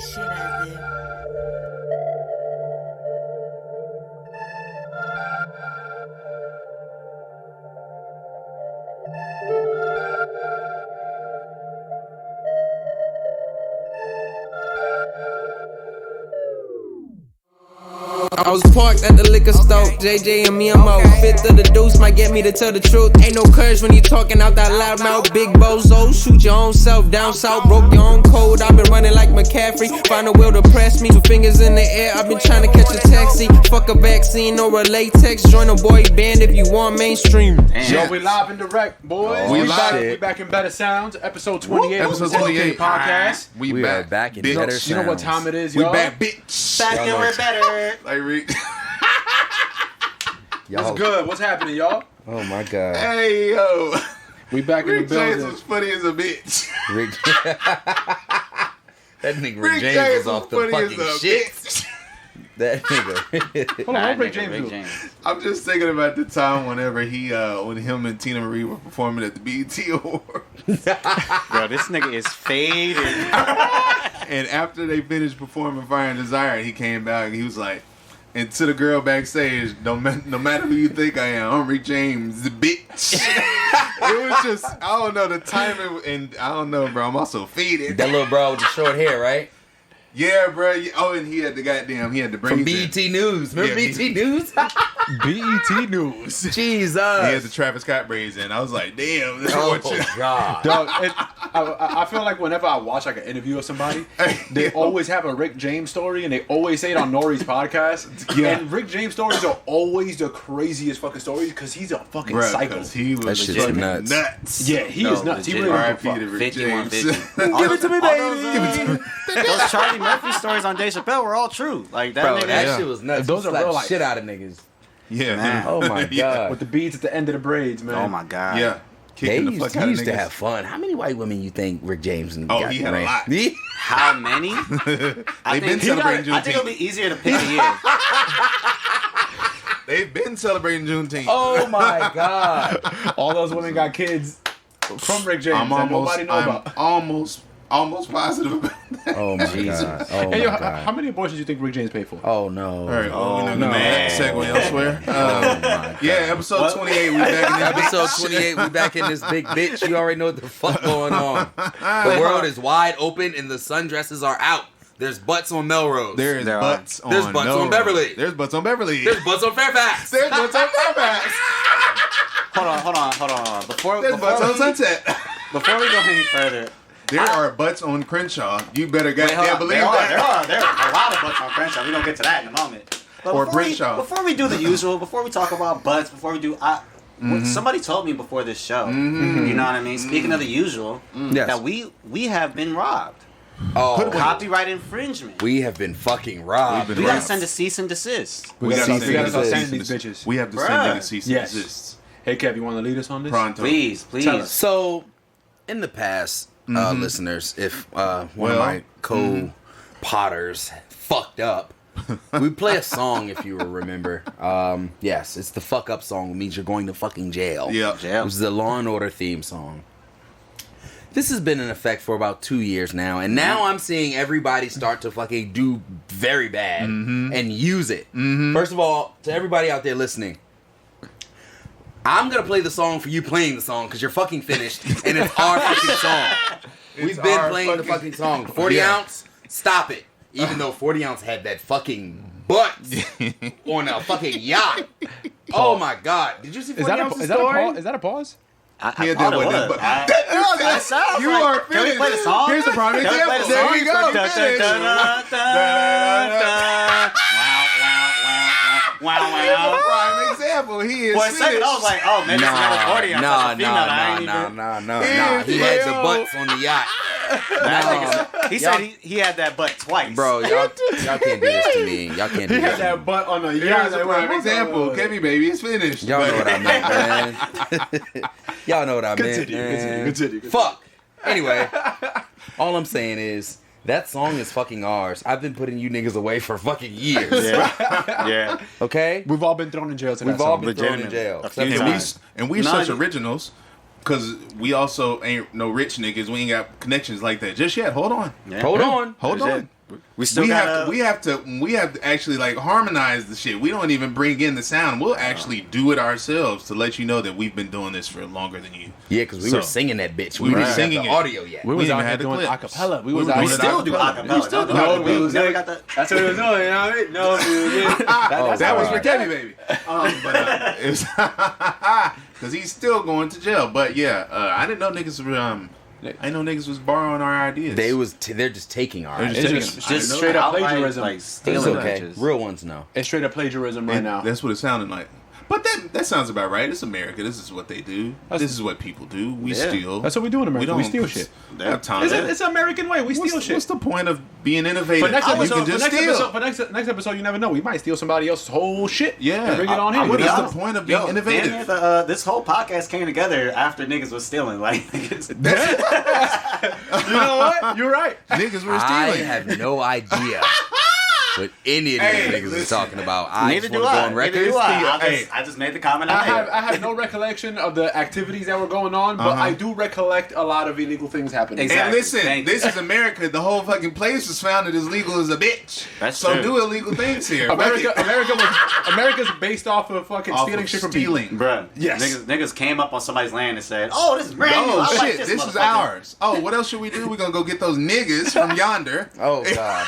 crazy shit I did. I was parked at the liquor store, JJ and me and Mo. Fifth of the deuce might get me to tell the truth. Ain't no courage when you talking out that loud mouth. Big bozo, shoot your own self down south. Broke your own code, I've been running like McCaffrey. Find a will to press me, 2 fingers in the air. I've been trying to catch a taxi. Fuck a vaccine or a latex. Join a boy band if you want mainstream. Yo, we live and direct, boys. We back in Better Sounds, episode 28. Episode 28 podcast. We are back in Better Sounds. You know what time it is, We y'all? back, bitch. Back and we're better. Like Rick. What's good? What's happening, y'all? Oh my god. Hey yo. We back in Rick the James building. was funny as a bitch. Rick. That nigga Rick James was off the funny as fucking a shit. bitch. That nigga. Hold on, what Rick James do? I'm just thinking about the time whenever when him and Tina Marie were performing at the BET Awards. Bro, this nigga is faded. And after they finished performing Fire and Desire, he came back and he was like, and to the girl backstage, no matter who you think I am, I'm Rick James, the bitch. It was just, I don't know, the timing, and I don't know, bro, I'm also faded. That little bro with the short hair, right? Yeah, bro. Oh, and he had the brains. From BET News. Remember Yeah, BET News? BET News. Jesus. He had the Travis Scott braids in. I was like, damn. This is what you... God. Dog, I feel like whenever I watch like an interview of somebody, they always have a Rick James story, and they always say it on Nori's podcast. Yeah. And Rick James stories are always the craziest fucking stories because he's a fucking Bruh, psycho. 'cause he was That shit's fucking nuts. Yeah, he is nuts. He really R.I.P. fuck. to Rick 5150. James. Give it to me, baby. Give it to me. Those Charlie Murphy stories on Dave Chappelle were all true. Like that Bro, nigga. that Yeah. shit was nuts. Those He are slapped real life. shit out of niggas. Yeah. Man. Oh my god. Yeah. With the beads at the end of the braids, man. Oh my god. Yeah. They Kicking the used, fuck he out of used to niggas. have fun. How many white women you think Rick James and Oh, he had a lot. How many? They've been celebrating I think it'll Juneteenth. be easier to pick a year. They've been celebrating Juneteenth. Oh my god. All those women got kids from Rick James I'm that nobody know about. almost positive about that. Oh my god. Oh my Hey, yo, god. how many abortions do you think Rick James paid for? Oh no. All right, well, Oh, no, man. segue elsewhere. Yeah, episode 28. We back in that Episode bitch. 28, we back in this big bitch. You already know what the fuck going on. The world is wide open and the sundresses are out. There's butts on Melrose. There's There are. butts on There's butts on Melrose. Beverly. There's butts on Beverly. There's butts on Fairfax. There's butts on Fairfax. Hold on. There's butts on Sunset. Before we go any further, There are butts on Crenshaw. You better wait, hold goddamn on. believe There that. are a lot of butts on Crenshaw. We're gonna get to that in a moment. But Or before Crenshaw. before we do the usual, before we talk about butts, before we do, somebody told me before this show. You know what I mean? Speaking of the usual, Yes. that we have been robbed. Oh, Copyright infringement. we have been fucking robbed. We've We been gotta robbed. send a cease and desist. We gotta cease send and niggas desist. cease Send and these desist. bitches. We have to send Bruh. niggas cease Yes. and desist. Hey, Kev, you want to lead us on this? Pronto. Please. Tell us. So, in the past, listeners, if one of my co-potters fucked up, we play a song if you remember. Yes, it's the fuck up song. It means you're going to fucking jail. Yeah. Jail. It was the Law and Order theme song. This has been in effect for about 2 years now, and now I'm seeing everybody start to fucking do very bad and use it. First of all, to everybody out there listening, I'm gonna play the song for you playing the song because you're fucking finished, and it's our fucking song. We've been our playing the fucking song. 40 Yeah. ounce, stop it. Even though 40 ounce had that fucking butt on a fucking yacht. Oh my god! Did you see 40 ounce's story? Is that a pause? I He had thought that it one, was. but- That sounds You like, are can we finished. play the song? Here's the prime Can we play the example. There song? you go. Dun, dun, Finish. dun, dun, dun. Wow. Here's a prime example. He is For a second, I was like, oh, maybe it's not a 40 ounce. Nah. Yeah, He had the yo. butts on the yacht. He said he had that butt twice. Bro, y'all can't do this to me. Y'all can't do He this had to that me. butt on the Here's yacht. a prime example. Kevin Baby is finished. Y'all know what I meant, man. Y'all know what I meant, man. Continue. Fuck. Anyway, all I'm saying is that song is fucking ours. I've been putting you niggas away for fucking years. Yeah. Okay? We've all been thrown in jail to We've that all song. been thrown in Legitimately. jail. A few Except for times. me. And we No, such you- originals because we also ain't no rich niggas. We ain't got connections like that just yet. Hold on. Yeah. Hold on. Hold That's on. it. We still we have to actually like harmonize the shit. We don't even bring in the sound. We'll actually do it ourselves to let you know that we've been doing this for longer than you. Yeah, because we were singing that bitch. We were didn't have singing the it. audio yet. We was didn't out even here have the doing clips. acapella. We We was were out We here. still do acapella. We still do No acapella. music. Never got that. That's what it was doing. You know what I mean? No music. That was for right. Kevin, baby. But it's because he's still going to jail. But yeah, I didn't know niggas were. I know niggas was borrowing our ideas. They're just taking our. They're ideas. just It's taking- just I know. straight up Outright, plagiarism. like It's stealing okay. bitches. Real ones know. It's straight up plagiarism right And now. that's what it sounded like. But that sounds about right. It's America. This is what they do. This is what people do. We Yeah. steal. That's what we do in America. We steal put- shit. Have time. It's an American way. We steal shit. What's the point of being innovative? For next You episode, can just steal. next episode, you never know. We might steal somebody else's whole shit. Yeah. and bring it on here. What You is know? the point of being innovative? Damn near this whole podcast came together after niggas was stealing. Like, You know what? You're right. Niggas were I stealing. have no idea what any of these Hey, niggas are listen. talking about. I neither just do want to go I. on Neither record. do I. Hey. I just made the comment. I have no recollection of the activities that were going on, but I do recollect a lot of illegal things happening. Exactly. And listen, Thank you. this is America. The whole fucking place was founded as legal as a bitch. That's so true. do illegal things here. America's based off of fucking Off stealing of shit from stealing. people. Bruh, Yes. niggas came up on somebody's land and said, "Oh, this is brand new. Oh I like shit, this is motherfucker." ours. Oh, what else should we do? We're gonna go get those niggas from yonder. Oh god.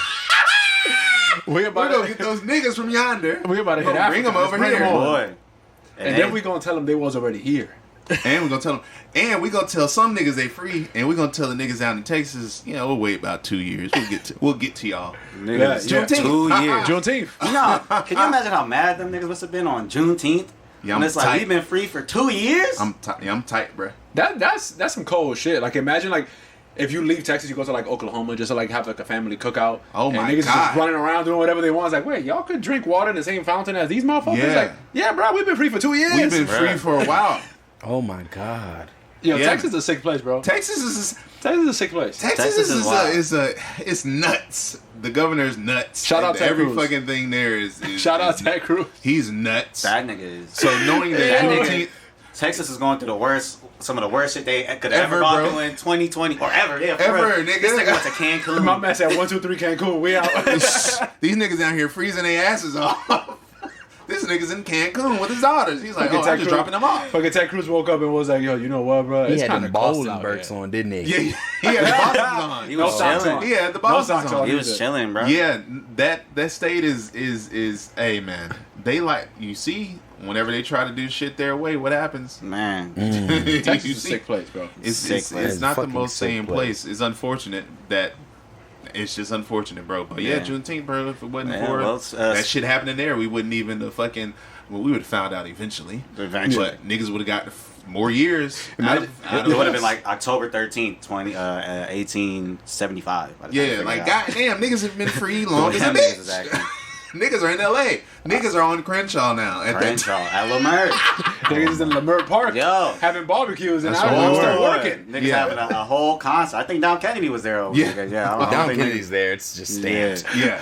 We're We're about gonna to get those niggas from yonder. We're about to hit Gonna bring Africa. them over Let's bring here. them on. Boy. And then we're gonna tell them they was already here. And we're gonna tell them. And we're gonna tell some niggas they free. And we're gonna tell the niggas out in Texas, you know, we'll wait about 2 years. We'll get to y'all. niggas, Yeah, 2 years. Juneteenth. You know, can you imagine how mad them niggas must have been on Juneteenth? Yeah, And I'm it's like tight. we've been free for 2 years. I'm tight, bruh. That's some cold shit. Like imagine like if you leave Texas, you go to like Oklahoma just to like have like a family cookout. Oh and my niggas God. just running around doing whatever they want. It's like, wait, y'all could drink water in the same fountain as these motherfuckers? Yeah. Like, yeah, bro, we've been free for 2 years. We've been free for a while. Oh my god. Yo, Yeah. Texas is a sick place, bro. Texas is a sick place. Texas is wild. it's nuts. The governor's nuts. Shout out And Ted every Cruz. fucking thing there is Shout out is Ted Cruz. He's nuts. That nigga is. So knowing that That nigga- Juneteenth, Texas is going through some of the worst shit they could Ever, ever gone bro. through in 2020 or ever. Yeah, for Ever, real. nigga. This nigga went to Cancun. My man said 1, 2, 3 Cancun. We out. these niggas out here freezing their asses off. This nigga's in Cancun with his daughters. He's like, Fucking oh, Ted I'm just Cruz- dropping them off. Fucking Ted Cruz woke up and was like, yo, you know what, bro? He It's had kind them of cold Boston out Berks here. on, didn't he? Yeah, he had the Boston's on. He No was socks chilling. on. He had the No Boston's socks on. on. He was chilling, bro. Yeah, that state is hey man. They like you see whenever they try to do shit their way, what happens? Man. Texas You is a see, sick place, bro. It's Sick place. it's not the Fucking most sick sane place. place. It's unfortunate that it's just unfortunate, bro. But yeah, Yeah. Juneteenth, bro. If it wasn't Yeah, for well, it's, that shit happening there, we wouldn't even we would have found out eventually. Eventually. But niggas would have got more years. Imagine- It would have been like October 13th, 1875. by the time we Yeah, figured like it out. goddamn, niggas have been free The long way as a them niggas is bitch. acting. Niggas are in LA. Niggas are on Crenshaw now. At that Crenshaw, at Lamert. Niggas is in Lamert Park Yo. having barbecues and That's I'm what still we're working. Niggas Yeah. having a whole concert. I think Dom Kennedy was there over Yeah. there. Yeah, I don't Down think Kennedy's there. It's just stamped. Yeah,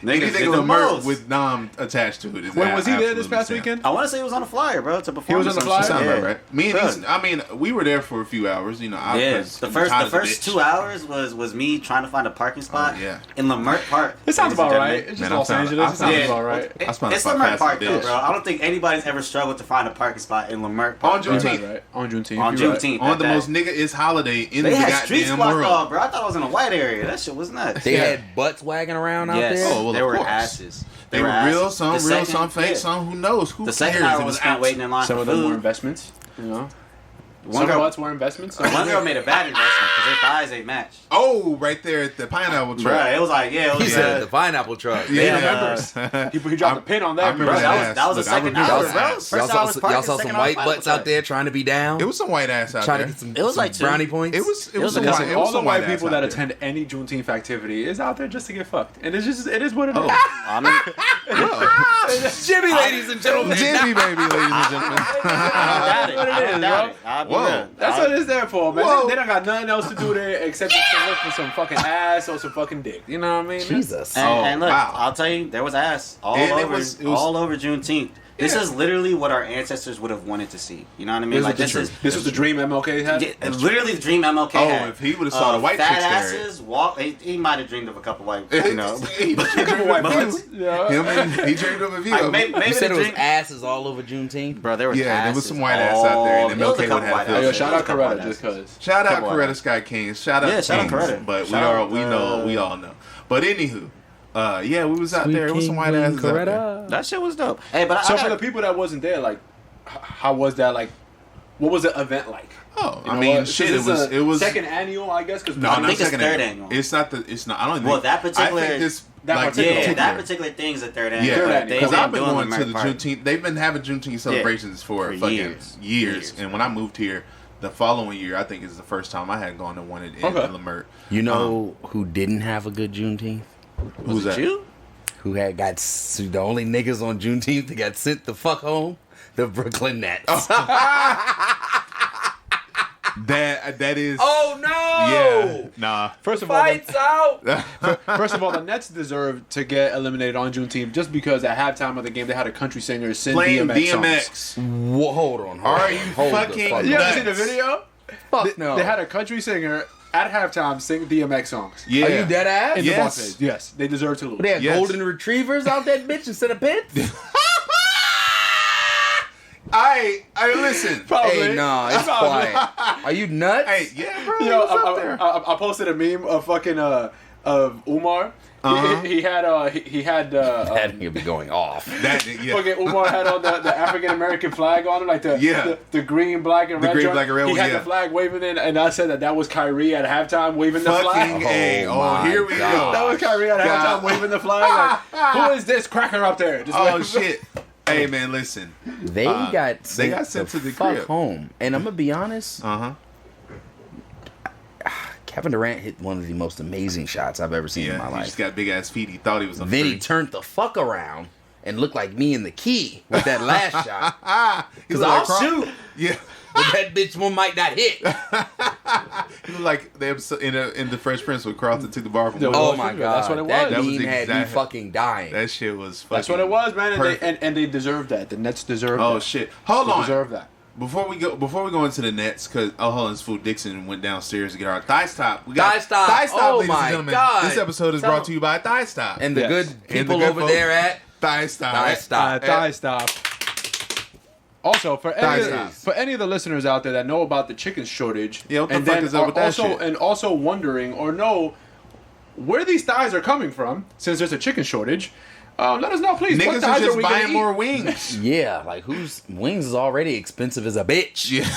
Niggas anything did the Lamert most. with Nom attached to it is. When was he there this absolutely past stamped. weekend? I want to say he was on the flyer, bro, to perform. He was on the flyer? Sound Yeah. about right. Me and Good. these, I mean, we were there for a few hours. You know, Yeah, was the tired as a first bitch. 2 hours was me trying to find a parking spot. Oh, yeah. In Lamert Park. It sounds ladies and about right. gentlemen. It's Man, just I'm Los sound- Angeles. I It sounds Yeah. about right. I spun It's a Lamert fast Park though, bitch. bro. I don't think anybody's ever struggled to find a parking spot in Lamert Park. On You're Juneteenth. right. On Juneteenth. On You're right. Juneteenth. On the at most that. nigga-ist holiday in They the had streets goddamn blocked world. off, bro. I thought I was in a white area. That shit was nuts. They Yeah. had butts wagging around out Yes. there. Oh, well, they of were course. asses. They were real, asses. some The real, second- some fake, yeah. some who knows. Who The second cares? hour It was spent out. waiting in line Some for of them were food. investments. You know, One some girl, butts were investments. one girl made a bad investment because their thighs ain't matched. Oh, right there at the pineapple truck. Bruh, it was like, yeah, it He was said the pineapple truck. Yeah. He dropped a pin on that. I remember bro. that. that was the Look, I second remember hour, that. bro. Y'all First Y'all hour saw, was y'all parking, saw second some hour white Bible butts out class. there trying to be down. It was some white ass out trying to there. get some, It was some like two. brownie points. It was was some a white. couple. It All was the some white ass people out that there. attend any Juneteenth activity is out there just to get fucked, and it is what it is. I mean, Jimmy, ladies and gentlemen. Jimmy, baby, ladies and gentlemen. I That's what it I is, don't doubt bro. it. I'll be Whoa. real. That's what it's there for, man. Whoa. They don't got nothing else to do there except just to look for some fucking ass or some fucking dick. You know what I mean? Jesus. And look, wow. I'll tell you, there was ass all And it over, was- all over Juneteenth. This is literally what our ancestors would have wanted to see. You know what I mean? This was the dream MLK had. Yeah, literally the dream MLK had. if he would have saw the white fat chicks asses, walk. He might have dreamed of a couple white, you know. he dreamed of a few. He dreamed of a few. Like, maybe You said it was dream- asses all over Juneteenth? Bro, there was there was asses some white ass out there, and there was a MLK couple would have white had asses. Yo, shout out There was a couple Coretta white just asses. cause. Shout out Come on. Coretta Sky Kings. Shout out Yeah, shout out Kings. Coretta. But Shout we all know. But anywho, yeah, we was out there. It was some white asses out there. That shit was dope. Hey, but So I for got, the people that wasn't there, like, how was that? Like, what was the event like? Oh, You I know mean, what? shit. This is It was second annual, I guess. Because No, I not think it's second third annual. annual. It's not the. It's not. I don't think. Well, that particular- I think this. that like, particular- yeah, that particular. particular thing's the third annual. Yeah, Third but annual. they've because I've been doing going the to the part. Juneteenth. They've been having Juneteenth celebrations for fucking years. years. And when I moved here, the following year, I think is the first time I had gone to one in Lamert. You know who didn't have a good Juneteenth? Who's that? You? Who had the only niggas on Juneteenth that got sent the fuck home? The Brooklyn Nets. That is. Oh no! Yeah. Nah. First of all, Fights out! First of all, the Nets deserve to get eliminated on Juneteenth just because at halftime of the game they had a country singer sing Playing DMX songs. DMX. Whoa, hold on. Are you hold the fucking fuck You up. ever seen the video? Fuck no. They had a country singer at halftime sing DMX songs. Yeah. Are you dead ass? In Yes. the Buffets. Yes, they deserve to lose. They had Yes. golden retrievers out that bitch instead of pits? I listen. Probably. Hey, nah, it's Probably. quiet. Are you nuts? Hey, yeah, bro. Yo, what's up there? I posted a meme of fucking of Umar. Uh-huh. He had That nigga be going off. That yeah. fucking Umar had on the African American flag on him, like the green, black, and The red. green, joint. black, and red He one, had yeah. the flag waving in, and I said that was Kyrie at halftime waving the Fucking flag. A. Oh Oh, my here we God. go. That was Kyrie at God. halftime waving the flag. Like, who is this cracker up there? Just Oh waving- shit. Hey man, listen. They got sent to the fuck crib. home. And I'm going to be honest, Uh huh. Kevin Durant hit one of the most amazing shots I've ever seen in Yeah, my he life. just got big ass feet. He thought he was a Then he freak. turned the fuck around and looked like me in the key with that last shot. He's Because I'll like, shoot, Yeah. but that bitch one might not hit. He looked like the episode in the Fresh Prince when Carlton took the bar from. Yeah, Will. Oh Well, my that's god, what it that was. That was meme had me exact- fucking dying. That shit was fucking. That's what it was, man. perfect. And they deserve that. The Nets deserve Oh that. shit! Hold They on. deserve that. Before we go into the Nets, because hold on, this fool Dixon went downstairs to get our thigh stop. We got Thigh Stop. Thigh stop, Oh ladies my and gentlemen. God. This episode is Tell brought to you by Thigh Stop And the Yes. good And the people good over folks. there at Thigh Stop. Thigh Stop. Thigh stop. Also, for Thigh stop. any of the listeners out there that know about the chicken shortage, Yeah, what the and fuck then is up with that also shit? and also wondering or know where these thighs are coming from, since there's a chicken shortage, let us know, please. What Niggas are thighs just we gonna buying eat? more wings. Yeah, like whose wings is already expensive as a bitch. Yeah,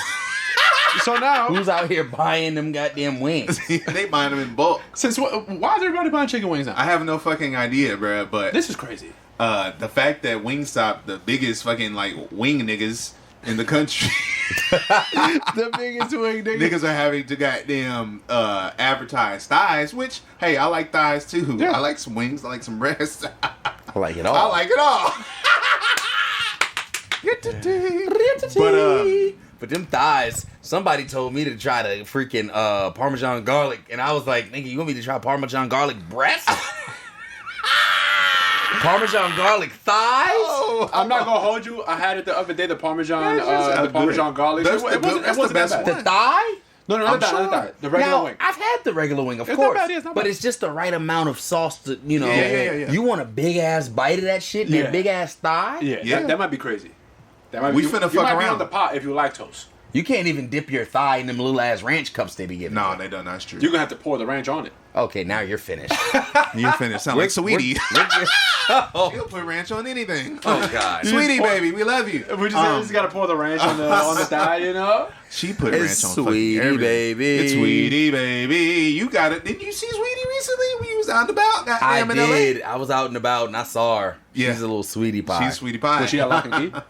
So now, Who's out here buying them goddamn wings? they buying them in bulk. since why is everybody buying chicken wings now? I have no fucking idea, bruh. But This is crazy. the fact that Wingstop, the biggest fucking like wing niggas in the country, The biggest wing nigga. niggas are having to goddamn advertise thighs. Which hey, I like thighs too. Yeah. I like some wings. I like some breasts. I like it all. I like it all. But them thighs, somebody told me to try the freaking Parmesan garlic, and I was like, nigga, you want me to try Parmesan garlic breast? Parmesan garlic thighs? I'm not gonna hold you. I had it the other day. The Parmesan, That's just the good. Parmesan garlic. That's It the wasn't best that one. bad. The thigh? No, I'm not that. sure. Not that. The regular Now, wing. I've had the regular wing, of It's not course, bad, it's not but bad. it's just the right amount of sauce to, you know. Yeah. You want a big ass bite of that shit, and Yeah. that big ass thigh? Yeah, Yeah. That might be crazy. That might We be, finna you fuck might be around. on the pot if you lactose. You can't even dip your thigh in them little ass ranch cups they be giving. No, you. they don't. That's true. You're gonna have to pour the ranch on it. Okay, now you're finished. You're finished. Sound like Sweetie. Oh, He'll put ranch on anything. God. Sweetie, baby, we love you. We just gotta pour the ranch on the thigh, you know. She put It's ranch on Sweetie, fucking everything. baby. It's Sweetie, baby. You got it. Didn't you see Sweetie recently when you was out and about? I Goddamn, in LA? did. I was out and about and I saw her. Yeah. She's a little sweetie pie. She's Sweetie Pie. Was she got lock and key?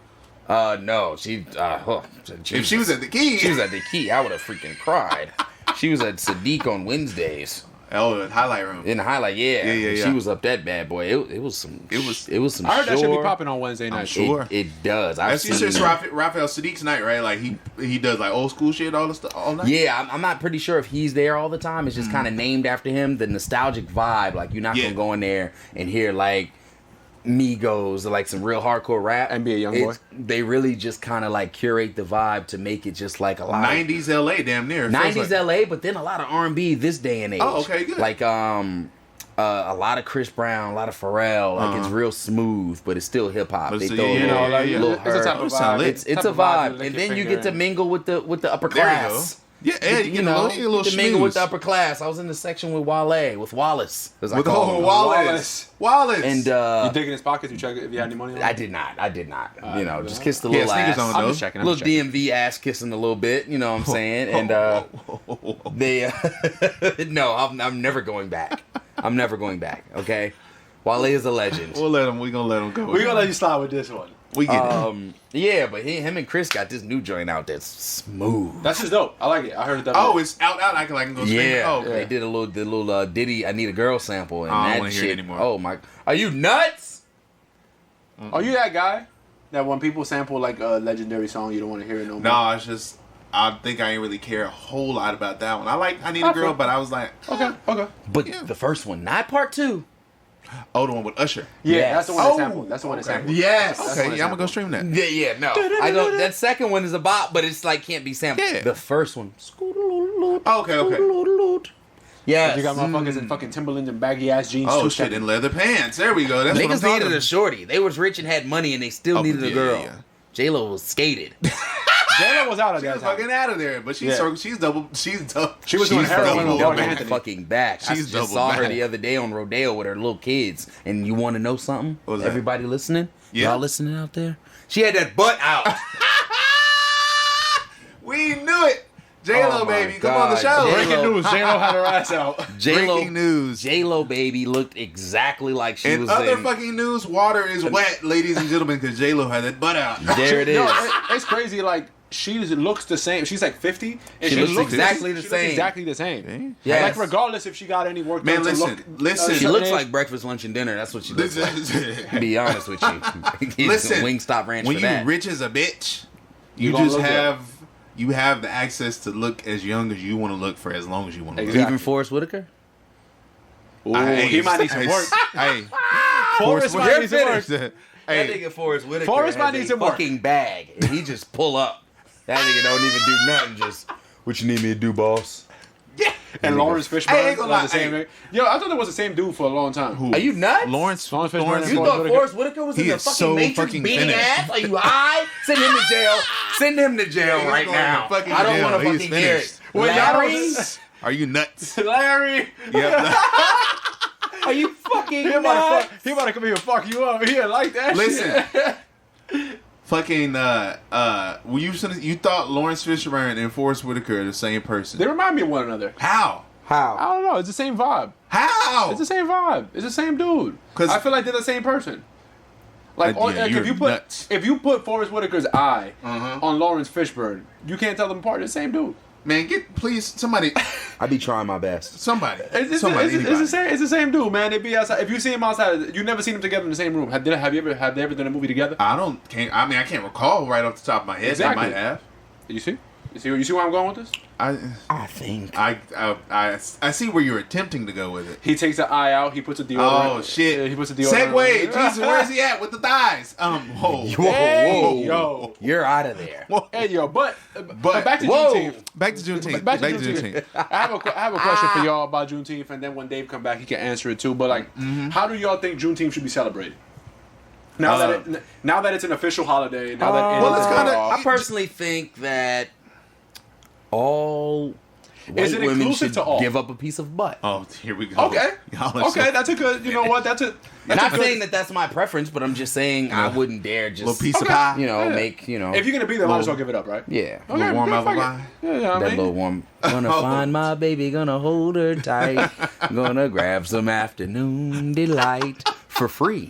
No, she. If she was at the key. she was at the key, I would have freaking cried. She was at Sadiq on Wednesdays Oh, in highlight room. in the highlight. Yeah, Yeah. She was up that bad boy. It was some. It was- some. I heard that should be sure- popping on Wednesday night. sure. It does. I've That's seen. just Raphael Sadiq's night, right? Like he does like old school shit all night. Yeah, I'm not pretty sure if he's there all the time. It's just kind of named after him. The nostalgic vibe, like you're not Yeah. gonna go in there and hear like Migos, or like some real hardcore rap. NBA Youngboy. They really just kind of like curate the vibe to make it just like a lot 90s LA, damn near. of 90s LA, but then a lot of R&B this day and age. Oh, okay, good. Like a lot of Chris Brown, a lot of Pharrell. Like it's real smooth, but it's still hip hop. But They it's- throw yeah, a little, yeah, yeah. little It's a herb. type of Sound vibe. lit. It's a Type of vibe, to lick and your then you finger get to in. mingle with the upper There you class. go. Yeah, you know, you get a little to mingle with the schmooze. upper class. I was in the section with Wale, with Wallace, as I With call him. Wallace. And You dig in his pockets? You check if you had any money on him? I did not. You know, just kissed the He little had sneakers ass. on, I'm though. just checking. I'm Little just checking. DMV ass kissing a little bit, you know what I'm saying? And they no, I'm never going back. I'm never going back, okay? Wale is a legend. We're gonna let him go. We're gonna let you slide with this one. We get it. Yeah, but him and Chris got this new joint out that's smooth. That's just dope. I like it. I heard it. Oh, it's out. I can go stream it. Yeah, Oh, okay. they did a little Diddy I Need a Girl sample, and I don't that wanna hear shit. it anymore. Oh my, are you nuts? Are you that guy that when people sample like a legendary song, you don't want to hear it no more? No, it's just I think I ain't really care a whole lot about that one. I Need a Girl, but I was like, Okay. But the first one, not part two. oh, the one with Usher. Yeah, Yes. that's the one that sampled. That's the one that Okay. sampled. Yes. Okay, yeah, I'm gonna go stream that. Yeah, no. I don't. That second one is a bop, but it's like can't be sampled. Yeah. The first one. Okay. Yeah. You got motherfuckers in fucking Timberlands and baggy ass jeans. Oh too, shit, stepping. in leather pants. There we go. That's what I'm Niggas talking needed a about. shorty. They was rich and had money, and they still Oh, needed a yeah, girl. yeah. J-Lo was skated. J-Lo was out of She that was time. fucking out of there, but she's Yeah. she's double. She was doing heroin with Mark double Anthony. fucking back. I She's just double saw her back. the other day on Rodeo with her little kids. And you want to know something? What was that? Everybody listening? Yeah. Y'all listening out there? She had that butt out. We knew it. J-Lo, Oh my baby, come on the God. show. J-Lo. Breaking news: J-Lo had her ass out. J-Lo, Breaking news. J-Lo baby looked exactly like she In was other in. fucking news, water is wet, ladies and gentlemen, because J-Lo had that butt out. There it is. Yo, it's crazy. Like she looks the same. She's like 50, and She looks exactly the she same. Looks exactly the same. Yes. Like regardless if she got any work Man, done to listen, look, listen. She certain looks age. like breakfast, lunch, and dinner. That's what she looks like. Listen, To be honest with you. Listen, Wingstop Ranch when for you that. rich as a bitch, you gonna just look have the access to look as young as you want to look for as long as you want to look. Exactly. Even Forrest Whitaker? Ooh, Hey, he might need some work. Hey, Forrest might need some work. That Hey, nigga Forrest Whitaker Forrest has might need a some work. fucking bag, and he just pull up. That nigga don't even do nothing. Just what you need me to do, boss? And Lawrence Fishburne. Hey, ain't gonna was lie, the same hey. name. Yo, I thought it was the same dude for a long time. who? Are you nuts? Lawrence Lawrence Fishburne Lawrence and You Forrest thought Whitaker. Forrest Whitaker was in He the is fucking so Matrix fucking beating finished. ass? Are you high? Send him to jail. Send him to jail he's right going to now. fucking I don't jail. want to He's fucking hear finished. it. Well, y'all Larry? don't- Are you nuts? Larry. Yep. Are you fucking He about nuts? to come here and fuck you up. He didn't like that Listen. shit. Fucking you thought Lawrence Fishburne and Forrest Whitaker are the same person. They remind me of one another. How? How? I don't know. It's the same vibe. How? It's the same vibe. It's the same dude. 'Cause- I feel like they're the same person. Like, Yeah, like, you're if you put nuts. Forrest Whitaker's eye Uh-huh. on Lawrence Fishburne, you can't tell them apart. They're the same dude. Man, please somebody I be trying my best. somebody. It's somebody. the same. It's the same dude, man. They be outside. If you see him outside, you never seen them together in the same room. Have they ever done a movie together? I can't recall right off the top of my head. Exactly. They might have. You see? You see where I'm going with this? I think. I see where you're attempting to go with it. He takes the eye out. He puts a deodorant. Oh shit! Yeah, he puts a deodorant. Segway, Jesus, where's he at with the thighs? Whoa, Hey, yo. You're out of there. Hey, yo, but back to Whoa. Juneteenth. Back to Juneteenth. Back to Juneteenth. I have a question for y'all about Juneteenth, and then when Dave come back, he can answer it too. But like, how do y'all think Juneteenth should be celebrated? Now that it's an official holiday, now that well, it's kinda- I personally think that all white Is it women inclusive should to all? give up a piece of butt. Oh, here we go. okay, Y'all are okay, so- that's a good. You know what? That's a Not good- saying that that's my preference, but I'm just saying I wouldn't dare just little piece of Okay. pie. you know Yeah. make you know If you're gonna be there, might as well give it up, right? yeah Okay, Little warm okay, apple fuck it. pie. Yeah, I that mean, little warm. Gonna find my baby, gonna hold her tight, gonna grab some afternoon delight for free.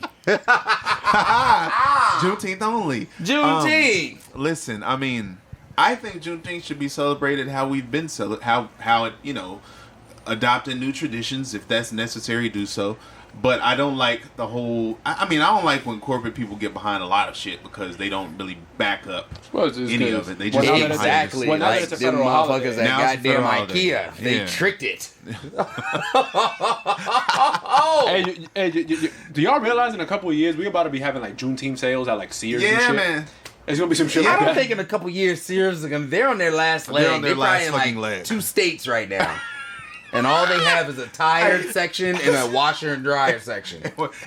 Juneteenth only. Juneteenth. Listen, I mean, I think Juneteenth should be celebrated how we've been how it adopting new traditions if that's necessary, do so. But I don't like the whole. I mean, I don't like when corporate people get behind a lot of shit because they don't really back up Well, it's just any 'cause- of it. They well, just now get that it's- behind Exactly. Well, now that like it's a them federal motherfuckers holiday. at Now it's a goddamn federal holiday. IKEA. They Yeah. tricked it. Hey, Do y'all realize in a couple of years we about to be having like Juneteenth sales at like Sears and Yeah, shit? man. It's gonna be some shit I like don't that. think in a couple years Sears they're on their last leg. They're on their last probably in fucking like leg. 2 states right now. And all they have is a tire section and a washer and dryer section.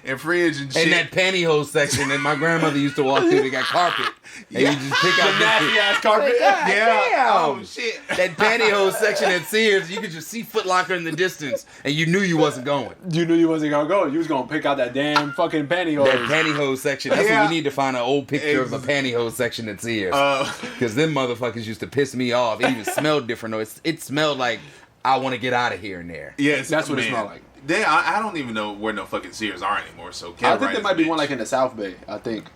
And fridge and shit. And that pantyhose section that my grandmother used to walk through. They got carpet. And you just pick out The nasty ass carpet. God yeah. damn. Oh shit. That pantyhose section at Sears, you could just see Foot Locker in the distance, and you knew you wasn't going. You knew you wasn't gonna go. You was gonna pick out that damn fucking pantyhose. That pantyhose section. That's Yeah. what we need to find an old picture of the pantyhose section at Sears. Because them motherfuckers used to piss me off. It even smelled different though. It smelled like I want to get out of here in there. Yes, That's what it man. smelled like. I don't even know where no fucking Sears are anymore. So I think there might be one like in the South Bay. I think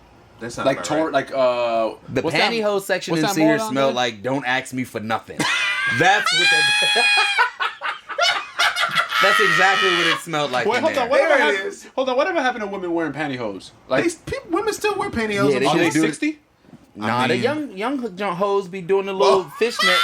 That sounds like about Tor, right. like The what's that- pantyhose section what's in that mall Sears down smelled there? like "Don't ask me for nothing." That's what that. That's exactly what it smelled like. Wait, in hold there. on. Whatever There it happened, is. hold on. Whatever happened to women wearing pantyhose? Like, Women still wear pantyhose. Yeah, they are they just do it. 60? Nah, I the mean- young hoes be doing the little fishnet.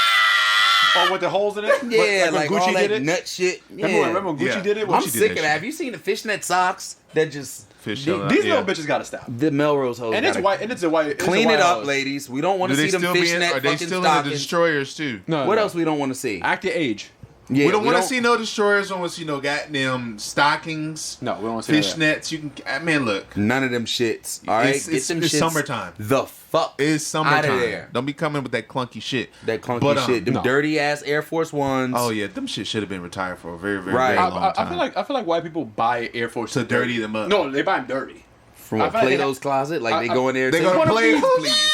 Oh, with the holes in it? Yeah, like when all Gucci that did it. nut shit. Yeah. Remember when Gucci Yeah. did it? I'm Gucci did sick of that that. shit. Have you seen the fishnet socks that just Fish the- shell These yeah. little bitches gotta stop. the Melrose hoes? And it's gotta white. And it's a white. It's Clean a white it up, house. ladies. We don't want Do to they see them still be in, fishnet are they fucking still in the stockings. destroyers too? No, What no. else we don't want to see? Act your age. Yeah, we don't want to see no destroyers. We don't want to see no goddamn stockings. No, we don't want to see that. Fishnets. You can, man, look. None of them shits. All right, It's get them it's shits summertime. The fuck It's summertime. out of there. Don't be coming with that clunky shit. That clunky But, shit. Them no. dirty ass Air Force Ones. Oh yeah, them shit should have been retired for a very, very, Right. very long I time. feel like white people buy Air Force To dirty them up. No, they buy them dirty. From I a feel like they Plato's closet. Like they go in there and They say, go to "One of Play, these, please.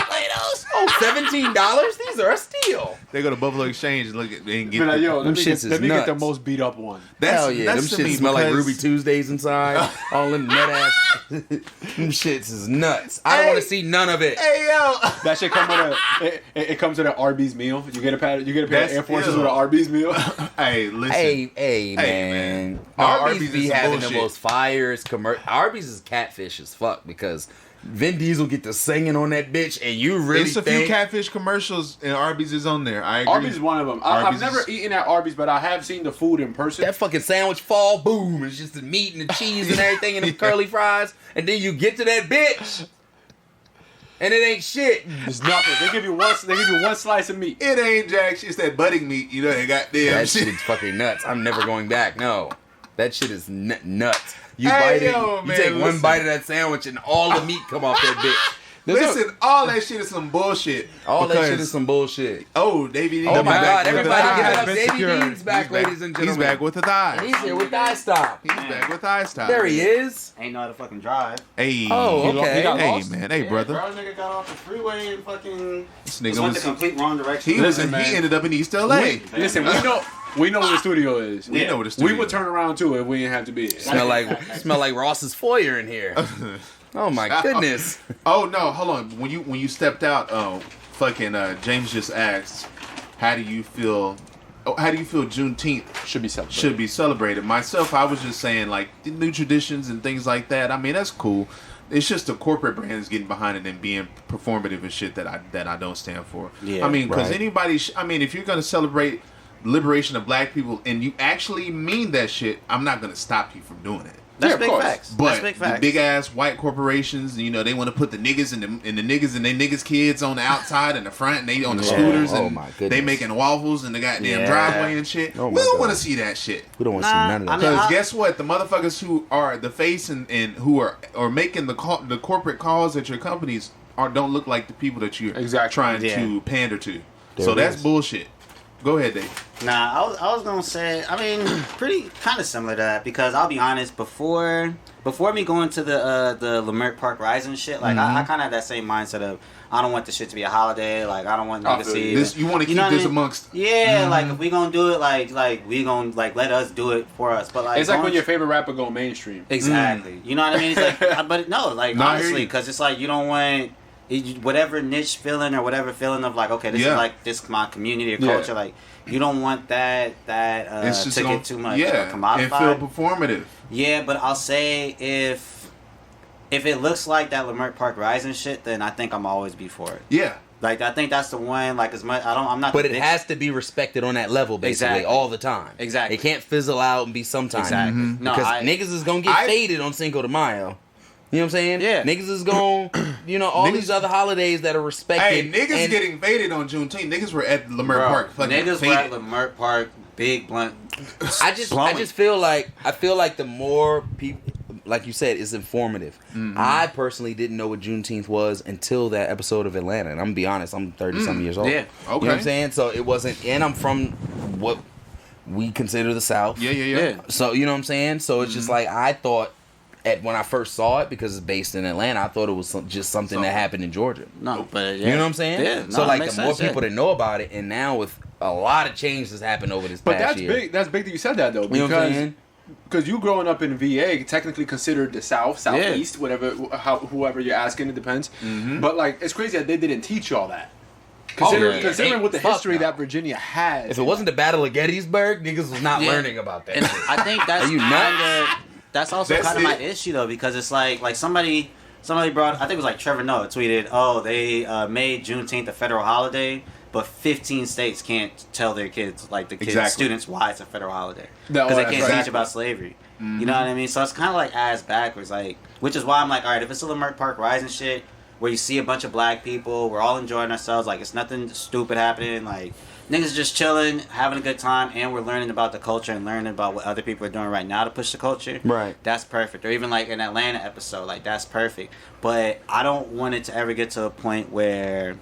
Plato's. Oh, $17? These are a steal. They go to Buffalo Exchange and look at and Be get. like, yo, Them let me, shits get, is let me get the nuts. most beat up one. Hell yeah, them to shits me smell like because- Ruby Tuesdays inside. All them nut ass. Them shits is nuts. I don't want to see none of it. Hey yo. That shit come with it comes with an Arby's meal. You get a pair of That's Air Forces ill. with an Arby's meal. Hey, listen. Hey, man. No, Arby's Arby's be is some having bullshit. the most fires commercial. Arby's is catfish as fuck because Vin Diesel get to singing on that bitch, and you really It's a think few catfish commercials and Arby's is on there. I agree. Arby's is one of them. I've Arby's never is- eaten at Arby's, but I have seen the food in person. that fucking sandwich fall, boom, it's just the meat and the cheese and everything and the curly fries, and then you get to that bitch, and it ain't shit. It's nothing. They give you one slice of meat. It ain't jack shit. It's that budding meat. You know, they got damn That shit. shit's fucking nuts. I'm never going back. No, that shit is nuts. You Hey, bite it, yo, you man, take one listen. bite of that sandwich, and all the meat come off that bitch. Listen, all that shit is some bullshit. All that Because- shit is some bullshit. Oh, Davey. Oh my God! with the Everybody thigh. give it up. been Davey secured. Dean's back, ladies and gentlemen. He's back with the thigh. He's here with Thigh Stop. He's back with thigh style. There he is. Ain't know how to fucking drive. Hey. Oh, He okay. got Hey, lost. man. Hey, brother. Bro, nigga got off the freeway and fucking This just nigga went the was. complete wrong direction. He was. Listen, man. He ended up in East LA. Listen, we know where the studio is. We know where the We studio would is. turn around too if we didn't have to be here. Smell like Ross's foyer in here. Oh my goodness. Oh no, hold on. When you stepped out, James just asked, how do you feel Juneteenth Should be celebrated. should be celebrated? Myself, I was just saying like the new traditions and things like that. I mean, that's cool. It's just the corporate brands getting behind it and being performative and shit that I don't stand for. Yeah, I mean, because right. anybody, if you're gonna celebrate liberation of black people and you actually mean that shit, I'm not gonna stop you from doing it. That's Yeah, of big course. facts. But That's big facts. the big ass white corporations, you know, they want to put the niggas and the niggas and they niggas kids on the outside and the front, and they on the Yeah. scooters, Oh, and my goodness. they making waffles in the goddamn Yeah. driveway and shit. Oh, We my don't God. want to see that shit. We don't want to see Nah, none of that. I mean, Because guess what? The motherfuckers who are the face and who are making the corporate calls at your companies don't look like the people that you're Exactly. trying Yeah. to pander to. There So it that's is. bullshit. Go ahead, Dave. Nah, I was gonna say, I mean, pretty kind of similar to that because I'll be honest, before me going to the Leimert Park Rise and shit, like I kind of had that same mindset of I don't want this shit to be a holiday, like I don't want I niggas to feel see you. This you want to keep know what this I mean? amongst. Yeah, like if we gonna do it, like we gonna like let us do it for us, but like It's like going when your favorite rapper go mainstream. exactly, you know what I mean? It's like, but no, like No, I hear honestly, you. because it's like you don't want. Whatever niche feeling or whatever feeling of like, okay, this Yeah. is like this my community or Yeah. culture, like you don't want that It's just to gonna- get too much yeah, commodified. and feel performative. Yeah, but I'll say if it looks like that Leimert Park Rise and shit, then I think I'm always be for it. Yeah. Like I think that's the one. Like as much I'm not. But it has to be respected on that level, basically, Exactly. all the time. Exactly. It can't fizzle out and be sometimes. Exactly. No, Because niggas is gonna get faded on Cinco de Mayo. You know what I'm saying? Yeah. Niggas is going, all these other holidays that are respected. Hey, niggas getting faded on Juneteenth. Niggas were at Lamert Park. Fucking Niggas faded. were at Lamert Park, big blunt. I just feel like the more people, like you said, is informative. Mm-hmm. I personally didn't know what Juneteenth was until that episode of Atlanta, and I'm gonna be honest, I'm 30-something years old. Yeah. Okay. You know what I'm saying? So it wasn't, and I'm from what we consider the South. Yeah. So you know what I'm saying? So it's just like I thought when I first saw it, because it's based in Atlanta, I thought it was just something that happened in Georgia. No, but yeah. You know what I'm saying? Yeah. So no, like it makes the more sense, people that know about it, and now with a lot of change that's happened over this But past that's year. big. That's big that you said that though, You know what I'm because saying? because you growing up in VA, technically considered the South, Southeast, whatever, whoever you're asking, it depends. But like, it's crazy that they didn't teach you all that. Considering what the history that Virginia has. If it wasn't the Battle of Gettysburg, niggas was not learning about that. And shit. I think that's Are you nuts? that's also That's kind of my it. issue though, because it's like somebody brought, I think it was like Trevor Noah tweeted, oh, they made Juneteenth a federal holiday, but 15 states can't tell their kids, like the kids, Exactly. students, why it's a federal holiday. No, Because they that's can't right. teach about slavery. You know what I mean? So it's kind of like ass backwards, like, which is why I'm like, all right, if it's a Lamert Park Rising shit, where you see a bunch of black people, we're all enjoying ourselves, like it's nothing stupid happening, like niggas just chilling, having a good time, and we're learning about the culture and learning about what other people are doing right now to push the culture. Right. That's perfect. Or even like an Atlanta episode, like that's perfect. But I don't want it to ever get to a point where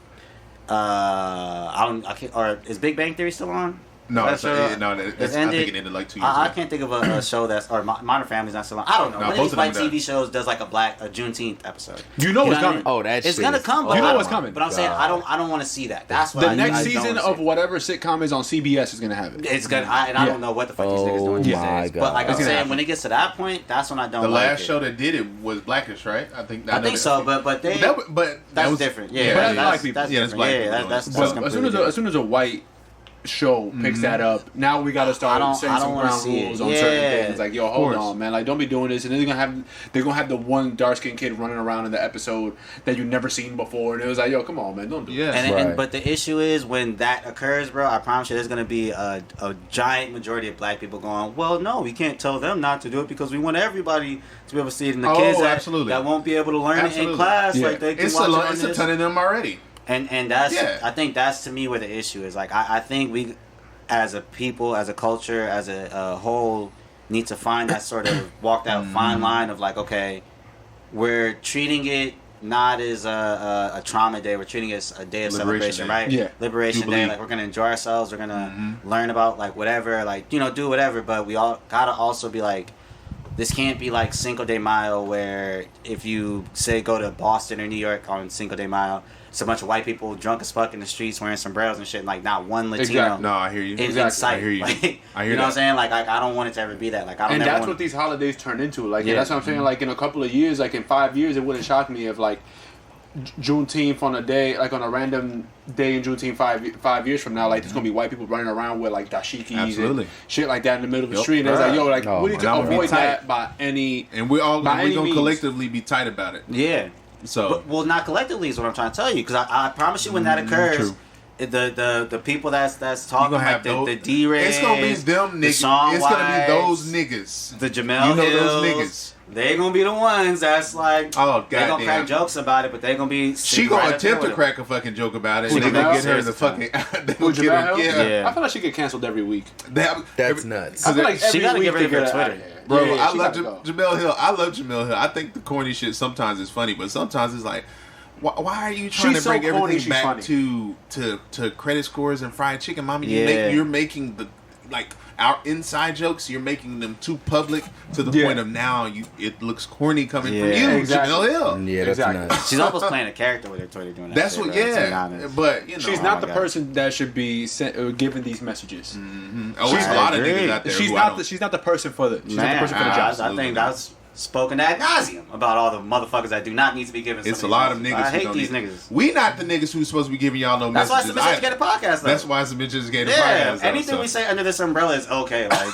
I can't, or is Big Bang Theory still on? No, That it's, show- that's, I think it ended like 2 years I ago. can't think of a show that's, or Modern Family's not so long. I don't know. No, One of both these of white them TV shows does like a Juneteenth episode. You know You what's know what I coming. mean? Oh, that It's shit gonna is- come, but You know I what's don't- coming. But I'm saying I don't want to see that. That's what The I next I don't season wanna of see. whatever sitcom is on CBS is gonna have it. It's gonna, I don't know what the fuck these niggas doing these my days. God. But like It's I'm gonna saying, happen. when it gets to that point, that's when I don't The like last it. show that did it was Blackish, right? I think so, but they that that's was different. Yeah, But that's that's black people. That's Yeah, that's different. black Yeah, people doing that's it. But as completely different. soon as a white show picks that up, now we got to I start don't setting some wanna ground see it. rules on Yeah. certain things. Like, yo, hold course. on, man. Like, don't be doing this. And then they're gonna have the one dark skinned kid running around in the episode that you never seen before, and it was like, yo, come on, man, don't do Yeah. that. And Right. but the issue is when that occurs, bro. I promise you, there's gonna be a giant majority of black people going, well, no, we can't tell them not to do it because we want everybody to be able to see it. And the Oh, kids absolutely. that won't be able to learn it in Absolutely. class, Yeah. like they can It's watch it on it's a this. ton of them already. And that's Yeah. I think that's to me where the issue is. Like I think we, as a people, as a culture, as a whole, need to find that sort of walk that fine line of like, okay, we're treating it not as a trauma day. We're treating it as a day of Liberation celebration, Day. right? Yeah. Liberation Jubilee. Day. Like we're gonna enjoy ourselves. We're gonna learn about like whatever, like do whatever. But we all gotta also be like, this can't be like Cinco de Mayo, where if you say go to Boston or New York on Cinco de Mayo, it's a bunch of white people drunk as fuck in the streets wearing sombreros and shit, and like not one Latino Exactly. No, I hear you. in sight. I hear you. Like, I hear you know what I'm that. saying? Like I don't want it to ever be that. Like I don't. And ever that's want what these holidays turn into. Like, Yeah. that's what I'm saying. Like, in a couple of years, like in 5 years, it wouldn't shock me if like Juneteenth on a day, like on a random day in Juneteenth 5 years from now, like there's gonna be white people running around with like dashikis Absolutely. and shit like that in the middle of the Yep. street. And it's like, yo, like Oh, we need to and I'm gonna be avoid tight. that by any. And we're By any gonna means. collectively be tight about it. Yeah. So But, well, not collectively is what I'm trying to tell you, because I promise you, when that occurs, true. the people that's you talking gonna have like those. the D-Ray, It's gonna be them the niggas. Sean It's gonna be those Whites, niggas. the Jamel You know Hills, those niggas. They gonna be the ones that's like, Oh, they gonna crack goddamn. jokes about it, but they gonna be She sitting gonna right up there attempt to with crack a fucking joke about it. Who, And they gonna Jamel? get her the Seriously. fucking. They Who, gonna get her. Jamel? Yeah. I feel like she get canceled every week. That's nuts. I feel like She every gotta week get rid they of her get Twitter. out of here. Bro, Yeah, I she love gotta go. Jamel Hill. I love Jamel Hill. I think the corny shit sometimes is funny, but sometimes it's like, why are you trying She's to bring so corny, everything she's back funny. to credit scores and fried chicken, mommy? Yeah. You're making the like our inside jokes. You're making them too public to the Yeah. point of now it looks corny coming from Yeah. you, Exactly. Jamel Hill. Yeah, that's Exactly. nuts. She's almost playing a character with her Twitter doing that. That's shit, what, bro, to be yeah. honest. But you know, She's Oh not my the God. person that should be given these messages. Oh, there's a lot of agree. niggas out there. She's who not the person for the. She's not the person for the Man, job. I Absolutely think not. that's spoken ad nauseum about all the motherfuckers that do not need to be given. It's a some lot of of these niggas. I who hate don't these need- niggas. We not the niggas who's supposed to be giving y'all no That's why messages. it's a Miseducated podcast. Though. That's why it's a bitches get a Yeah, podcast. though, anything so. we say under this umbrella is okay. Like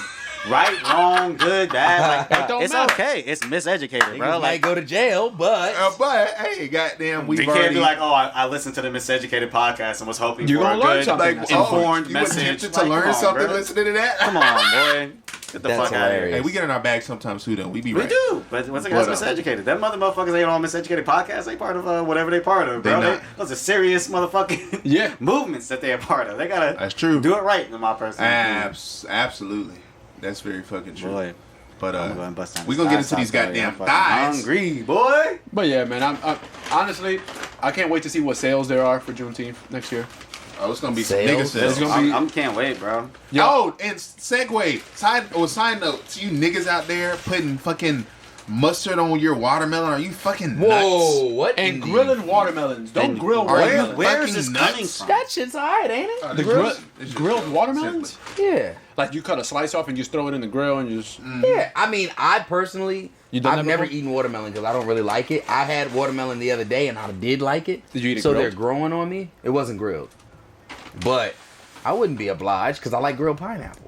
right, wrong, good, bad. Like, don't it's matter. okay. It's miseducated, Niggas bro. might Like, go to jail, but But hey, goddamn, you we've can't already be like, oh, I listened to the miseducated podcast and was hoping You for a gonna learn good, something. like, Like, informed you message. attempted to Like, learn come on, something bro. listening to that. Come on, boy. Get the That's fuck out of here. hilarious. Hey, we get in our bag sometimes too, though. We be We right. do, but once again, that's But, miseducated. Them motherfuckers ain't on miseducated podcasts. They part of whatever they part of, bro. They not. Those are serious motherfucking Yeah. movements that they are part of. They gotta That's true. do it right, in my personal opinion. Absolutely. That's very fucking true. Boy, But I'm going to bust down we this gonna get thigh into these sauce, goddamn I'm fucking thighs. hungry, boy. But yeah, man, I'm honestly, I can't wait to see what sales there are for Juneteenth next year. Oh, it's gonna be Sales? some nigga It's sales. gonna be- I'm can't wait, bro. Yeah. Oh, and segue. Side note to you niggas out there putting fucking mustard on your watermelon. Are you fucking nuts? whoa, what? And in the- grilling watermelons. Don't And grill are you watermelons. Where is fucking this nuts? coming from? That shit's alright, ain't it? The grilled watermelons? Yeah. Like you cut a slice off and just throw it in the grill and you just. Yeah, I mean, I personally, You done I've that never before? eaten watermelon because I don't really like it. I had watermelon the other day and I did like it. Did you eat it So grilled? they're growing on me. It wasn't grilled, but I wouldn't be obliged because I like grilled pineapple.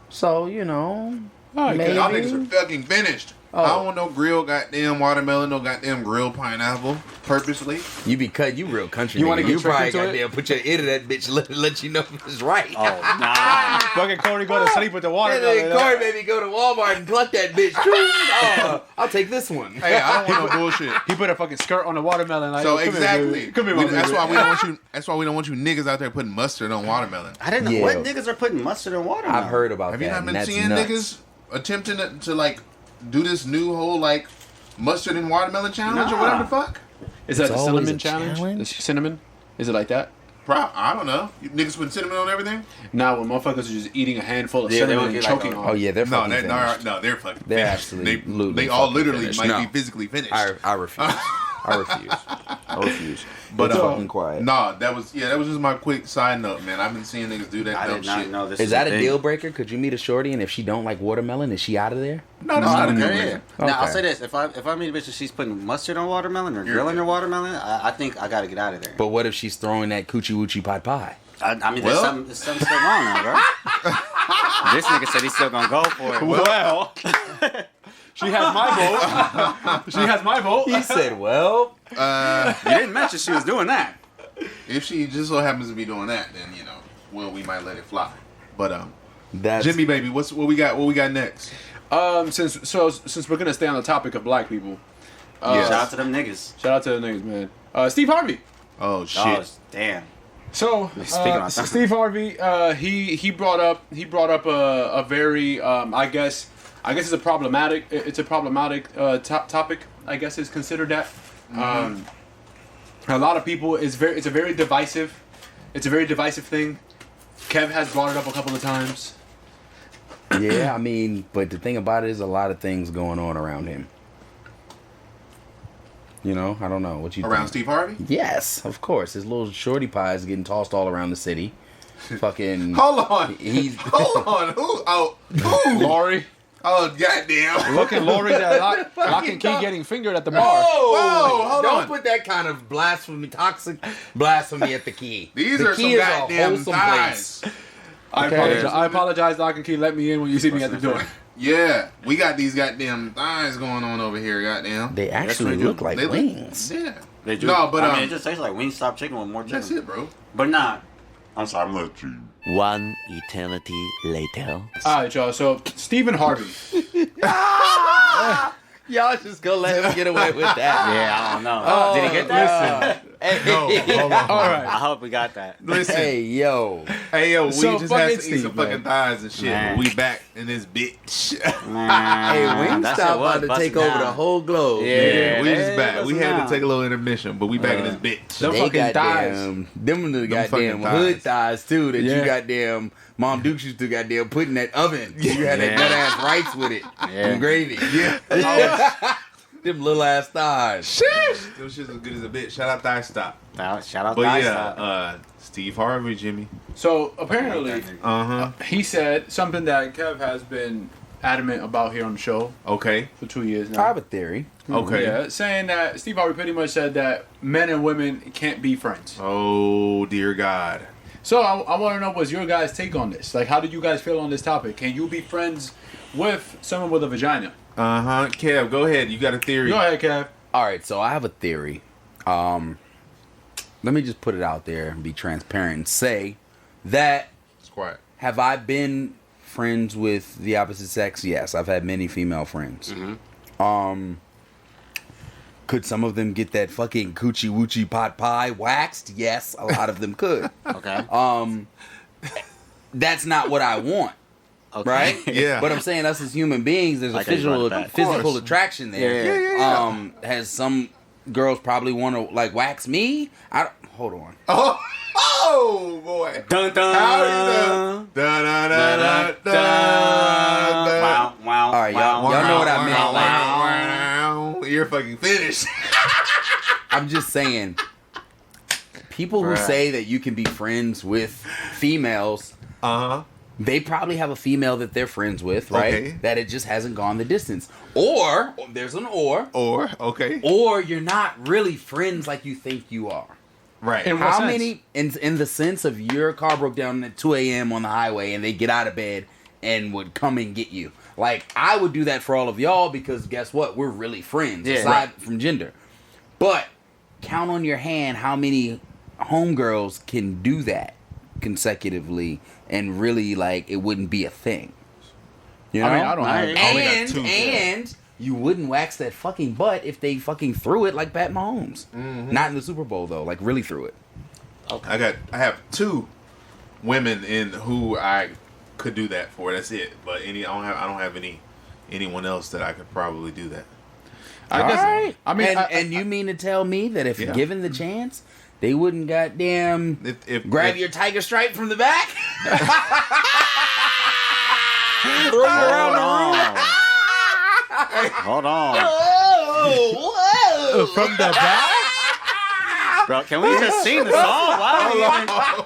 So you know, Alright, maybe. Y'all niggas are fucking finished. Oh. I don't want no grilled goddamn watermelon, no goddamn grilled pineapple. Purposely. You be cut. You real country. You nigga. wanna get You tricked probably into it? goddamn put your ear to that bitch. Let you know if it's right. Oh, nah. Fucking Cody go to sleep with the And watermelon. then Corey made me go to Walmart and pluck that bitch. I'll take this one. Hey, I don't want no bullshit. He put a fucking skirt on the watermelon. Like, So come here, exactly. baby. Come here, my That's baby. why we don't want you. That's why we don't want you niggas out there putting mustard on watermelon. I didn't know Yeah. what niggas are putting mustard in water. I've heard about Have that. you not and been that's seeing nuts. niggas attempting to like do this new whole like mustard and watermelon challenge or Nah. whatever the fuck? Is that It's the always cinnamon a challenge? challenge? The cinnamon? Is it like that? I don't know. You niggas putting cinnamon on everything? Now, when motherfuckers are just eating a handful of Yeah, they cinnamon would and get like choking a- on Oh it. yeah, they're No, fucking they're finished. they're fucking They're finished. absolutely They all fucking literally finished. might No. be physically finished. I refuse. I refuse. I refuse. But, It's uh, fucking quiet. Nah, that was just my quick side note, man. I've been seeing niggas do that I dumb did not shit. know this. Is that a thing. deal breaker? Could you meet a shorty and if she don't like watermelon, is she out of there? No, that's not a deal Yeah, breaker. yeah. Now I'll Okay. say this: if I meet a bitch and she's putting mustard on watermelon or You're grilling good. her watermelon, I think I got to get out of there. But what if she's throwing that coochie woochie pot pie? I mean, Well- there's something still wrong now, bro. This nigga said he's still gonna go for it. Well, she has my vote. She has my vote. He said, well, You didn't mention she was doing that. If she just so happens to be doing that, then we might let it fly. But that's Jimmy baby, what we got? What we got next? Since we're gonna stay on the topic of black people, Yes. Shout out to them niggas. shout out to the niggas, man. Steve Harvey. Oh shit! Oh, damn. So Speaking about that. Steve Harvey, he brought up a very I guess it's a problematic topic. I guess is considered that. A lot of people it's a very divisive thing. Kev has brought it up a couple of times. yeah. I mean, but the thing about it is a lot of things going on around him. You know, I don't know what you Around think. Steve Harvey? Yes, of course. His little shorty pie is getting tossed all around the city. Fucking. Hold on. He's Hold on. Who? Laurie, Oh goddamn! look at Laurie's at lock and key getting fingered at the bar. Whoa, hold don't on. put that kind of toxic blasphemy at the key. These the are key some is a goddamn wholesome thighs. place. I apologize, lock and key. Let me in when you see me at the door. Yeah, we got these goddamn thighs going on over here. Goddamn. They actually what they do. look like They look- wings. Yeah. They do. No, but I mean, it just tastes like Wingstop chicken with more chicken. that's it, bro. But nah. I'm sorry, I'm a little One eternity later. All right, y'all. So Stephen Harvey. Y'all just gonna let him get away with that. Yeah, I don't know. Did he get that? No, hold on. All right. I hope we got that. Listen. Hey, yo. Hey yo, we So just had fucking to eat some Steve, fucking man. thighs and shit. Man. But we back in this bitch. Hey, Wingstop about to take over the whole globe. Yeah, we they just back. We busting had down. to take a little intermission, but we back in this bitch. Them They fucking goddamn, them the goddamn fucking hood thighs. thighs too that Yeah. you goddamn Mom Dukes used to goddamn put in that oven. You had that Yeah. nut ass rice with it and gravy. Yeah. Them little ass thighs. Them shit's as good as a bitch. Shout out Thigh Stop. Shout out But Thigh yeah, Stop. Steve Harvey, Jimmy. So apparently, Uh-huh. he said something that Kev has been adamant about here on the show Okay. for 2 years I now. have a theory. Okay. Yeah, saying that Steve Harvey pretty much said that men and women can't be friends. Oh dear God. So I want to know what's your guys' take on this. Like, how do you guys feel on this topic? Can you be friends with someone with a vagina? Kev, go ahead. You got a theory? Go ahead, Kev. All right, so I have a theory. Let me just put it out there and be transparent and say that It's quiet. have I been friends with the opposite sex? Yes, I've had many female friends. Could some of them get that fucking coochie woochie pot pie waxed? Yes, a lot of them could. Okay. That's not what I want. Okay. Right? Yeah. But I'm saying us as human beings, there's Like a how you brought it physical back. physical attraction there. Yeah. Has some girls probably want to like wax me? Hold on. Oh boy. Dun dun. How you know? Da da da da da. Wow, wow. All right, y'all know what I meant. Like, Wow. You're fucking finished. I'm just saying, people who say that you can be friends with females, they probably have a female that they're friends with, right? Okay. That it just hasn't gone the distance. Or, there's an or Okay. you're not really friends like you think you are. Right. In what How sense? many, in the sense of your car broke down at 2 a.m. on the highway and they get out of bed and would come and get you? Like, I would do that for all of y'all because guess what? We're really friends, aside from gender. But count on your hand how many homegirls can do that consecutively and really, like, it wouldn't be a thing. You know? I mean, I don't have. I only got two. And you wouldn't wax that fucking butt if they fucking threw it like Pat Mahomes. Not in the Super Bowl, though. Like, really threw it. I have 2 women in who I could do that for. That's it. But I don't have anyone else that I could probably do that. I guess. Alright. I mean, and you mean to tell me that if Yeah. given the chance, they wouldn't goddamn grab If- your tiger stripe from the back? Throw you around the room? Hold on. Whoa! from the back. Bro, can we just sing the song? Why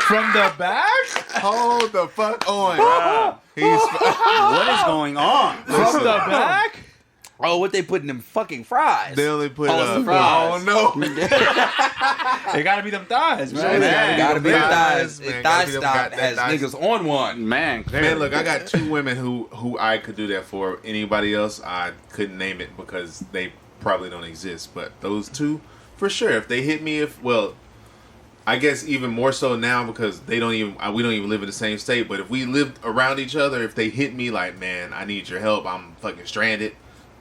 From the back. Hold the fuck on. what is going on? From the back. Oh, what they put in them fucking fries? They only put Oh, it's the fries. oh no. It gotta be them thighs, man. Man. Gotta be the thighs. Man, If gotta thigh be them stop got that has thighs. niggas on one. Man, Man, look, I got 2 women who I could do that for. Anybody else, I couldn't name it because they probably don't exist. But those 2, for sure. If they hit me, I guess even more so now because we don't even live in the same state. But if we lived around each other, if they hit me like, man, I need your help, I'm fucking stranded.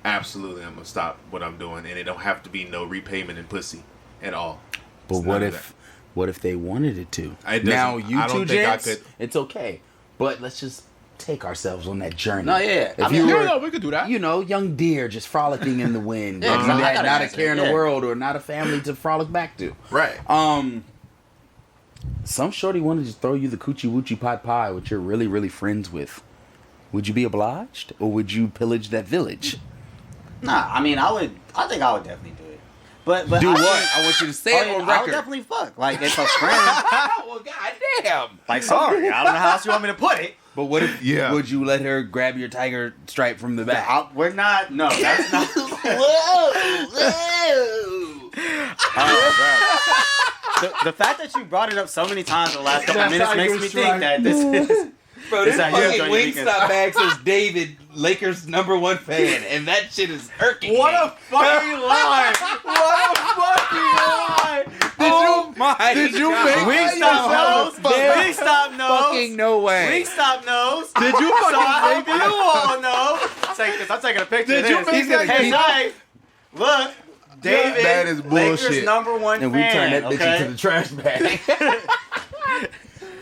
Absolutely, I'm gonna stop what I'm doing, and it don't have to be no repayment in pussy at all. But It's what none of if what if they wanted it to? It doesn't- Now you I don't two think I gents, could. it's okay. But let's just take ourselves on that journey. No, yeah. If I mean, you were, No, we could do that. you know, young deer just frolicking in the wind, Yeah, and you I had got an not a answer, care in the yeah. world or not a family to frolic back to. Right. Some shorty wanted to throw you the coochie woochie pot pie, which you're really, really friends with. Would you be obliged, or would you pillage that village? Nah, I mean, I think I would definitely do it. But Do I what? think- I want you to say Oh, it yeah, on I would record. definitely fuck. Like, if a friend. Well, goddamn. Like, sorry, I don't know how else you want me to put it. But what if? Yeah. Would you let her grab your tiger stripe from the back? We're not. No, that's not. Whoa! Oh, bro. The fact that you brought it up so many times in the last couple of minutes makes me think that this is. Bro, This this how you fucking enjoy your weekend. Wingstop bag says David, Lakers #1 fan, and that shit is irking What me. a fucking lie! What a fucking lie! Oh my Did you God. make Wingstop knows. There's Wingstop knows. Fucking no way. Wingstop knows. Did you So I fucking hope you all know. Take this. I'm taking a picture. Did of you this. make that Hey, keep- Knife, look, David. That is bullshit. Lakers #1 And we fan. turn that bitch okay? into the trash bag.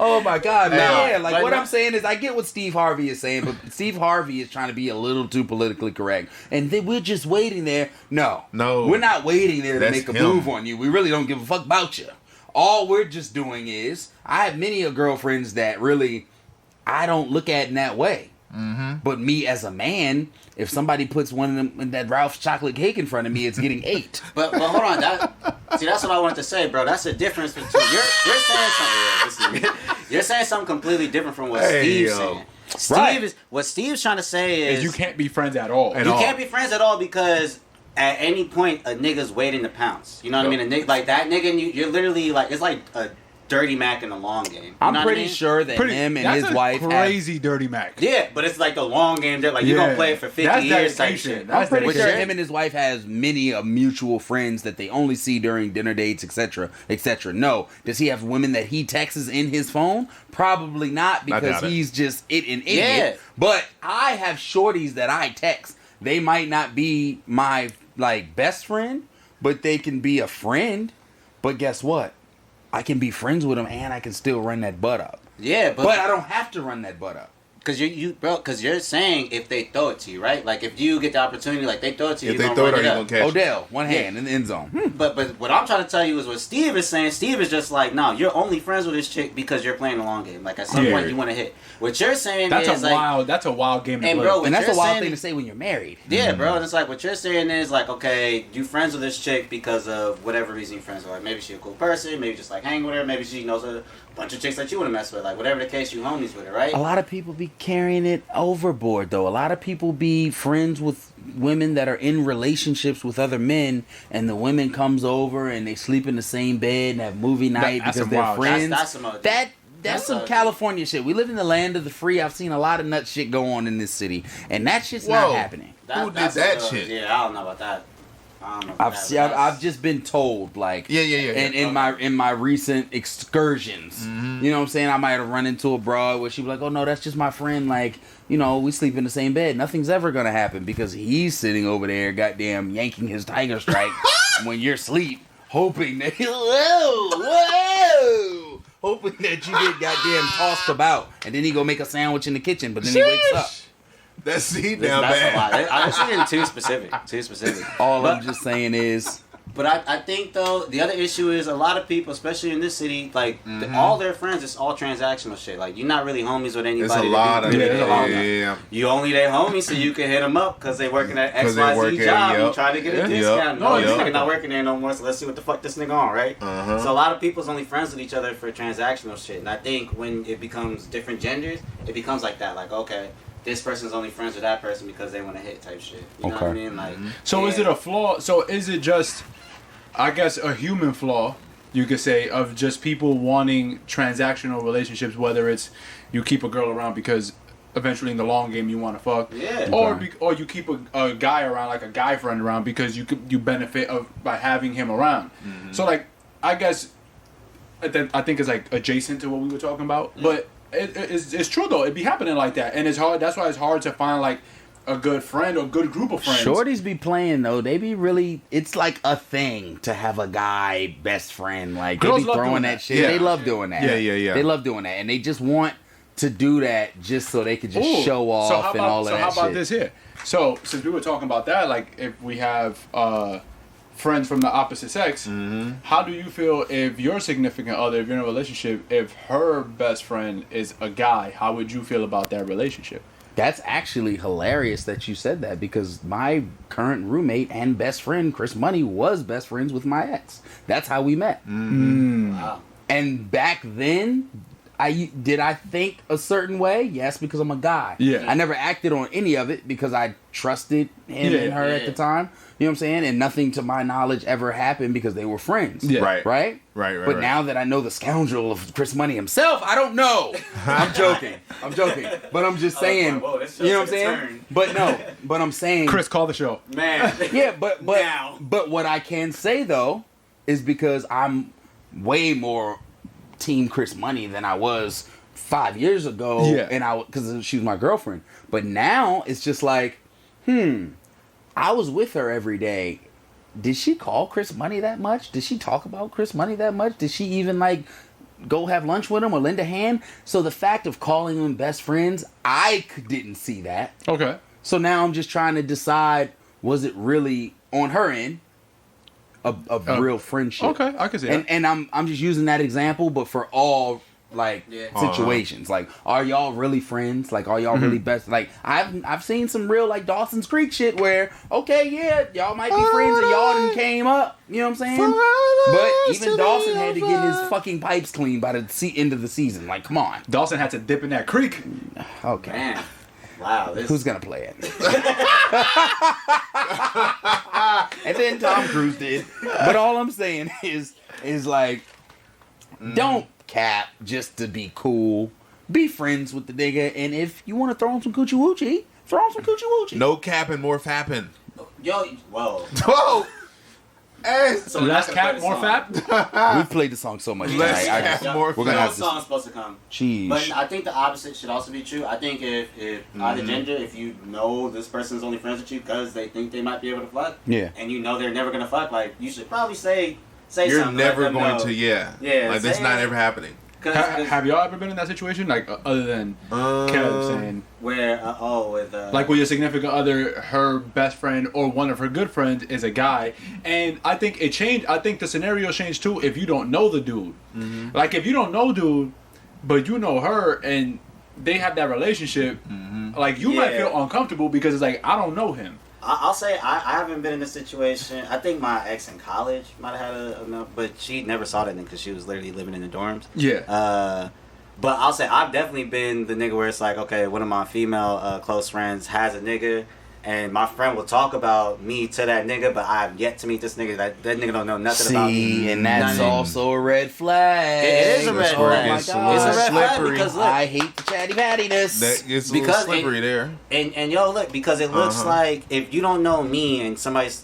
Oh my God, man! Hey, Yeah, like but what no- I'm saying is, I get what Steve Harvey is saying, but Steve Harvey is trying to be a little too politically correct, and then we're just waiting there. No, No. we're not waiting there to That's make a him. move on you. We really don't give a fuck about you. All we're just doing is, I have many of girlfriends that really I don't look at in that way. Mm-hmm. But me as a man, if somebody puts one of them in that Ralph's chocolate cake in front of me, it's getting 8. But hold on, that's what I wanted to say, bro. That's the difference between you're saying something. You're saying something completely different from what Hey, Steve's yo. saying. Right. What Steve's trying to say is You can't be friends at all. At you all. can't be friends at all because at any point a nigga's waiting to pounce. You know what I mean? A nigga like that nigga, and you're literally like it's like a Dirty Mac in the long game. You I'm know what pretty I mean? sure that him and his wife had crazy dirty Mac. Yeah, but it's like the long game. They're like, you're going to play it for 50 years type shit. I'm pretty sure dedication. him and his wife has many mutual friends that they only see during dinner dates, etc., etc. No, does he have women that he texts in his phone? Probably not, because doubt it. he's just an idiot. Yeah. But I have shorties that I text. They might not be my like best friend, but they can be a friend. But guess what? I can be friends with them and I can still run that butt up. Yeah, But I don't have to run that butt up. Because you're saying if they throw it to you, right? Like if you get the opportunity, like they throw it to you, If you're they gonna throw it, run are it you up. gonna catch it? Odell, one hand in the end zone. But what I'm trying to tell you is what Steve is saying. Steve is just like, no, you're only friends with this chick because you're playing the long game. Like at some point you want to hit. What you're saying That's is that's a wild game to and play. bro, And that's you're a wild saying- thing to say when you're married. Yeah, bro. And it's like what you're saying is like, okay, you friends with this chick because of whatever reason you're friends with her. Maybe she's a cool person. Maybe just like hang with her. Maybe she knows a bunch of chicks that you want to mess with. Like whatever the case, you homies with her, right? A lot of people be carrying it overboard, though. A lot of people be friends with women that are in relationships with other men, and the women comes over and they sleep in the same bed and have movie night that's because some they're wild- friends. That's some other- That's that's some other- California shit. We live in the land of the free. I've seen a lot of nut shit go on in this city, and that shit's not Whoa. happening. Who did That's that what- shit? Yeah, I don't know about that. I don't know about that, but that's- I've just been told, like, Yeah. And in my recent excursions, you know what I'm saying, I might have run into a broad where she was like, "Oh no, that's just my friend. Like, you know, we sleep in the same bed. Nothing's ever gonna happen because he's sitting over there, goddamn, yanking his tiger strike when you're asleep, hoping that hoping that you get goddamn tossed about, and then he go make a sandwich in the kitchen, but then he wakes up." That's he down That's a bad. lot. I was getting too specific. All I'm just saying is, But I think though the other issue is a lot of people, especially in this city, like all their friends, it's all transactional shit. Like you're not really homies with anybody. It's a to lot do- of do along. yeah. You only their homies, so you can hit them up because they working at 'Cause they XYZ working, job and yup. try to get a Yep. discount. No, Yup. this nigga not working there no more, so let's see what the fuck this nigga on, right? Uh-huh. So a lot of people's only friends with each other for transactional shit. And I think when it becomes different genders, it becomes like that. Like, okay, this person's only friends with that person because they want to hit type shit. You know what I mean? Like, So is yeah. it a flaw? So is it just, I guess, a human flaw, you could say, of just people wanting transactional relationships, whether it's you keep a girl around because eventually in the long game you want to fuck, Yeah. or you keep a guy around, like a guy friend around, because you benefit by having him around. So like, I guess, I think it's like adjacent to what we were talking about, but it's true though. It be happening like that, and it's hard. That's why it's hard to find like a good friend or a good group of friends. shorties be playing though. They be really. It's like a thing to have a guy best friend. Like Girls they be love throwing doing that that. shit. Yeah. They love doing that. Yeah. They love doing that, and they just want to do that just so they could just Ooh. show off So how and about- all of so that how about shit. this here? So since we were talking about that, like if we have friends from the opposite sex, how do you feel if your significant other, if you're in a relationship, if her best friend is a guy, how would you feel about that relationship? That's actually hilarious that you said that, because my current roommate and best friend Chris Money was best friends with my ex. That's how we met. Wow. And back then, I think a certain way? Yes, because I'm a guy. Yeah. I never acted on any of it because I trusted him and her at Yeah. the time. You know what I'm saying? And nothing to my knowledge ever happened because they were friends. Yeah. Right. Right? Right. But now that I know the scoundrel of Chris Money himself, I don't know. I'm joking. But I'm just saying. whoa, this show You know what I'm took a saying? turn. But no. But I'm saying. Chris, call the show. Man. Yeah, but Now. what I can say though is because I'm way more team Chris Money than I was 5 years ago, Yeah. and because she was my girlfriend. But now it's just like, I was with her every day. Did she call Chris Money that much? Did she talk about Chris Money that much? Did she even like go have lunch with him or lend a hand? So the fact of calling them best friends, I didn't see that. Okay. So now I'm just trying to decide, was it really on her end a real friendship? Okay, I can see that. And I'm just using that example, but for all like situations. Like, are y'all really friends? Like, are y'all really best? Like, I've seen some real like Dawson's Creek shit where, okay, yeah, y'all might be friends and y'all done came up. You know what I'm saying? But even Dawson had to get his fucking pipes clean by the end of the season. Like, come on. Dawson had to dip in that creek. Okay. Man. Wow. This Who's gonna play it? And then Tom Cruise did. But all I'm saying is like, don't cap just to be cool. Be friends with the nigga, and if you want to throw him some coochie woochie, throw him some coochie woochie. No capping, more fapping. Yo, whoa. Whoa! Hey, So we're not Less gonna cap, play the more song. fat. We played the song so much Less tonight. cap, Yeah, more we're gonna no have to. song's supposed to come. Cheese. But I think the opposite should also be true. I think if either gender, if you know this person's only friends with you because they think they might be able to fuck, Yeah. and you know they're never gonna fuck, like you should probably say you're something. never let them going know. to, yeah. Yeah, Like, that's say not it. ever happening. Have y'all ever been in that situation? Like, other than Caleb saying, Where with like, with your significant other, her best friend or one of her good friends is a guy, and I think it changed. I think the scenario changed too if you don't know the dude. Like, if you don't know dude, but you know her and they have that relationship, like you might Yeah. feel uncomfortable because it's like I don't know him. I'll say I haven't been in this situation. I think my ex in college might have had but she never saw that nigga because she was literally living in the dorms. Yeah. But I'll say I've definitely been the nigga where it's like, okay, one of my female close friends has a nigga, and my friend will talk about me to that nigga, but I have yet to meet this nigga. That nigga don't know nothing about me. See, and that's Nothing. also a red flag. It is a red Oh flag. my It's a God. It's a red flag slippery. because look, I hate the chatty pattiness. That gets a little Because slippery there. and yo, look, because it looks like if you don't know me and somebody's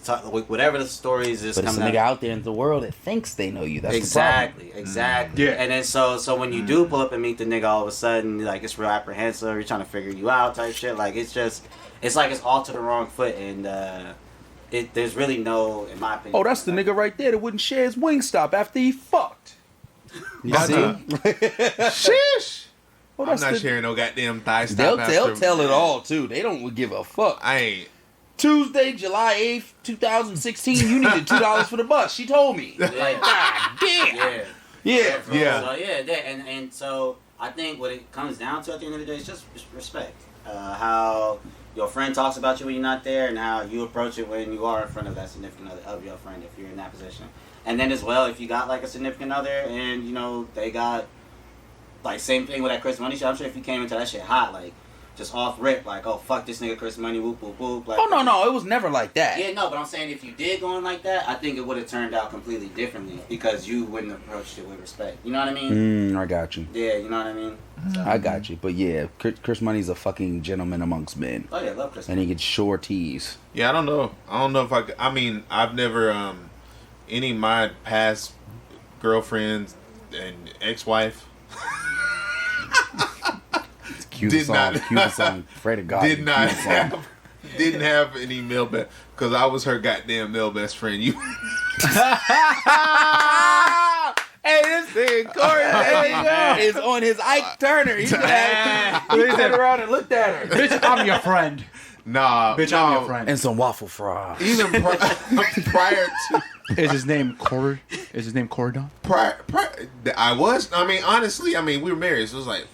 whatever the stories is But it's a coming nigga out. out there in the world that thinks they know you. That's Exactly, exactly. Yeah. And then so when you do pull up and meet the nigga, all of a sudden like it's real apprehensive. You're trying to figure you out, type shit. Like it's like it's all to the wrong foot, and there's really no, in my opinion. Oh, that's the nigga right there that wouldn't share his Wingstop after he fucked. You see? Sheesh! Oh, I'm that's not the- sharing no goddamn thigh stop They'll after. tell it all too. They don't give a fuck. I ain't. Tuesday, July 8th, 2016. You needed $2 for the bus. She told me. Yeah. God damn. Yeah. Yeah. Yeah. So and so I think what it comes down to at the end of the day is just respect. How your friend talks about you when you're not there, and how you approach it when you are in front of that significant other of your friend if you're in that position. And then as well, if you got like a significant other and you know they got like same thing with that Chris Money shit. I'm sure if you came into that shit hot, like just off rip, like oh fuck this nigga Chris Money, whoop whoop whoop. Like, Oh, no. It was never like that. Yeah, no, but I'm saying if you did go in like that, I think it would have turned out completely differently because you wouldn't have approached it with respect. You know what I mean? I got you. Yeah, you know what I mean? So, I got you. But yeah, Chris Money's a fucking gentleman amongst men. oh yeah, love Chris. And he gets short tees. Yeah, I don't know. I mean, I've never, any of my past girlfriends and ex-wife Cue Did the not- song. Cue the song. Pray to God. didn't not cue the song. didn't have any male best, because I was her goddamn male best friend. You Hey, this thing, Corey, is on his Ike Turner. He turned around and looked at her. Bitch, I'm your friend. nah, Bitch, no, I'm your friend. And some waffle fries. Even prior to Is his name Corey? Is his name Corridon? I mean, honestly, we were married, so it was like,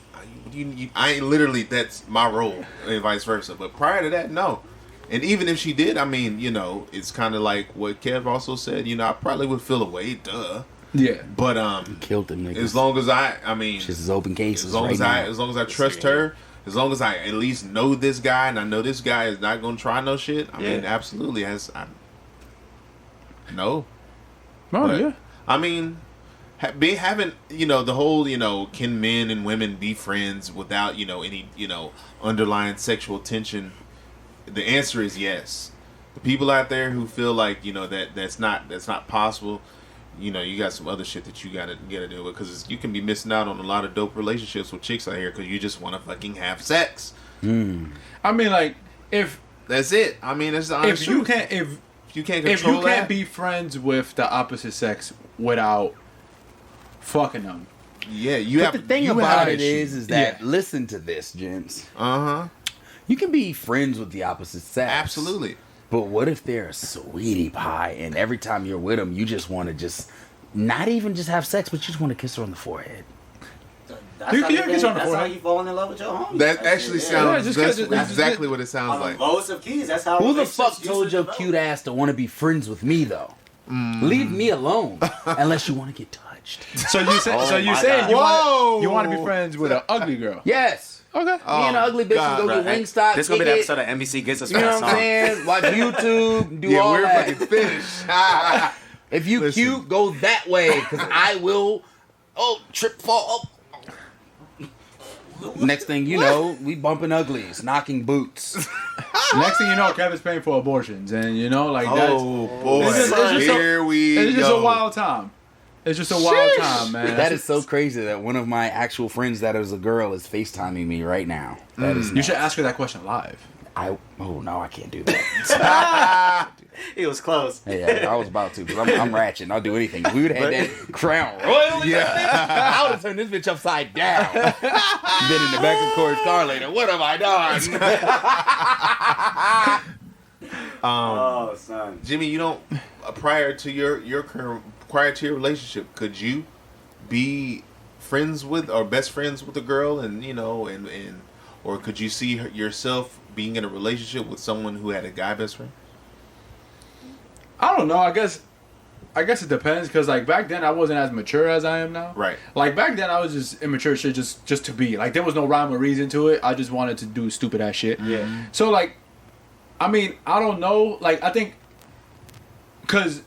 I ain't literally, that's my role, and vice versa. But prior to that, no. And even if she did, I mean, you know, it's kind of like what Kev also said, you know, I probably would feel away, duh. Yeah. But, Killed them niggas. as long as I mean, Just as open cases as long right as now. as long as I trust her, as long as I at least know this guy, and I know this guy is not gonna try no shit, I mean, absolutely, no. Oh, But, yeah. I mean, having, you know, the whole, you know, can men and women be friends without, you know, any, you know, underlying sexual tension? The answer is yes. The people out there who feel like, you know, that's not possible, you know, you got some other shit that you gotta deal with, because you can be missing out on a lot of dope relationships with chicks out here because you just want to fucking have sex. I mean, like, if That's it. I mean, it's the honest if you truth. can't If you can't be friends with the opposite sex without fucking them, yeah, you But have. the thing you about have it is that, Yeah. listen to this, gents. uh-huh, You can be friends with the opposite sex. absolutely. But what if they're a sweetie pie and every time you're with them, you just want to just not even just have sex, but you just want to kiss her on the forehead? That's, You how, can you get on the that's how forehead. you fall in love with your homie. That That's actually it, sounds. just that's 'cause exactly what it sounds On the like. lowest of keys, that's how. Who the relationships fuck told usually your develop. cute ass to want to be friends with me though? Leave me alone unless you want to get touched. so you say, Oh so you my saying God. you want to be friends with an ugly girl? Yes. Okay. Me and the ugly bitches God, go get Hey, Wingstop. This gonna be the kick episode it, of NBC Gets Us You know Fast what I'm saying? Watch YouTube. Do Yeah, all we're that. fucking finished. If you Listen. cute, go that way because I will Oh, trip, fall. Oh. Next thing you know, we bumping uglies, knocking boots. Next thing you know, Kevin's paying for abortions, and you know, like that's boy, here we it's just go. a wild time. It's just a wild time, man. That is so crazy that one of my actual friends that is a girl is FaceTiming me right now. That is You should ask her that question live. Oh no, I can't do that. He was close. Yeah, I was about to, because I'm ratchet. I'll do anything. We would have had that crown royal. I would have turned this bitch upside down. Been in the back of Corey's car later. What have I done? Son. Jimmy, you don't prior to your relationship, could you be friends with or best friends with a girl, and you know, and or could you see yourself being in a relationship with someone who had a guy best friend? I don't know. I guess it depends, because like back then I wasn't as mature as I am now. Right. Like back then I was just immature shit just to be. Like there was no rhyme or reason to it. I just wanted to do stupid ass shit. Yeah. So like, I mean, I don't know. Like I think, because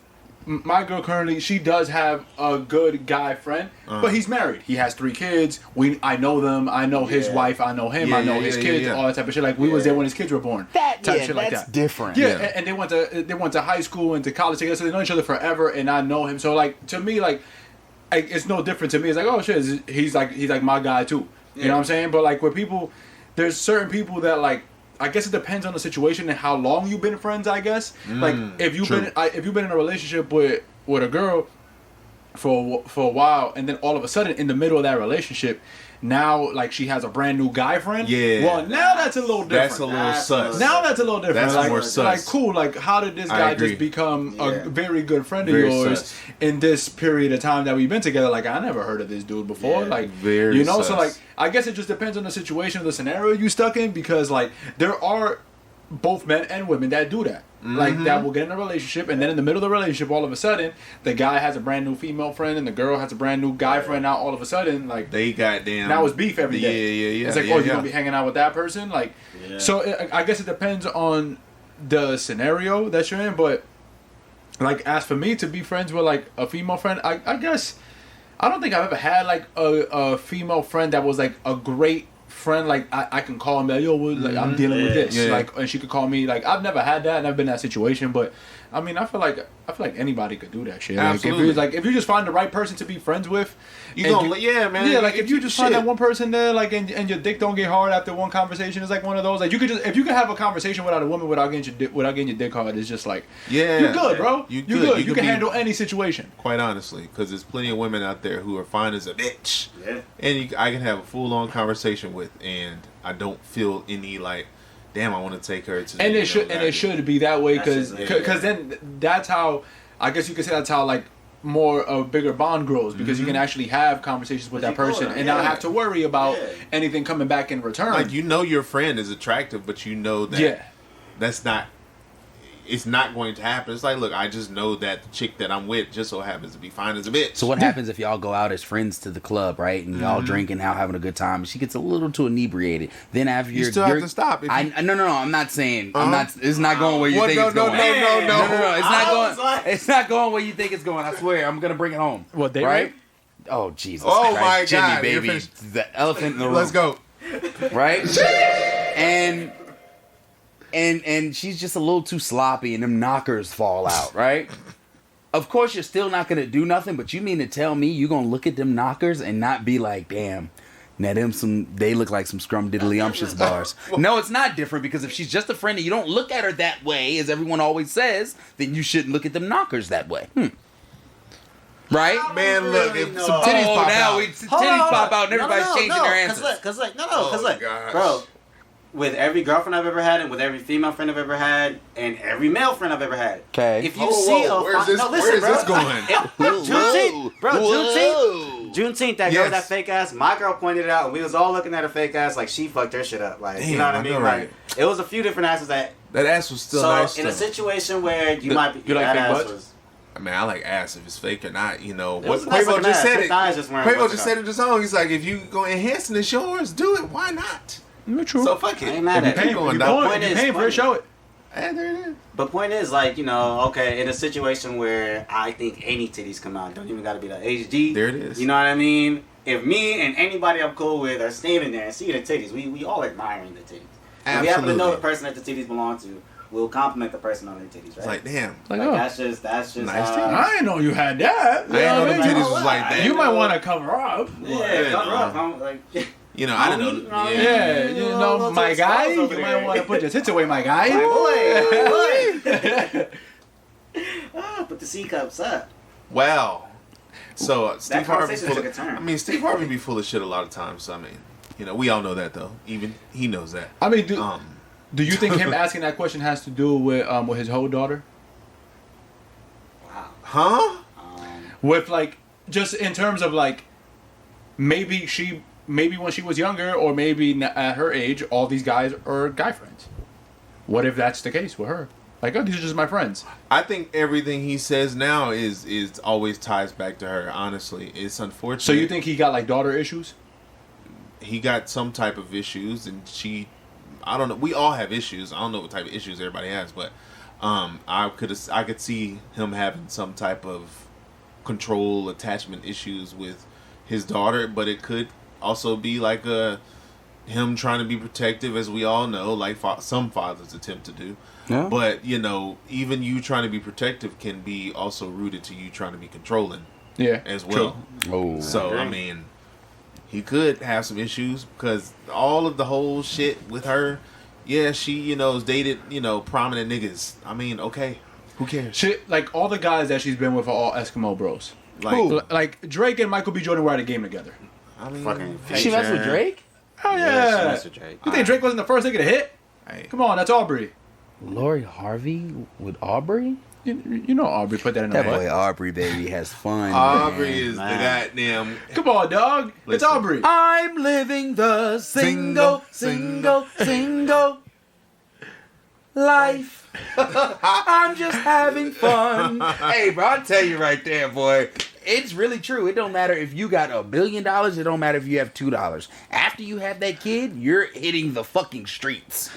my girl currently, she does have a good guy friend, but he's married. He has 3 kids. I know them. I know his wife. I know him. I know his kids. All that type of shit. Like we was there when his kids were born. That's different. Yeah, and they went to high school and to college together, so they know each other forever. And I know him, so like to me, like it's no different to me. It's like, oh shit, he's like my guy too. You know what I'm saying? But like with people, there's certain people that like. I guess it depends on the situation and how long you've been friends. I guess like if you've been in a relationship with a girl for a while, and then all of a sudden in the middle of that relationship, now like she has a brand new guy friend. Yeah. Well, now that's a little different. That's a little sus. Now that's a little different. That's like, more sus. Like cool. Like how did this guy just become a very good friend of yours sus. in this period of time that we've been together? Like I never heard of this dude before. Like very you know. sus. So like I guess it just depends on the situation, the scenario you stuck in, because like there are both men and women that do that. Like that will get in a relationship, and then in the middle of the relationship, all of a sudden, the guy has a brand new female friend, and the girl has a brand new guy friend. Now all of a sudden, like they goddamn now it's beef every day. Yeah. It's like, you're gonna be hanging out with that person, like. Yeah. So I guess it depends on the scenario that you're in, but like as for me to be friends with like a female friend, I guess I don't think I've ever had like a female friend that was like a great friend. Like I can call him like, yo, like I'm dealing with this, like, and she could call me. Like I've never had that, never been in that situation, but I mean I feel like anybody could do that shit. Absolutely. Like if you just find the right person to be friends with, man. Yeah, like if you just find that one person there, like and your dick don't get hard after one conversation, it's like one of those. Like you could just, if you could have a conversation without a woman without getting your dick hard, it's just like you're good, bro. You're good. You can handle any situation. Quite honestly, because there's plenty of women out there who are fine as a bitch. Yeah. And I can have a full on conversation with, and I don't feel any like, damn, I want to take her to. And it should be that way, because then that's how, I guess you could say that's how like more a bigger bond grows, because you can actually have conversations with that person and not have to worry about anything coming back in return. Like your friend is attractive, but you know that that's not. It's not going to happen. It's like, look, I just know that the chick that I'm with just so happens to be fine as a bitch. So what happens if y'all go out as friends to the club, right? And y'all drinking out, having a good time, and she gets a little too inebriated. Then after you still have to stop. No, I'm not saying. I'm not. It's not going where you think it's going. No. It's not going where you think it's going. I swear. I'm gonna bring it home. What, date right? rape? Oh Jesus! Oh Christ. my Jimmy, God, baby, the elephant in the room. Let's go. Right? And she's just a little too sloppy, and them knockers fall out, right? Of course, you're still not going to do nothing, but you mean to tell me you're going to look at them knockers and not be like, damn, now they look like some scrum-diddly-umptious bars. No, it's not different, because if she's just a friend and you don't look at her that way, as everyone always says, then you shouldn't look at them knockers that way. Right? Man, look, if some titties pop out. Titties pop out and everybody's changing their answers. Cause bro, with every girlfriend I've ever had, and with every female friend I've ever had, and every male friend I've ever had. Okay. If you see where's this going? Juneteenth, that girl with that fake ass, my girl pointed it out, and we was all looking at her fake ass like she fucked her shit up. Like, damn, you know what I mean? Right. Like, it was a few different asses that ass was still nice. So in a situation where you might be, you like that big ass butts? was. I mean, I like ass if it's fake or not. You know, It was what Quavo just said it. Quavo Just said it in the song. He's like, if you go enhancing it's yours, do it. Why not? You're true. So fuck it. I ain't mad at it. You're paying for it, show it. And there it is. But point is, like, you know, okay, in a situation where I think any titties come out, don't even got to be the HD. There it is. You know what I mean? If me and anybody I'm cool with are standing there and seeing the titties, we all admiring the titties. If we happen to know the person that the titties belong to, we'll compliment the person on their titties, right? It's like, damn. Like, Like, oh, that's just Nice titties. I didn't know you had that. I didn't know the titties was like that. You might want to cover up. yeah, cover up. I'm like, You know, I didn't know. Homie, Yeah, you know, little my tits guy, balls you over might there. want to put your tits away, my guy. boy. Put the C cups up. Wow. So Steve Harvey, conversation took a turn. I mean, Steve Harvey be full of shit a lot of times. So, I mean, you know, we all know that though. Even he knows that. I mean, do you think him asking that question has to do with his whole daughter? Wow. Huh? With like, just in terms of like, maybe when she was younger, or maybe at her age, all these guys are guy friends. What if that's the case with her? Like, oh, these are just my friends. I think everything he says now is always ties back to her. Honestly, it's unfortunate. So you think he got like daughter issues? He got some type of issues, and I don't know. We all have issues. I don't know what type of issues everybody has, but I could see him having some type of control attachment issues with his daughter, but it could also be like him trying to be protective, as we all know, like some fathers attempt to do. Yeah. But you know, even you trying to be protective can be also rooted to you trying to be controlling. Yeah, as well. Oh, So I mean, he could have some issues because all of the whole shit with her. Yeah, she has dated prominent niggas. I mean, okay, who cares? Shit, like all the guys that she's been with are all Eskimo bros. Like, Like Drake and Michael B. Jordan were at a game together. I mean, Fucking she messed with Drake. Oh Yeah, yeah. she messed with Drake. You think Drake wasn't the first nigga to hit? Hey. Come on, that's Aubrey. Lori Harvey with Aubrey. You know Aubrey put that in the That butt. boy Aubrey baby has fun. Aubrey man. is man. the goddamn. Come on, dog. It's Listen. Aubrey. I'm living the single life. I'm just having fun. Hey, bro, I'll tell you right there, boy. It's really true. It don't matter if you got $1 billion. It don't matter if you have $2. After you have that kid, you're hitting the fucking streets.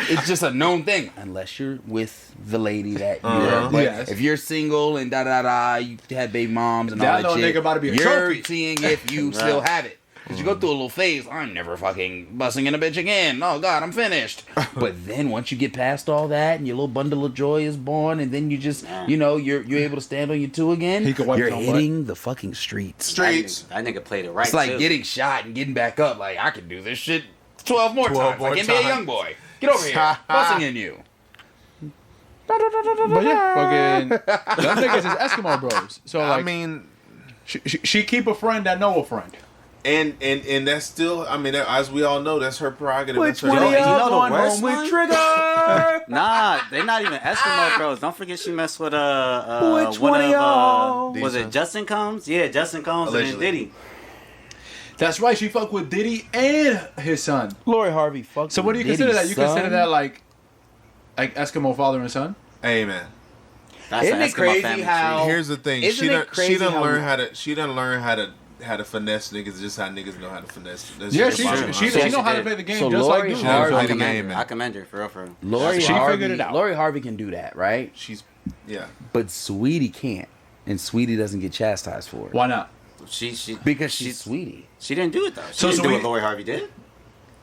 It's just a known thing, unless you're with the lady that you are. But Yes. if you're single and you had baby moms and That all that little shit, nigga about to be a you're trophy. seeing if you still have it. Because you go through a little phase, I'm never fucking busting in a bitch again. Oh, God, I'm finished. But then once you get past all that and your little bundle of joy is born, and then you just, you're able to stand on your two again, He can wipe you're his own hitting the fucking streets. That nigga played it right. It's like too. getting shot and getting back up. Like, I could do this shit 12 more 12 times. more Like NBA times. Youngboy. Get over here. Busting in you. But yeah, fucking them niggas is Eskimo bros. So like, I mean, she keep a friend that know a friend. and that's still. I mean, as we all know, that's her prerogative. Which That's her one of you right. know y'all the going worst home with one? Trigger? Nah, they not even Eskimo bros. Don't forget she messed with Which one of y'all? was it Justin Combs? Yeah, Justin Combs and Allegedly. then Diddy. That's right. She fucked with Diddy and his son. Lori Harvey fucked. So what do you consider that? You consider that like Eskimo father and son? Hey man, That's Isn't an it Eskimo crazy family how- tree. here's the thing. Isn't it crazy She done how learn we- how to finesse niggas just how niggas know how to finesse. That's Yeah, just she the bottom she line. know how to play the game So just Lori like you. Harvey- Play the I commend game, her. man. I commend her for real. Lori She Harvey, figured it out. Lori Harvey can do that, right? She's yeah. But Sweetie can't, and Sweetie doesn't get chastised for it Why not? because she's Sweetie She didn't do it though. She So didn't do we- what Lori Harvey did.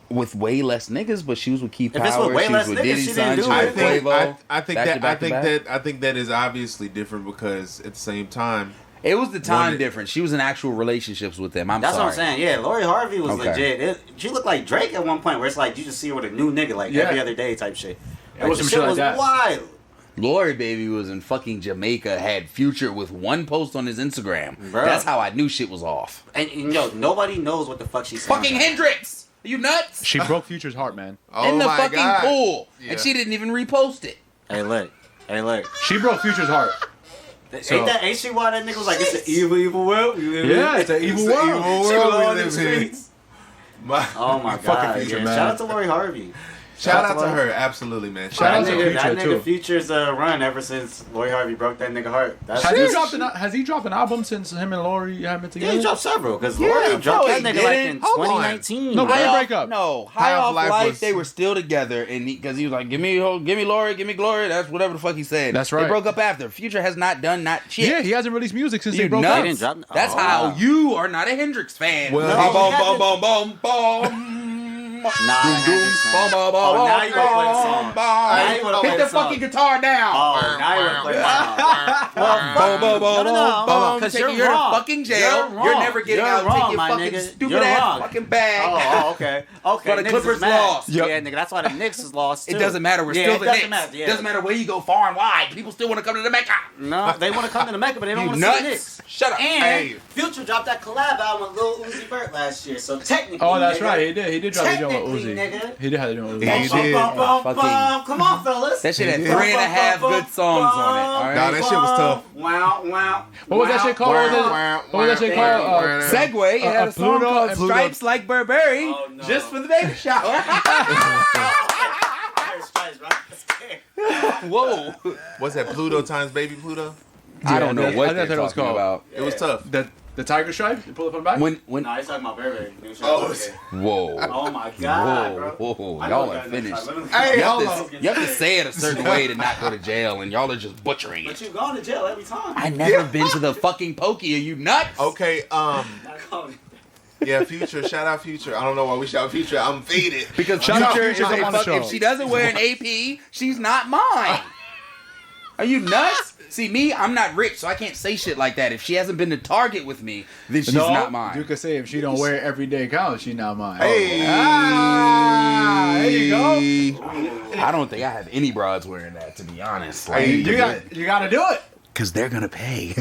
with way less niggas. But she was with Keith If it's Power. with way She less was with niggas, Diddy's she son. didn't She do was it. with Quavo. I think that is obviously different because at the same time, It was the time One- difference. She was in actual relationships with them. That's sorry. what I'm saying. Yeah, Lori Harvey was Okay. legit. She looked like Drake at one point, where it's like you just see her with a new nigga like Yeah. every other day type shit. It was the some shit shit like was that. wild. Lori baby was in fucking Jamaica, had Future with one post on his Instagram. Bruh. That's how I knew shit was off. And nobody knows what the fuck she's saying. Fucking Hendrix! Are you nuts? She broke Future's heart, man. In the my fucking God. pool. Yeah. And she didn't even repost it. Hey look. She broke Future's heart. So- Ain't she why that nigga was like, it's an evil world? Yeah, it's an evil It's an world. evil She world was we all in the live in. streets. Oh my Fucking god. Future, Yeah. man. Shout out to Lori Harvey. Shout out to her, absolutely, man. Shout out to Future, that nigga too. Future's run ever since Lori Harvey broke that nigga heart. That's Has he dropped an album since him and Lori have been together? Yeah, he dropped several because Lori dropped that nigga like in Hold on. 2019. No, bro. they break up. No, High High Off Off Life Life, was- they were still together, and because he was like, give me Lori, give me glory. That's whatever the fuck he said. That's right. They broke up after. Future has not done not shit. Yeah, he hasn't released music since You they broke nuts? up. They didn't drop- That's Oh, how wow. you are not a Hendrix fan. Well, boom, he boom, boom, boom, boom, boom. Nah, Hendrix, man. Boom, boom, boom, Oh, now you wanna play the song. boom, Now you wanna play Hit the the song. fucking guitar down. Oh, now you wanna play the song. Boom, boom, boom, No, boom. because Take you're you to wrong. fucking jail. You're You're wrong. never getting You're out. wrong, Take your my fucking nigga. stupid You're ass wrong. fucking bag. Oh, okay. Okay. But the Niggas Clippers is mad. lost. Yep. Yeah, nigga, that's why the Knicks is lost too. It doesn't matter. We're Yeah, still it the doesn't Knicks. matter, yeah. Doesn't matter where you go, far and wide. People still want to come to the Mecca. No, they want to come to the Mecca, but they don't You want to see the nuts? Knicks. Shut up. And Hey. Future dropped that collab album with Lil Uzi Vert last year, so technically. Oh, that's nigga, right. He did drop the joint with Technically, Uzi. nigga. He did have the joint with He Uzi. did. Come on, fellas. That shit had Yeah. 3.5 good songs on it. All right. Nah, that shit was tough. Wow, wow. What was that shit called? What was that shit called? Segway, it had a song Pluto called and Pluto. Stripes Like Burberry, Oh, no. just for the baby shower. Whoa. What's that? Pluto times Baby Pluto? I don't know that's- what I they're thought it was talking called. about. It was tough. The tiger stripe? You pull it from the back? When Nah, he's talking about Burberry. Oh, whoa. Oh my god, bro. Whoa, I know y'all what are that is. finished. Let me- Hey, You hold have, on. to, you have to say it a certain way to not go to jail, and y'all are just butchering But it. you going to jail every time. I never been to the fucking pokey. Are you nuts? Okay, Not going- yeah, Future. Shout out Future. I don't know why we shout Future. I'm faded. Because Shout out Future Future is a on the fuck. show. If she doesn't wear an AP, she's not mine. Are you nuts? See, me, I'm not rich, so I can't say shit like that. If she hasn't been to Target with me, then she's not mine. You could say if she don't wear it every day count, she's not mine. Hey, there you go. I don't think I have any broads wearing that, to be honest. Like, Hey, You got to do it. because they're gonna pay.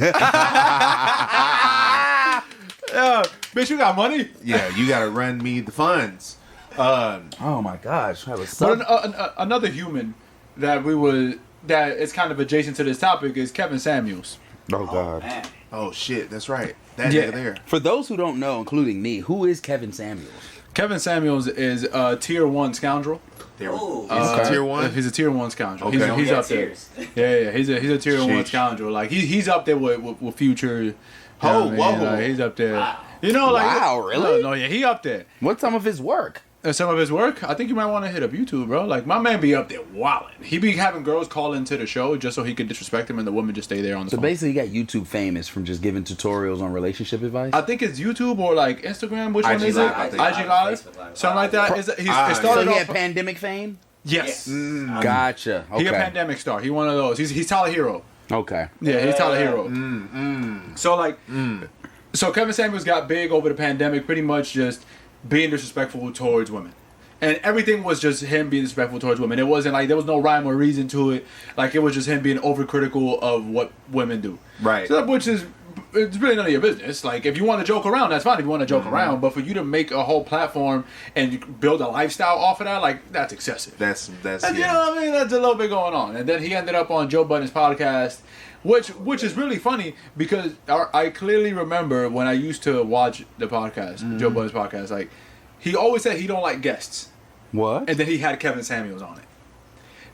Yeah, bitch, you got money. Yeah, you gotta run me the funds. Oh my gosh, that was But another human that is kind of adjacent to this topic is Kevin Samuels. Oh god. Man. Oh shit, that's right. That Yeah. nigga there. For those who don't know, including me, who is Kevin Samuels? Kevin Samuels is a tier 1 scoundrel. There. Ooh. He's a tier one. He's a tier 1 scoundrel. Okay. He's Yeah, up there. tears. Yeah, he's a tier 1 Sheesh. scoundrel. Like he's up there with Future. You know Oh, what I mean? whoa. Like, he's up there. Wow. You know, like Wow, really? No, yeah, he up there. What's some of his work? And some of his work, I think you might want to hit up YouTube, bro. Like my man be up there wilding. He be having girls call into the show just so he could disrespect him, and the women just stay there on the So phone. basically, you got YouTube famous from just giving tutorials on relationship advice. I think it's YouTube or like Instagram. Which one IG is Live, it? I think. IG Live, Facebook Live. something like that. It so started he off. had pandemic fame. Yes, Gotcha. Okay. he a pandemic star. He one of those. He's Tyler Hero. Okay. Yeah, he's Tyler Hero. So like, so Kevin Samuels got big over the pandemic, pretty much just being disrespectful towards women. And everything was just him being disrespectful towards women. It wasn't like there was no rhyme or reason to it. Like it was just him being overcritical of what women do. Right. So, which is it's really none of your business. Like if you want to joke around, that's fine. If you want to joke around, but for you to make a whole platform and you build a lifestyle off of that, like that's excessive. That's And you yeah. know what I mean? That's a little bit going on. And then he ended up on Joe Budden's podcast, which is really funny because I clearly remember when I used to watch the podcast, Joe Budden's podcast, like he always said he don't like guests. What? And then he had Kevin Samuels on it.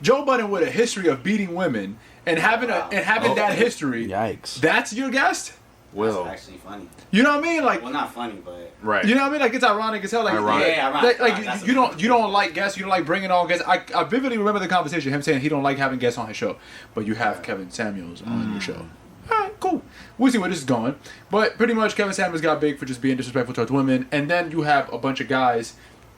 Joe Budden with a history of beating women and having that history. Yikes. That's your guest? Will. That's actually funny. You know what I mean? Like Well, not funny, but Right. you know what I mean? Like it's ironic as hell. Like, Ironic. Yeah, ironic. like That's you a- don't like guests. You don't like bringing on guests. I vividly remember the conversation. Him saying he don't like having guests on his show, but you have Kevin Samuels on your show. All right, cool. We'll see where this is going. But pretty much Kevin Samuels got big for just being disrespectful towards women, and then you have a bunch of guys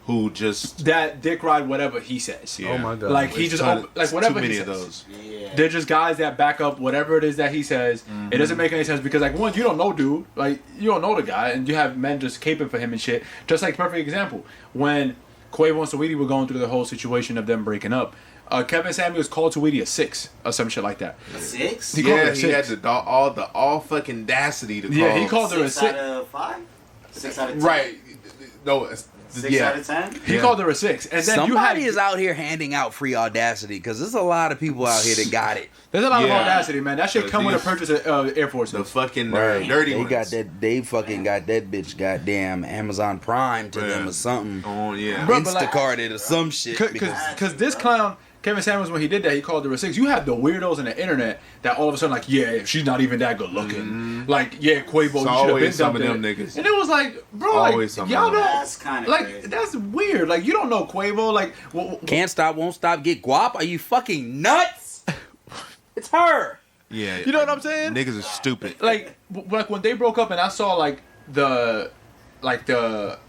Who just? that dick ride whatever he says. Yeah. Oh my God. Like he It's just ton- like whatever too many he of says. those. yeah. They're just guys that back up whatever it is that he says. It doesn't make any sense because, like, one, you don't know dude. Like, you don't know the guy, and you have men just caping for him and shit. Just like, perfect example, when Quavo and Saweetie were going through the whole situation of them breaking up, Kevin Samuels called Saweetie a 6 or some shit like that. 6? He called her Yeah, a he had 6. all fucking audacity to call. Yeah, he called her a 6 6. out of 5? 6 out of 10? Right. No, 6 out of 10. He called her a 6, and then somebody is out here handing out free audacity because there's a lot of people out here that got it. There's a lot of Yeah. audacity, man. That shit come with a purchase of Air Force. The fucking Right. dirty they ones. got that. They fucking got that bitch. Goddamn Amazon Prime to them or something. Oh yeah. Bro, but like- Instacarted or some shit. Because this clown, Kevin Samuels, when he did that, he called her a 6. You have the weirdos on the internet that all of a sudden, like, yeah, she's not even that good looking. Like, yeah, Quavo, you should have always been some dumped of in them it. niggas. And it was like, bro, Always like, some of y'all them. don't, That's kind of like, crazy. that's weird. Like, you don't know Quavo. Like, Can't stop, won't stop, get guap. Are you fucking nuts? It's her. Yeah. You know what I'm saying? Niggas are stupid. like when they broke up and I saw like the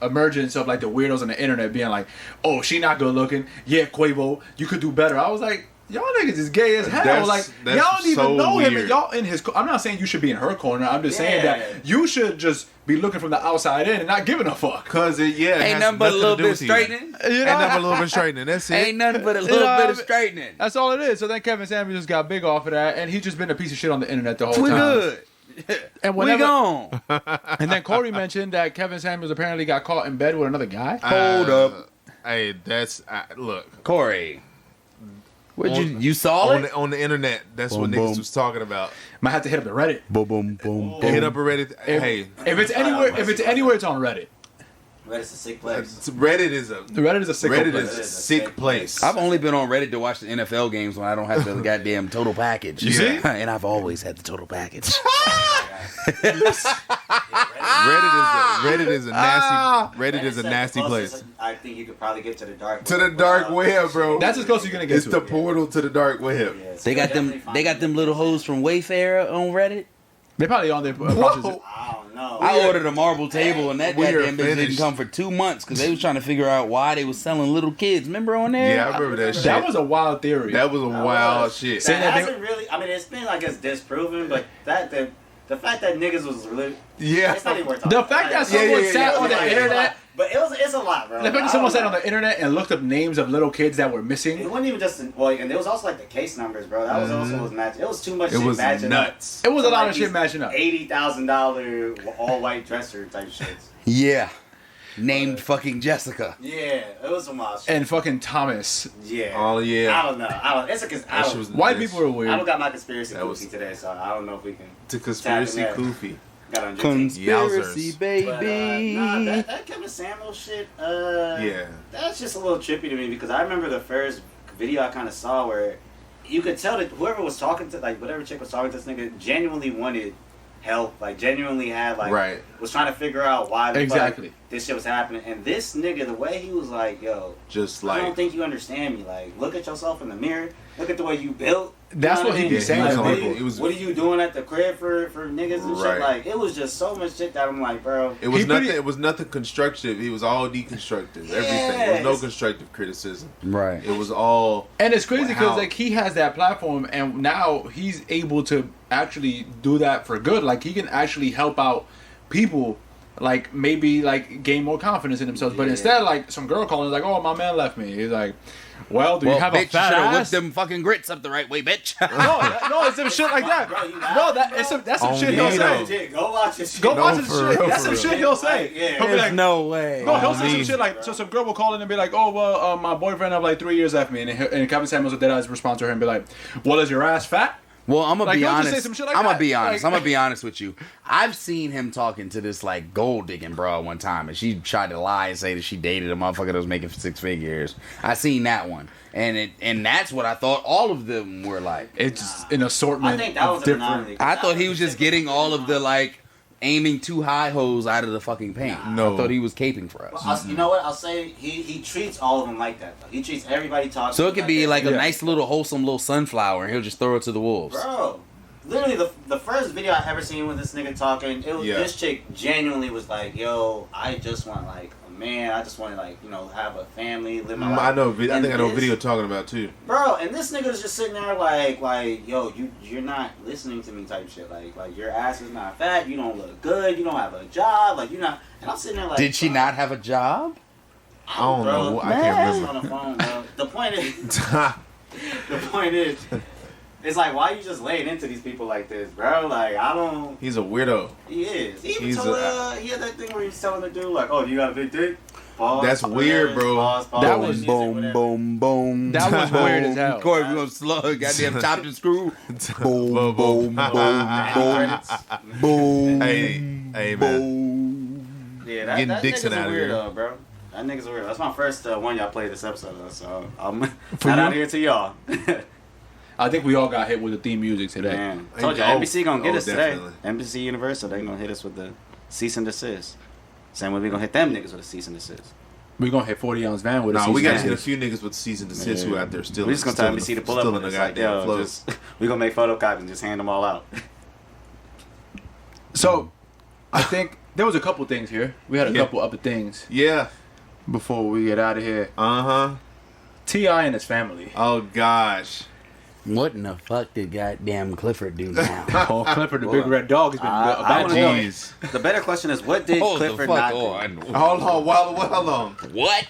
emergence of like the weirdos on the internet being like, oh, she not good looking, yeah, Quavo, you could do better. I was like, y'all niggas is gay as hell. That's Like, y'all don't even so know him, and weird. y'all in his. I'm not saying you should be in her corner. I'm just saying Yeah. that you should just be looking from the outside in and not giving a fuck. Cause it Ain't has nothing but a nothing little to do bit with you. straightening. You Ain't know? nothing but a little bit straightening. That's it. Ain't nothing but a You little know, bit of straightening. That's all it is. So then Kevin Samuels just got big off of that, and he's just been a piece of shit on the internet the whole We time. good. And We whenever, gone. and then Corey mentioned that Kevin Samuels apparently got caught in bed with another guy. Hold up. Hey, that's look. Corey. What On- you saw on it? on the internet, that's what Boom, niggas boom. was talking about. Might have to hit up the Reddit. Boom, boom, boom, Hit up a Reddit. Hey, If it's anywhere, it's on Reddit. Reddit's a sick place. Reddit is a Reddit is a sick Reddit place. is a sick place. I've only been on Reddit to watch the NFL games when I don't have the goddamn total package. You see? And I've always had the total package. Reddit is a nasty. Reddit is a nasty place. I think you could probably get to the dark. To the dark web, bro. That's as close as you're gonna get It's to the it. portal to the dark web. Yeah, so They got definitely them. find They got it. them little hoes from Wayfair on Reddit. They probably on there. I don't know. I ordered a marble table and that We are goddamn bitch didn't finished. come for 2 months because they was trying to figure out why they was selling little kids. Remember on there? Yeah, I remember that shit. That was a wild theory. That was a wild shit. Say That that they- hasn't really. I mean, it's been, I guess, disproven, but the fact that niggas was really. Yeah. It's not even worth talking The about. fact that Like, someone yeah, sat yeah, on the yeah, yeah. internet. But it's a lot, bro. The fact that someone sat on the internet and looked up names of little kids that were It missing. wasn't even just well, and there was also like the case numbers, bro. That was also was matching. It was too much. It shit was matching nuts. It was a up. lot Like of shit these matching up. $80,000 all white dresser type shits. Yeah. Named fucking Jessica. Yeah, it was some wild shit. And fucking Thomas. Yeah. Oh, yeah. I don't know. It's a. That shit was White nuts. people are I weird. don't got my conspiracy That was- goofy today, so I don't know if we can. To conspiracy Tap in there. koofy. Got on Juneteenth. Conspiracy, Yowzers. baby. But, nah, that Kevin Samuels shit, Yeah. that's just a little trippy to me because I remember the first video I kind of saw where you could tell that whoever was talking to, like, whatever chick was talking to this nigga genuinely wanted help, like, genuinely had, like, Right. was trying to figure out why the Exactly. fuck this shit was happening. And this nigga, the way he was like, yo, Just I don't like. think you understand me. Like, look at yourself in the mirror. Look at the way you built. That's You know what he I be mean? saying. Like, Yeah, what, he are was- you, it was- what are you doing at the crib for niggas and Right. shit? Like, it was just so much shit that I'm like, bro. It was He pretty- nothing. It was nothing constructive. It was all deconstructive. Everything. There was Yes. no constructive criticism. Right. It was all. And it's crazy because Wow. like he has that platform, and now he's able to actually do that for good. Like he can actually help out people, like maybe like gain more confidence in themselves. But Yeah. instead, like some girl calling, like, "Oh, my man left me." He's like, "Well, do Well, you have bitch, a you fat should have whipped ass?" them fucking grits up the right way, bitch. No, it's some shit like that. Bro, you No, that's some On shit he'll me, say. though. Legit, go watch this shit. Go No, watch this for shit. real, That's for some real. shit he'll say. Yeah. He'll be like, no way. no, he'll On say some me. shit like, so some girl will call in and be like, "Oh, well, my boyfriend of like 3 years left me," and Kevin Samuels would dead-eyes respond to her and be like, "Well, is your ass fat?" Well, I'm gonna Like, be he'll just honest. say some shit like I'm gonna that. be honest. Like- I'm gonna be honest with you. I've seen him talking to this like gold digging bro one time, and she tried to lie and say that she dated a motherfucker that was making 6 figures. I seen that one, and that's what I thought all of them were like. It's just an assortment I think that was of a different. anomaly. I thought he was just getting all of the like aiming too high hoes out of the fucking paint. No. I thought he was caping for us. You know what? I'll say he treats all of them like that, though. He treats everybody talking. So it could be like a Yeah. nice little wholesome little sunflower, and he'll just throw it to the wolves. Bro, literally the first video I ever seen with this nigga talking, it was Yeah. this chick genuinely was like, yo, I just want like a man. I just want to like, have a family, live my life. I know. I think And I know a this- video talking about too. Bro, and this nigga is just sitting there like, yo, you're not listening to me type shit. Like your ass is not fat. You don't look good. You don't have a job. Like you're not. And I'm sitting there like, Did she bro, not have a job? I don't bro, know. I can't remember. on the phone, bro. The point is, it's like, why you just laying into these people like this, bro? Like, I don't. He's a weirdo. He is. He even He's told he had that thing where he's telling the dude like, "Oh, you got a big dick." That's weird, bro. That was Boom, boom, boom. That was weird as hell. Corey, we gonna slug. Goddamn chopped and screw. Boom, boom, boom, boom, boom. Hey, man. Yeah, Getting that Dixon nigga's out a of here. weirdo, bro. That nigga's a weirdo. That's my first one y'all played this episode of, so I'm not out here to y'all. I think we all got hit with the theme music today. Man, told you, NBC gonna get us today. NBC Universal, they gonna hit us with the cease and desist. Same way we gonna hit them niggas with a cease and desist. We gonna hit 40-ounce van with a No, we got to cease hit a and few niggas with cease and desist who out there still. We just gonna tell NBC to pull up still with in the us. Like, goddamn yo, flow. we gonna make photocopies and just hand them all out. So, I think there was a couple things here. We had a couple other things Yeah. before we get out of here. Uh-huh. T.I. and his family. Oh gosh. What in the fuck did goddamn Clifford do now? Oh, Clifford, the big red dog, has been a I bad wanna know. genius. The better question is, what did Hold the Clifford fuck not do? on. Hold on, hold on. What?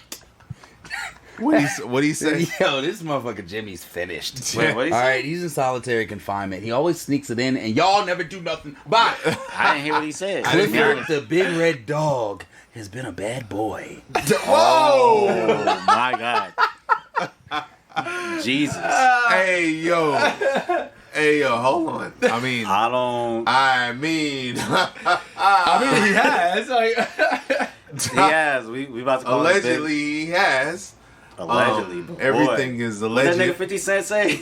What he say? Yo, this motherfucker Jimmy's finished. Wait, what he All say? right, he's in solitary confinement. He always sneaks it in, and y'all never do nothing. Bye. I didn't hear what he said. Clifford, the big red dog, has been a bad boy. Oh my God. Jesus. Hey yo, hold on. I mean, I mean, He has. Like, he has. We about to call allegedly he has. Allegedly, but boy. Everything is What alleged. that nigga 50 Cent say?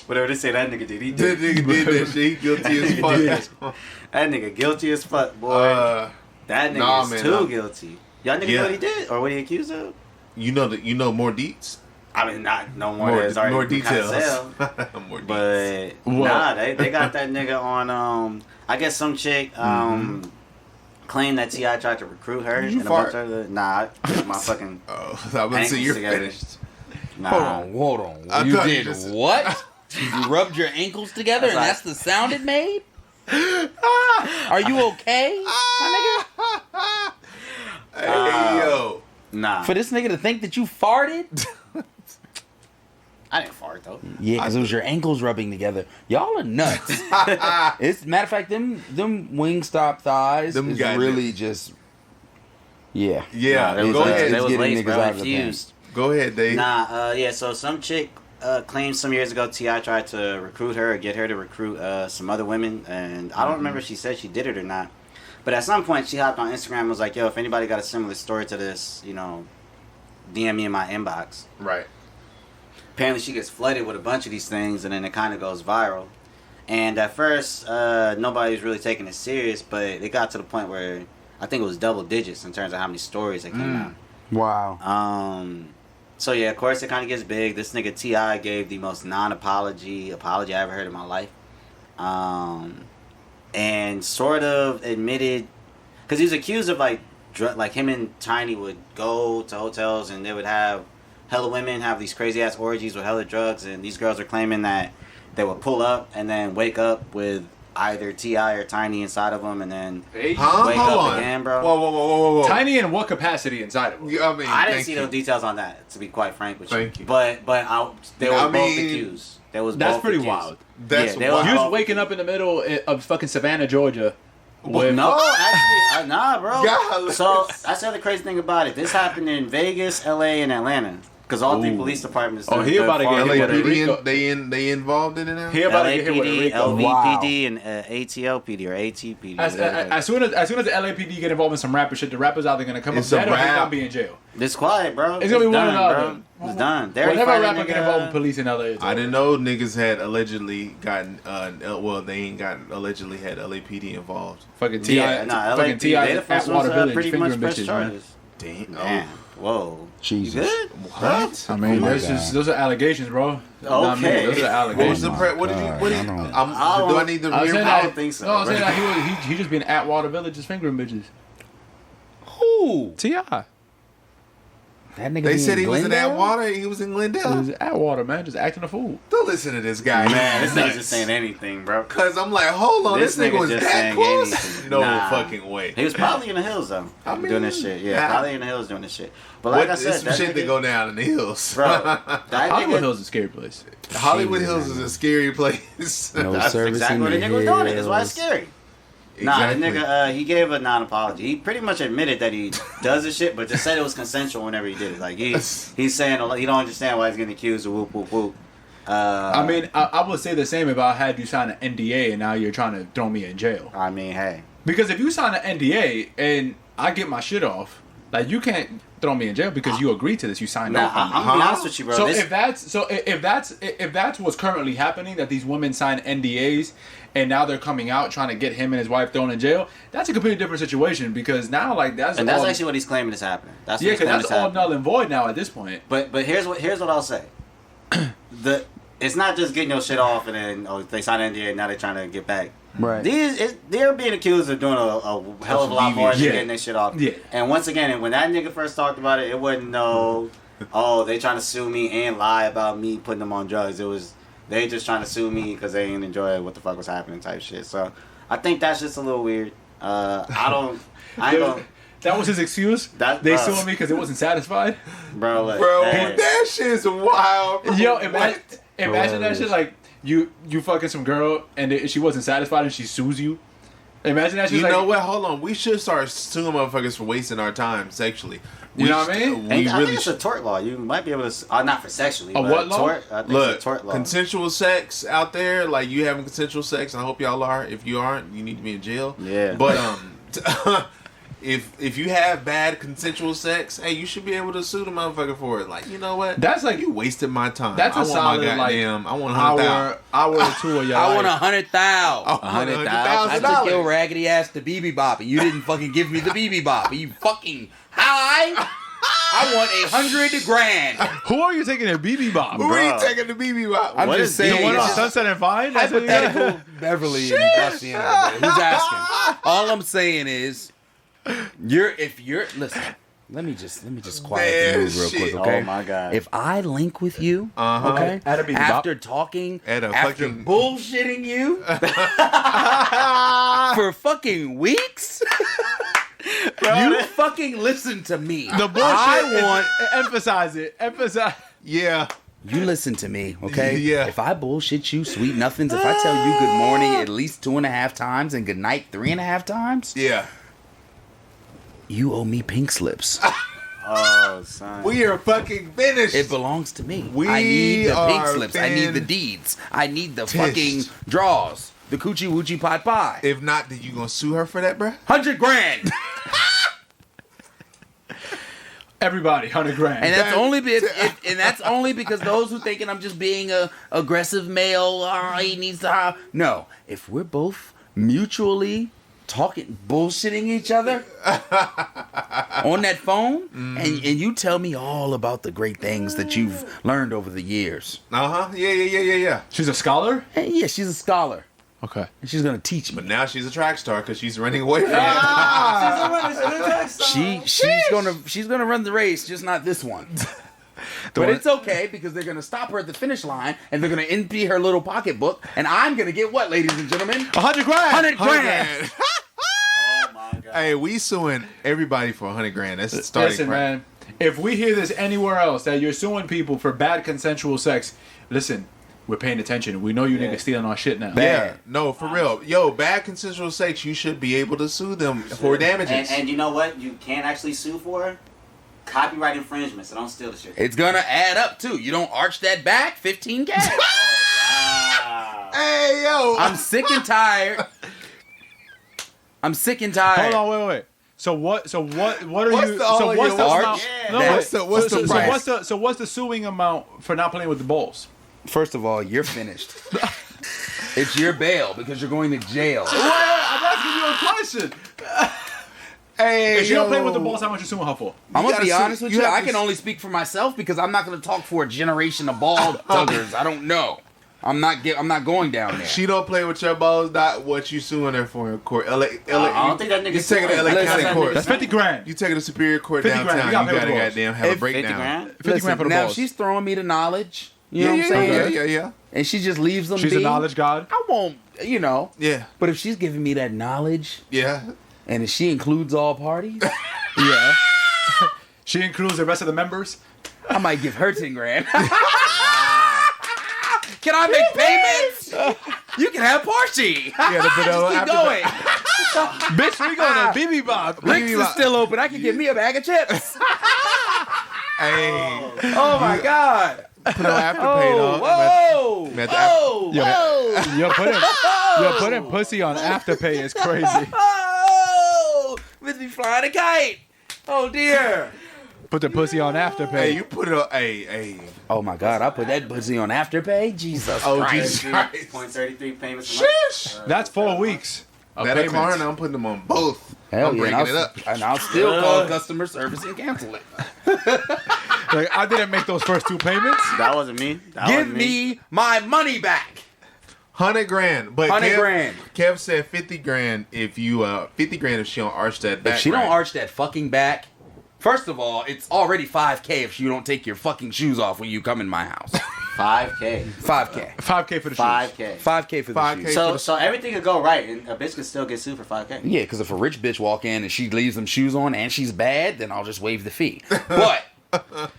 Whatever they say that nigga did, he That did. nigga did that shit. He guilty as fuck. That nigga guilty as fuck, boy. That nigga nah, is man, too nah. guilty. Y'all niggas Yeah. know what he did? Or what he accused of? You know more deets. I mean, not no more. That's already More been kinda details. sell. More deets. But nah, they got that nigga on. I guess some chick claimed that T.I. tried to recruit her. Did you and fart? A bunch of my fucking Oh, I would say ankles you're together. finished. Nah. Hold on. I You thought you did just- what? You rubbed your ankles together, and that's the sound it made? Are you okay, my nigga? Hey yo. Nah. For this nigga to think that you farted? I didn't fart though. Yeah, because it was your ankles rubbing together. Y'all are nuts. It's matter of fact, them Wingstop thighs Them is guys- really just yeah. Yeah. They was Go ahead. They was getting laced, niggas bro. out of the Infused. Go ahead, Dave. Nah, yeah, so some chick claimed some years ago T.I. tried to recruit her or get her to recruit some other women, and I don't remember if she said she did it or not. But at some point, she hopped on Instagram and was like, yo, if anybody got a similar story to this, you know, DM me in my inbox. Right. Apparently, she gets flooded with a bunch of these things, and then it kind of goes viral. And at first, nobody was really taking it serious, but it got to the point where I think it was double digits in terms of how many stories that came out. Wow. So yeah, of course it kind of gets big. This nigga T.I. gave the most apology I ever heard in my life, and sort of admitted, because he was accused of like him and Tiny would go to hotels and they would have hella women have these crazy ass orgies with hella drugs, and these girls are claiming that they would pull up and then wake up with either T.I. or Tiny inside of them, and then Huh? wake Hold up on. again, bro. Whoa. Tiny in what capacity inside of him? Yeah, I mean, I didn't thank see you. those details on that, to be quite frank with you. Thank you. But they were I both mean, accused. They was That's both pretty accused. wild. That's Yeah, they wild. was- You was waking up in the middle of fucking Savannah, Georgia. With No, actually, nah, bro. Golly. So that's the other crazy thing about it. This happened in Vegas, L.A., and Atlanta. Because all three police departments. Oh, he about to get hit with a Rico. LAPD, they involved in it now? He about to get hit with a LAPD, Rico. LVPD, and ATLPD or ATPD. As soon as the LAPD get involved in some rapper shit, the rappers either gonna come It's up a dead or he's rap. gonna be in jail. It's quiet, bro. It's gonna be one or the done, other. bro. It's done. They already Whenever a fired rapper that get nigga, involved with police in LA, it's I over. didn't know niggas had allegedly gotten, they ain't gotten allegedly had LAPD involved. Fucking T.I. Yeah, nah, fucking LAPD, T.I. they the at first Water ones Village pretty fingering much press bitches, man. charges. Damn. Damn. Whoa. Jesus. You good? What? I mean, my that's God. just, those are allegations, bro. Not me. Okay. Those are What was allegations. the what did you? What did you? God, do I need to I was hear? saying I that, don't think so, No, I was bro. saying that he just been at Water Village just fingering bitches. Who? T.I. That nigga They be said in he was in that Glendale? water. He was in He Glendale. was at Water, man, just acting a fool. Don't listen to this guy, Man, this He's nigga's just saying anything, bro. Cause I'm like, hold on, this, nigga was just that saying close. anything. No Nah. fucking way. He was probably in the hills though, I mean, doing this shit. Yeah, yeah. probably in the hills doing this shit. But like I What, said, there's some that shit that nigga- go down in the hills, bro. That Hollywood nigga, Hills is a scary place. Hollywood Hills is a scary place. No that's service exactly in what the the nigga was doing. It. That's why it's hills. scary. Nah, the nigga, he gave a non-apology. He pretty much admitted that he does this shit, but just said it was consensual whenever he did it. Like, he's saying he don't understand why he's getting accused of whoop, whoop, whoop. I mean, I would say the same if I had you sign an NDA and now you're trying to throw me in jail. I mean, hey. Because if you sign an NDA and I get my shit off, like, you can't throw me in jail because you agreed to this. You signed off on it. I'm gonna be honest with you, bro. So if that's what's currently happening, that these women sign NDAs and now they're coming out trying to get him and his wife thrown in jail, that's a completely different situation because now that's actually what he's claiming is happening. That's because that's all null and void now at this point. But here's what I'll say. It's not just getting your shit off and then they sign an NDA and now they're trying to get back. Right. They're being accused of doing a hell of a lot more than getting their shit off. Yeah. And once again, when that nigga first talked about it, it wasn't they trying to sue me and lie about me putting them on drugs. It was they just trying to sue me because they didn't enjoy what the fuck was happening type shit. So I think that's just a little weird. I ain't gonna. That was his excuse? They sued me because it wasn't satisfied? Bro, that shit's wild. Bro. Yo, imagine that shit, like, you fucking some girl and she wasn't satisfied and she sues you. Imagine that shit. You know what? Hold on. We should start suing motherfuckers for wasting our time sexually. You know what I mean? I think it's a tort law. You might be able to... not for sexually. A what law? I think Look, it's a tort law. consensual sex out there, like you having consensual sex, and I hope y'all are. If you aren't, you need to be in jail. Yeah. But if you have bad consensual sex, hey, you should be able to sue the motherfucker for it. Like, you know what? That's like... You wasted my time. That's a solid, I want hour or two of your I life. want $100,000. I took your $100,000. raggedy ass to BB Bop, and you didn't fucking give me the BB Bop. You fucking high. I want $100,000. Who are you taking a BB Bop? Who are you taking the BB Bop? I'm just saying. The one on it's just Sunset and Vine? That's what you got? hypothetical Beverly and Dusty. Who's asking? All I'm saying is, listen. Let me just quiet the mood real quick, okay? Oh my god! If I link with you, okay, At a BB Bop. after talking, At a after fucking- bullshitting you for fucking weeks, you fucking listen to me. The bullshit. I want Emphasize it. Emphasize. Yeah. you listen to me, okay? Yeah. If I bullshit you, sweet nothings. If I tell you good morning at least 2.5 times and good night 3.5 times, Yeah. you owe me pink slips. Oh, son. We are fucking finished. It belongs to me. We I need the pink are slips. I need the deeds. I need the fucking draws. The coochie woochie pot pie. If not, then you gonna sue her for that, bruh? $100,000. Everybody, $100,000. And that's only because those who thinking I'm just being a aggressive male. He needs to. No, if we're both mutually talking, bullshitting each other on that phone, and you tell me all about the great things that you've learned over the years. Yeah. She's a scholar? And yeah, she's a scholar, Okay. and she's gonna teach me. But now she's a track star because she's running away from She's gonna run the race, just not this one. But it's okay because they're gonna stop her at the finish line and they're gonna empty her little pocketbook, and I'm gonna get what, ladies and gentlemen? $100,000. $100,000. Oh my god! Hey, we suing everybody for $100,000. That's the starting Listen, price. man. If we hear this anywhere else that you're suing people for bad consensual sex, listen, we're paying attention. We know you niggas stealing our shit now. Yeah, no, for real. Yo, bad consensual sex, you should be able to sue them for damages. And you know what? You can't actually sue for copyright infringement. So don't steal the shit. It's gonna add up too. You don't arch that back, $15,000. Wow. Hey, yo. I'm sick and tired. Hold on, wait. So what are What's you? the- all So of what's your the arch? amount? Yeah. No, That's- wait. what's the price? So what's the suing amount for not playing with the balls? First of all, you're finished. It's your bail because you're going to jail. I'm asking you a question. Hey, If she don't play with the balls, how much you suing her for? I'm gonna gotta be sue- honest with you you. have I to can only speak for myself because I'm not gonna talk for a generation of ball tuggers. I don't know. I'm not going down there. She don't play with your balls, not what you suing her for in court. LA, I don't think that nigga you taking it to LA suing. County Listen, Court. That's $50,000. You taking to Superior Court 50 grand. downtown. You You gotta pay gotta for the balls. goddamn have a 50 breakdown. grand? 50 grand for the now balls. she's throwing me the knowledge. You know what I'm saying? Yeah. And she just leaves them She's be. a knowledge god. I won't, Yeah. But if she's giving me that knowledge, Yeah. and if she includes all parties, Yeah. She includes the rest of the members. I might give her $10,000. Can I make payments? You can have Parchi. Yeah, the vanilla Just keep Afterpay. going. Bitch, we going to BB Bob. Rick's is still open. I can get me a bag of chips. Hey, Oh my God. put on Afterpay, dog. Whoa. Man, the Whoa. Yo, Whoa. Yo, putting pussy on Afterpay is crazy. Oh. With me flying a kite. Oh dear. Put the pussy on Afterpay. Hey, you put it on. Hey. Oh my God. I put that pussy on Afterpay. Jesus Oh, Christ. Jesus Christ. 0.33 payments a month. Sheesh. That's 4 weeks. Of That payments. Klarna, I'm putting them on both. Hell I'm yeah, breaking and it up. I'll still call customer service and cancel it. Like, I didn't make those first 2 payments. That wasn't me. That Give wasn't me my money back. 100 grand. But 100 Kev, grand. Kev said 50 grand if you 50 grand if she don't arch that back. If she right. don't arch that fucking back, first of all, it's already $5K if you don't take your fucking shoes off when you come in my house. 5K. $5K. 5K for the shoes. 5K. $5K for the 5K. shoes. So everything could go right, and a bitch could still get sued for 5K. Yeah, because if a rich bitch walk in and she leaves them shoes on and she's bad, then I'll just waive the fee. But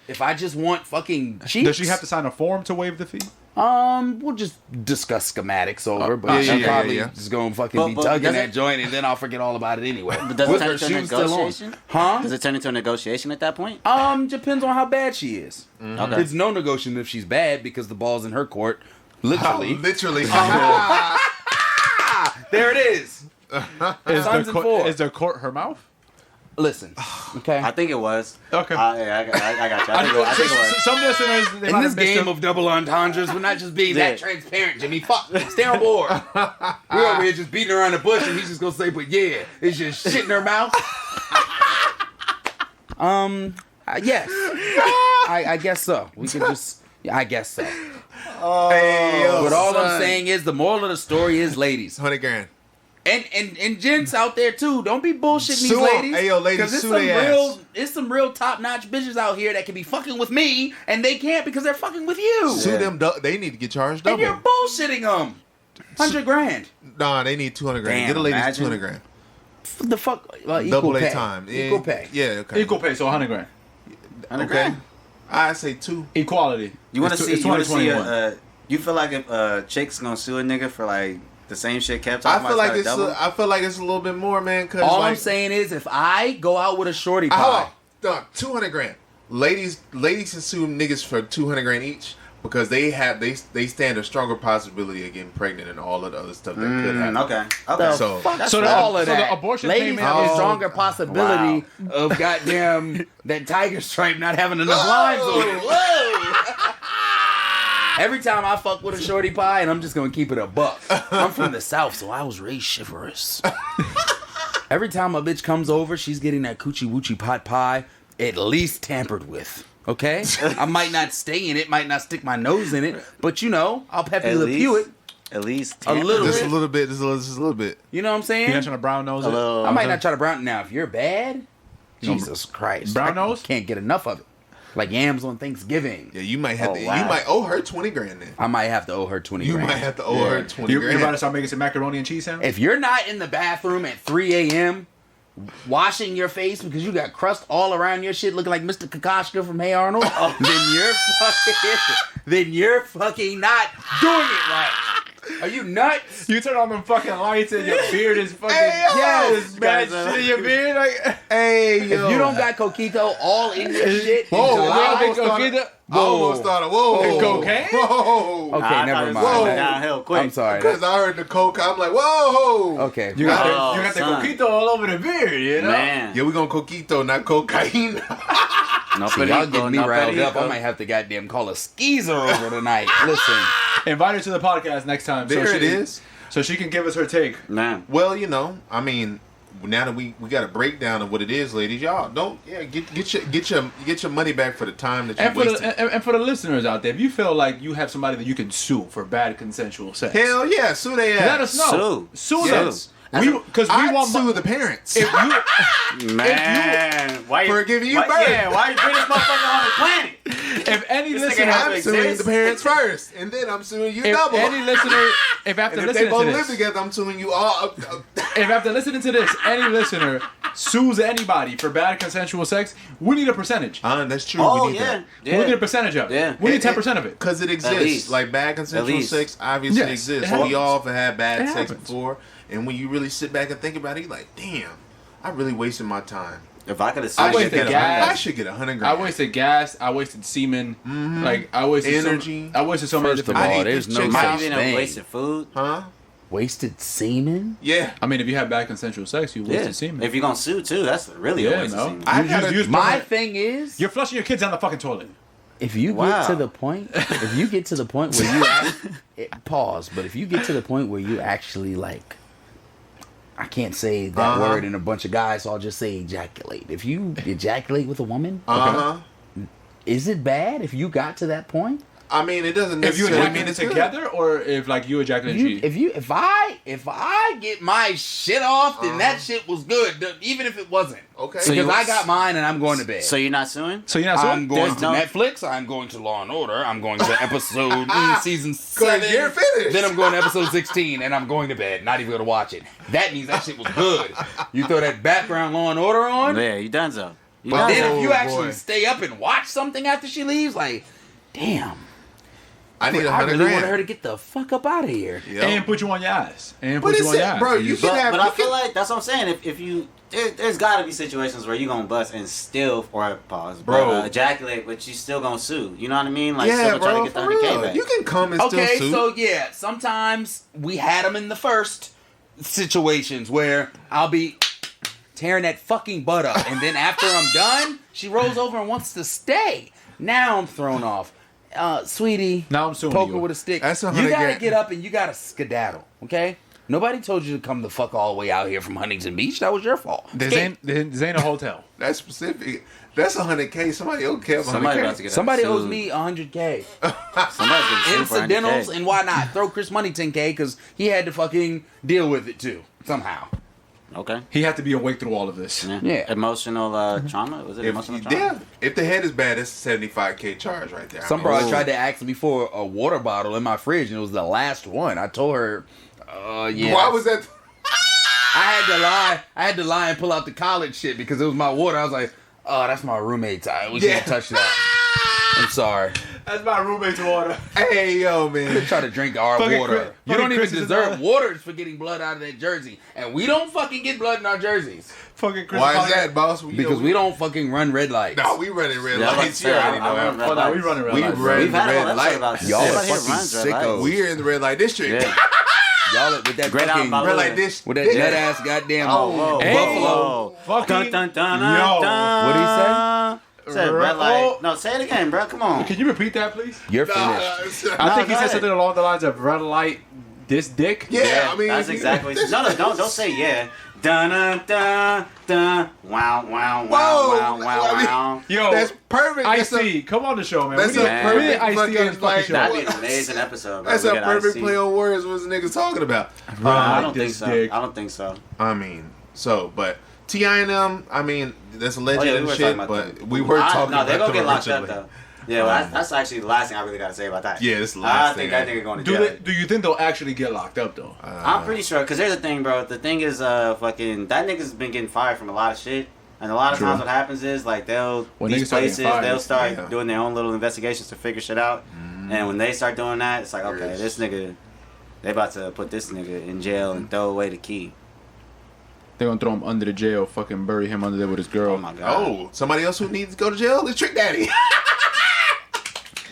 if I just want fucking cheeks, Does she have to sign a form to waive the fee? we'll just discuss schematics over, but she'll probably just gonna fucking be But tugging does that it- joint, and then I'll forget all about it anyway. But does it With turn her into a shoes still on. negotiation? Huh? Does it turn into a negotiation at that point? Depends on how bad she is. Okay. It's no negotiation if she's bad because the ball's in her court. Literally. Literally. There it is. Is Sons and four. is the court her mouth? Listen, okay. I think it was. Okay. Yeah, I got you. I think it was. Some listeners, they In might this have missed game them. of double entendres, we're not just being Yeah. that transparent, Jimmy. Fuck. Stay on board. We're over here just beating around the bush, and he's just gonna say, but yeah, it's just shit in her mouth. Yes. I guess so. We can just, I guess so. Hey, yo, But all son. I'm saying is, the moral of the story is, ladies, 100 grand. and gents out there too, don't be bullshitting these Sue 'em. ladies. Hey, yo, ladies, 'cause it's sue some they ass. real, it's some real top notch bitches out here that can be fucking with me, and they can't because they're fucking with you. Sue them. They need to get charged And double. you're bullshitting them. 100 grand. Nah, they need 200 grand. Damn, Get a ladies imagine. 200 grand. The fuck? Equal Double pay. A time. Yeah, Equal pay. Yeah, okay. Equal pay, so 100 grand. 100 Okay. grand. I say 2. Equality. You want to It's see? You want to see? 2021. You feel like if chick's gonna sue a nigga for like the same shit kept I talking feel like about? it's. I feel like it's a little bit more, man. Cause All like, I'm saying is, if I go out with a shorty hold pie, on, dog, 200 grand. Ladies can sue niggas for 200 grand each because they stand a stronger possibility of getting pregnant and all of the other stuff that could happen. Okay. the Okay. So- fuck So the- all of so the that. abortion Ladies payment have a is- stronger possibility of goddamn that tiger stripe not having enough lines on it. Whoa! Every time I fuck with a shorty pie, and I'm just gonna keep it a buck. I'm from the South, so I was raised chivalrous. Every time a bitch comes over, she's getting that coochie woochie pot pie, at least tampered with. Okay? I might not stay in it, might not stick my nose in it, but you know, I'll Pepe At Le Pew it. least. At least A little just bit. a little bit. Just a little bit. You know what I'm saying? You mentioned a brown nose. Hello. I might not try to brown now. If you're bad, Jesus Christ, brown I nose? can't get enough of it. Like yams on Thanksgiving. Yeah, you might have Oh, to. wow. You might owe her 20 grand then. I might have to owe her 20 You grand. might have to owe her 20 You're grand. about to start making some macaroni and cheese sandwich? If you're not in the bathroom at 3 a.m. washing your face because you got crust all around your shit looking like Mr. Kokoschka from Hey Arnold, then you're fucking not doing it right. Are you nuts? You turn on them fucking lights and your beard is fucking... Yes, bad guys, shit in your beard. Like, Hey, yo. If you don't got coquito all in your shit, Whoa, in July, I almost started. Whoa. And cocaine? Whoa. okay, I never thought it was mind. downhill quick. I'm sorry. Because I heard the coke. I'm like, whoa. Okay. you got, Oh, you got the son. coquito all over the beard, you know? Man. Yeah, we gonna coquito, not cocaine. No See, y'all perico, getting me no riled up. perico. I might have to goddamn call a skeezer over tonight. Listen. Invite her to the podcast next time. There so it is. So she can give us her take. Man. Well, you know, I mean, now that we got a breakdown of what it is, ladies, y'all don't get your money back for the time that you And for, wasted. and for the listeners out there, if you feel like you have somebody that you can sue for bad consensual sex, Hell yeah, sue they ass. let us know. Sue them. Yes. Because we I'd want sue the parents. If you, Man. Why For giving you why, birth. Yeah, why you bring this motherfucker on the planet? If any This nigga listener, have I'm suing exist? the parents first, and then I'm suing you if double. any listener, if after and if they listening both to live this, together, I'm suing you all. if after listening to this, any listener sues anybody for bad consensual sex, we need a percentage. That's true. Oh we need yeah, We need a percentage of it. Yeah. We need 10% of it. Because it least. exists. Like bad consensual least. sex obviously Yes, exists. it We happens. all have had bad It sex happens. before. And when you really sit back and think about it, you're like, damn, I really wasted my time. If I could have I seen wasted it, gas. I should get $100 grand. I wasted gas. I wasted semen. Like I wasted Energy. I wasted so many First of different. I all, ate there's this no chick such out. might even have thing. wasted food. Huh? Wasted semen? Yeah. I mean, if you have bad consensual sex, you wasted Yeah. semen. If you're gonna sue too, that's really Yeah, a waste no. of semen. I You gotta- just use My permanent- thing is, You're flushing your kids down the fucking toilet. if you Wow. get to the point, if you get to the point where you pause, but if you get to the point where you actually like, I can't say that Uh-huh. word in a bunch of guys, so I'll just say ejaculate. If you ejaculate with a woman, is it bad if you got to that point? I mean, it doesn't If you necessarily mean ejaculate it's good. together, or if like you ejaculate and she. If I get my shit off, then that shit was good, even if it wasn't. Okay. So Because you- I got mine and I'm going to bed. So you're not suing? So you're not I'm suing? going There's to no- Netflix. I'm going to Law and Order. I'm going to episode season 'Cause 7. you're finished. Then I'm going to episode 16, and I'm going to bed. Not even going to watch it. That means that shit was good. You throw that background Law and Order on, Yeah, you done so. You but done then so. if you Oh, actually boy. stay up and watch something after she leaves, like, damn, I need I $100 really wanted her grand. to get the fuck up out of here. Yep. And put you on your ass. And But put you it's on your it, ass. bro. You can have. But I you feel can- like that's what I'm saying. If you there's got to be situations where you gonna bust and still or pause, Bro. but, ejaculate, but you still gonna sue. You know what I mean? Like yeah, still try to bro. get the For 100K real. back. You can come and Okay, still sue. so yeah, sometimes we had them in the first situations where I'll be tearing that fucking butt up, and then after I'm done, she rolls over and wants to stay. Now I'm thrown off. Sweetie, Now I'm suing poke you. her with a stick. That's You 100 gotta grand. get up and you gotta skedaddle, okay? Nobody told you to come the fuck all the way out here from Huntington Beach. That was your fault. This ain't a hotel. That's specific. That's $100K. Somebody don't care about Somebody about 100K. to get Somebody sued. owes me $100K. Somebody's getting sued for 100K. Incidentals, and why not? Throw Chris Money $10K because he had to fucking deal with it too, somehow. Okay. He had to be awake through all of this. Yeah. Emotional trauma. Was it emotional trauma? Yeah, if the head is bad, it's a $75K charge right there. Some broad tried to ask me for a water bottle in my fridge, and it was the last one. I told her, yeah. Why was that? I had to lie and pull out the college shit because it was my water. I was like, oh, that's my roommate's. We Yeah. can't touch that. I'm sorry. That's my roommate's water. Hey, yo, They man. try to drink our Fucking water. Chris- You fucking don't even Chris is deserve another- water for getting blood out of that jersey, and we don't fucking get blood in our jerseys Fucking Chris. Why is Potter- that, boss? because we don't fucking run red lights. No, we running red Yeah, I was lights. You about to already say, I know run that. red Oh, no, we lights. running red We lights. ran We've had a red whole episode light. about this. Y'all Everybody are here fucking runs red lights. sickos. We're in the red light district. Yeah. Y'all with that Great fucking album. Red light district. with that jet ass goddamn Oh, whoa. buffalo. Fucking Dun, dun, dun, yo. dun. What'd he Said red light. Oh. No, say it again, bro. Come on. Can you repeat that, please? You're Nah, finished. I think he go said ahead. something along the lines of red light, this dick. Yeah, I mean, that's exactly. No, don't say yeah. Dun dun dun dun. Wow wow wow Whoa, wow wow I mean- wow. Yo, That's perfect. That's a, Ice-T, come on the show, man. that's We a need- perfect we need Ice-T fucking, on the fucking like, show. That'd be an amazing episode, bro. that's We a get perfect IC. play on words. What the niggas talking about? I don't think this so. dick. I don't think so. I mean, so, but T.I. and them, I mean, that's a legend Oh, yeah, we and were shit, talking about but them. we were talking No, about they're gonna them get locked up originally. though. Yeah, well, that's actually the last thing I really gotta say about that. Yeah, this is the I last think thing that nigga going to Do jail. they, do you think they'll actually get locked up though? I'm pretty sure, cause here's the thing, bro. The thing is, fucking that nigga's been getting fired from a lot of shit, and a lot of True. times what happens is like When these niggas start getting places fired, they'll start yeah. doing their own little investigations to figure shit out, and when they start doing that, it's like okay, Yes. this nigga, they about to put this nigga in jail and throw away the key. They're gonna throw him under the jail, fucking bury him under there with his girl. Oh my god. Oh, somebody else who needs to go to jail is Trick Daddy.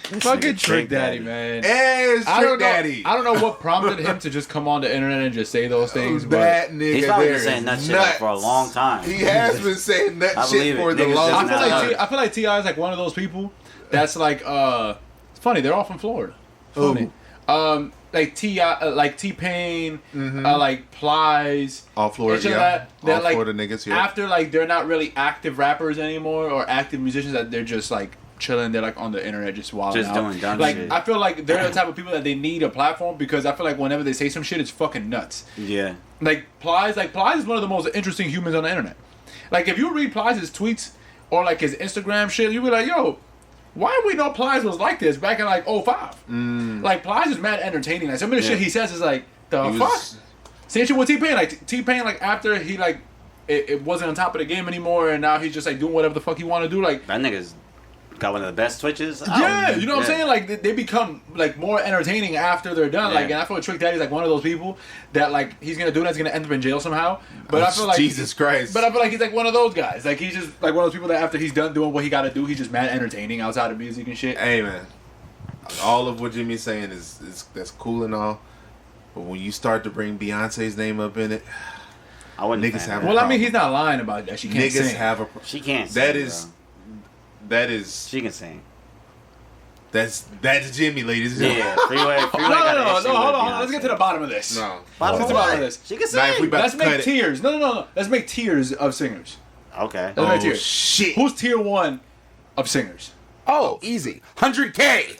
Fucking nigga Trick Trick Daddy, Daddy. man. Hey, it's I Trick don't know. Daddy. I don't know what prompted him to just come on the internet and just say those things, but That nigga He's probably there been saying that is shit like, nuts. for a long time. He has been saying that I shit believe for it. the Niggas longest just now time. I feel like T.I. is like one of those people that's like it's funny, they're all from Florida. Funny. Like T-Pain, like Plies, All Florida, and shit yeah. like that All like Florida niggas here. after like they're not really active rappers anymore or active musicians, that they're just like chilling, they're like on the internet just wilding Just out. doing dumb like shit. I feel like they're the type of people that they need a platform because I feel like whenever they say some shit, it's fucking nuts. Yeah. Like Plies is one of the most interesting humans on the internet. Like if you read Plies' tweets or like his Instagram shit, you'll be like, yo, why we know Plies was like this back in like 05? Like Plies is mad entertaining. Like some of the shit he says is like the fuck. Same shit with T-Pain. Like T-Pain, like after he like it wasn't on top of the game anymore, and now he's just like doing whatever the fuck he want to do. Like that nigga's got one of the best twitches. Yeah, you know what I'm saying? Like they become like more entertaining after they're done. Like, and I feel like Trick Daddy's like one of those people that like he's gonna do that's gonna end up in jail somehow. But I feel like Jesus Christ. But I feel like he's like one of those guys. Like he's just like one of those people that after he's done doing what he got to do, he's just mad entertaining outside of music and shit. Hey man, all of what Jimmy's saying is that's cool and all, but when you start to bring Beyonce's name up in it, I wouldn't. Niggas have. Well, I mean, he's not lying about that. She can't niggas sing. have a. She can't. That sing, is. bro. That is. She can sing. That's Jimmy, ladies and gentlemen. Yeah, freeway. No, hold on. Let's get to the bottom of this. No. Bottom Let's of get to the bottom what? of this. She can Now, if sing. we about Let's to make cut it- tiers. No. Let's make tiers of singers. Okay. Let's make Oh tiers. shit! Who's tier 1 of singers? Oh, easy. 100K.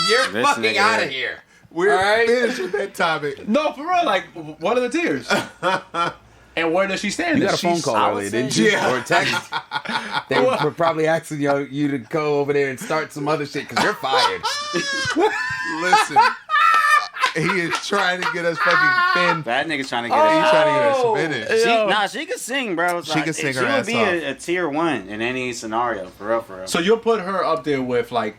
You're This fucking nigga out here. of here. We're All right. finished with that topic. No, for real. Like, what are the tiers? And where does she stand? You got a phone She's- call I would earlier, say- didn't you? Yeah. Or a text? They were probably asking you to go over there and start some other shit because you're fired. Listen, he is trying to get us fucking thin. That nigga's trying to get He's it. trying to get us finished. She can sing, bro. She can sing her She would ass be off. a tier 1 in any scenario, for real. So you'll put her up there with, like,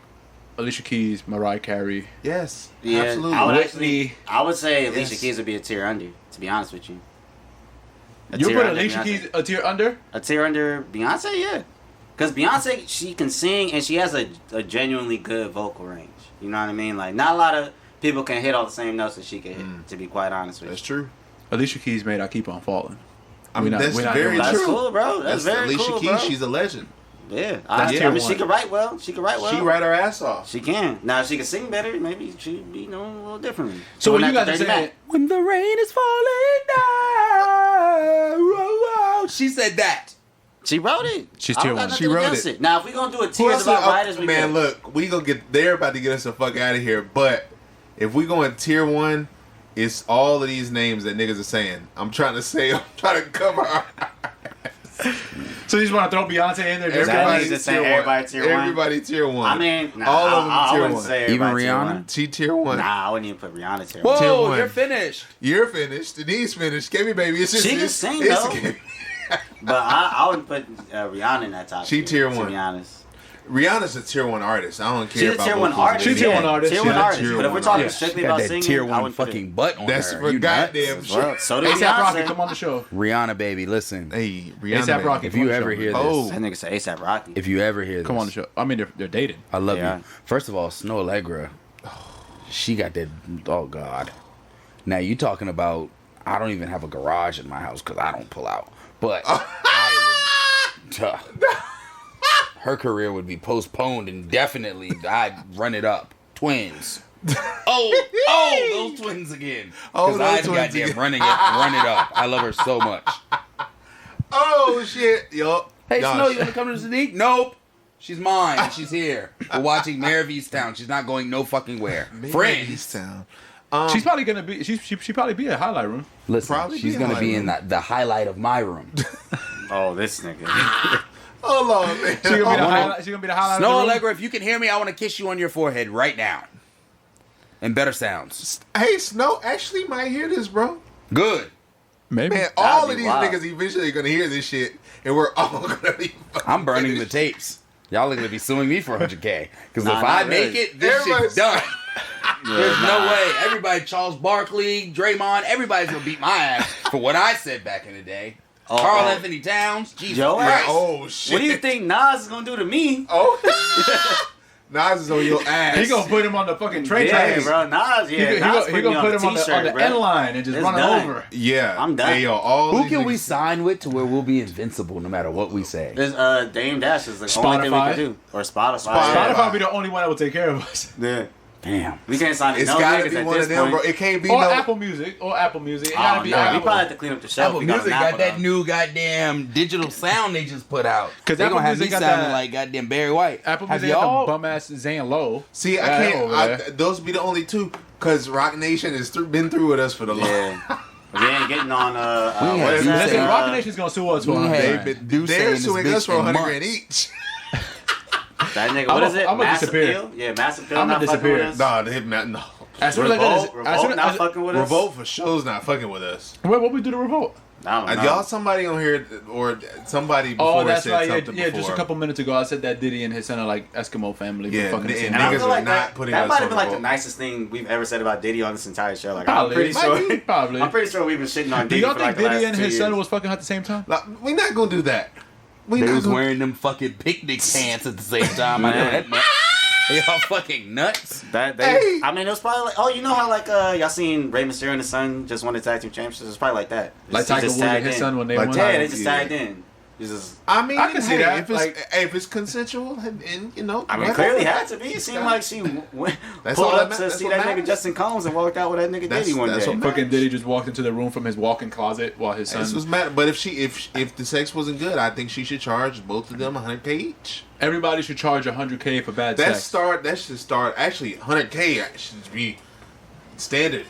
Alicia Keys, Mariah Carey. Yes, Yeah, absolutely. I would say Alicia Yes. Keys would be a tier under, to be honest with you. A You tier put under Alicia Beyonce. Keys a tier under? A tier under Beyonce, yeah. Because Beyonce, she can sing and she has a genuinely good vocal range. You know what I mean? Like, not a lot of people can hit all the same notes that she can hit, to be quite honest with you. That's true. Alicia Keys made I Keep On Falling. I mean, that's we're not very doing That's true. cool, bro. That's very Alicia cool, Keys. bro. She's a legend. Yeah. That's I tier mean, she one. can write well. She write her ass off. She can. Now, if she can sing better, maybe she'd be known a little differently. So Doing when you that guys are to Dirty saying, Mac. When the rain is falling down. Whoa, whoa. She said that. She wrote it. She's I tier don't got one. nothing She wrote against it. Now, if we're going to do a tiers about writers, we man, can. look, we gonna get. They're about to get us the fuck out of here. But if we go in tier 1, it's all of these names that niggas are saying. I'm trying to cover. so you just want to throw Beyonce in there? Just That Everybody's means to say tier 1. everybody tier 1. Everybody tier 1. I mean, nah, all of them I tier wouldn't 1. say Even everybody tier Rihanna? 1. She tier 1. Nah, I wouldn't even put Rihanna tier 1. Whoa, Tier one. you're finished. You're finished. Denise finished. Give me, baby. It's just She can it's- sing, it's- though. But I wouldn't put Rihanna in that top She tier to one. be honest. Rihanna's a tier 1 artist. I don't care She's a about tier 1 vocals. artist. She's a tier one artist. Tier She's 1 a artist. tier But if we're one talking artist. strictly Got about that singing, tier I 1 wouldn't put fucking it. butt on That's her. for You goddamn nuts? Well, shit. so does ASAP Rocky, Beyonce. come on the show. Rihanna, baby, listen. Hey, Rihanna. A$AP baby. Rocky. If come on you the ever show. hear this, Oh. That nigga say ASAP Rocky. if you ever hear this, Come on the show. I mean, they're dating. I love Yeah. you. First of all, Snow Allegra, she got that. Oh God. Now you talking about? I don't even have a garage in my house because I don't pull out. But I would, her career would be postponed indefinitely. I'd run it up. Twins. Oh, those twins again. Oh, Because those I'd twins goddamn again. run it up. I love her so much. Oh shit, yo. Hey, Gosh. Snow, you want to come to the Sneak? Nope. She's mine. And she's here. We're watching Mayor of Easttown. She's not going no fucking where. Friends. Town. She's probably gonna be. She probably be a highlight room. Listen, Probably she's be going to highlight be in the highlight of my room. Oh, this nigga. Hold on, man. She's gonna be the highlight. She's gonna be the highlight. Snow of the room. Allegra, if you can hear me, I want to kiss you on your forehead right now. And better sounds. Hey, Snow actually might hear this, bro. Good. Maybe. Man, all be of these wild. niggas eventually gonna hear this shit, and we're all gonna be. I'm burning the tapes. Y'all are going to be suing me for 100K. Because Nah, if not I really. make it, this Everybody's- shit's done. There's no way. Everybody, Charles Barkley, Draymond, everybody's going to beat my ass for what I said back in the day. Carl Anthony Towns. Jesus Yo, Christ. Oh shit. What do you think Nas is gonna do to me? Oh. Nas is on your ass. He gonna put him on the fucking train Yeah, tracks. bro. Nas, yeah. Nas He gonna put him on the bro. end line and just It's run him done. over. Yeah, I'm done. Hey, yo, all Who these can we niggas- sign with to where we'll be invincible no matter what we say? There's Dame Dash is the only thing we Spotify. can do. Or Spotify. Spotify Spotify. be the only one that will take care of us. Yeah. Damn. We can't sign It's no gotta niggas be at one this of them, point. bro. It can't be Or no. Apple Music. It Oh, gotta be no. We Apple. probably have to clean up the shelf. Apple We got Music an got Apple that now. new goddamn digital sound they just put out. 'Cause They're Apple gonna have me Music got sounding that- like goddamn Barry White. Apple have Music got y'all? the bum ass Zane Lowe. See, I Yeah, can't. over there. Those be the only two, cause Rock Nation has been through with us for the long. Yeah. We ain't getting on, We what had is you that? Listen, saying- Rock Nation's gonna sue us for We 100 had- grand. They've been, Do they're saying this suing bitch us for in $100 months. grand each. That nigga, what is it? I'm gonna Mass disappear. Appeal? Yeah, Mass Appeal. I'm not gonna fucking disappear. with us? Nah, the Hitman, no. As soon as I get this, Revolt not fucking with us. Revolt for sure is not fucking with us. what we do to Revolt? I don't know. Y'all, somebody on here or somebody before Oh, that's said right. something Yeah, before. just a couple minutes ago, I said that Diddy and his son are like Eskimo family. Yeah, fucking and And I niggas feel are like not putting that us might on have been like the Revolt. nicest thing we've ever said about Diddy on this entire show. Like, Probably. I'm pretty sure. Probably. I'm pretty sure we've been shitting on Do Diddy y'all for think like the last Diddy and 2 his son years. was fucking at the same time? Like, we not gonna do that. We They not was gonna. wearing them fucking picnic pants at the same time. I know that much. Y'all fucking nuts. I mean, it was probably like, oh, you know how like y'all seen Rey Mysterio and his son just won the tag team championships? It's probably like that. Like He Tiger just Woods and tagged his in. son when they Like won? Yeah, they just Yeah. tagged in. It's just, I mean, I can see hey, that, If it's, like- hey, if it's consensual and you know, I mean, whatever. clearly had to be. It seemed like she went That's pulled all up that to that's see what that nigga matters. Justin Combs and walked out with that nigga That's- Diddy one that's day. what Fucking Diddy just walked into the room from his walk-in closet while his son. This was mad. But if the sex wasn't good, I think she should charge both of them $100K each. Everybody should charge $100K for bad That sex. should start. Actually, $100K should be standard.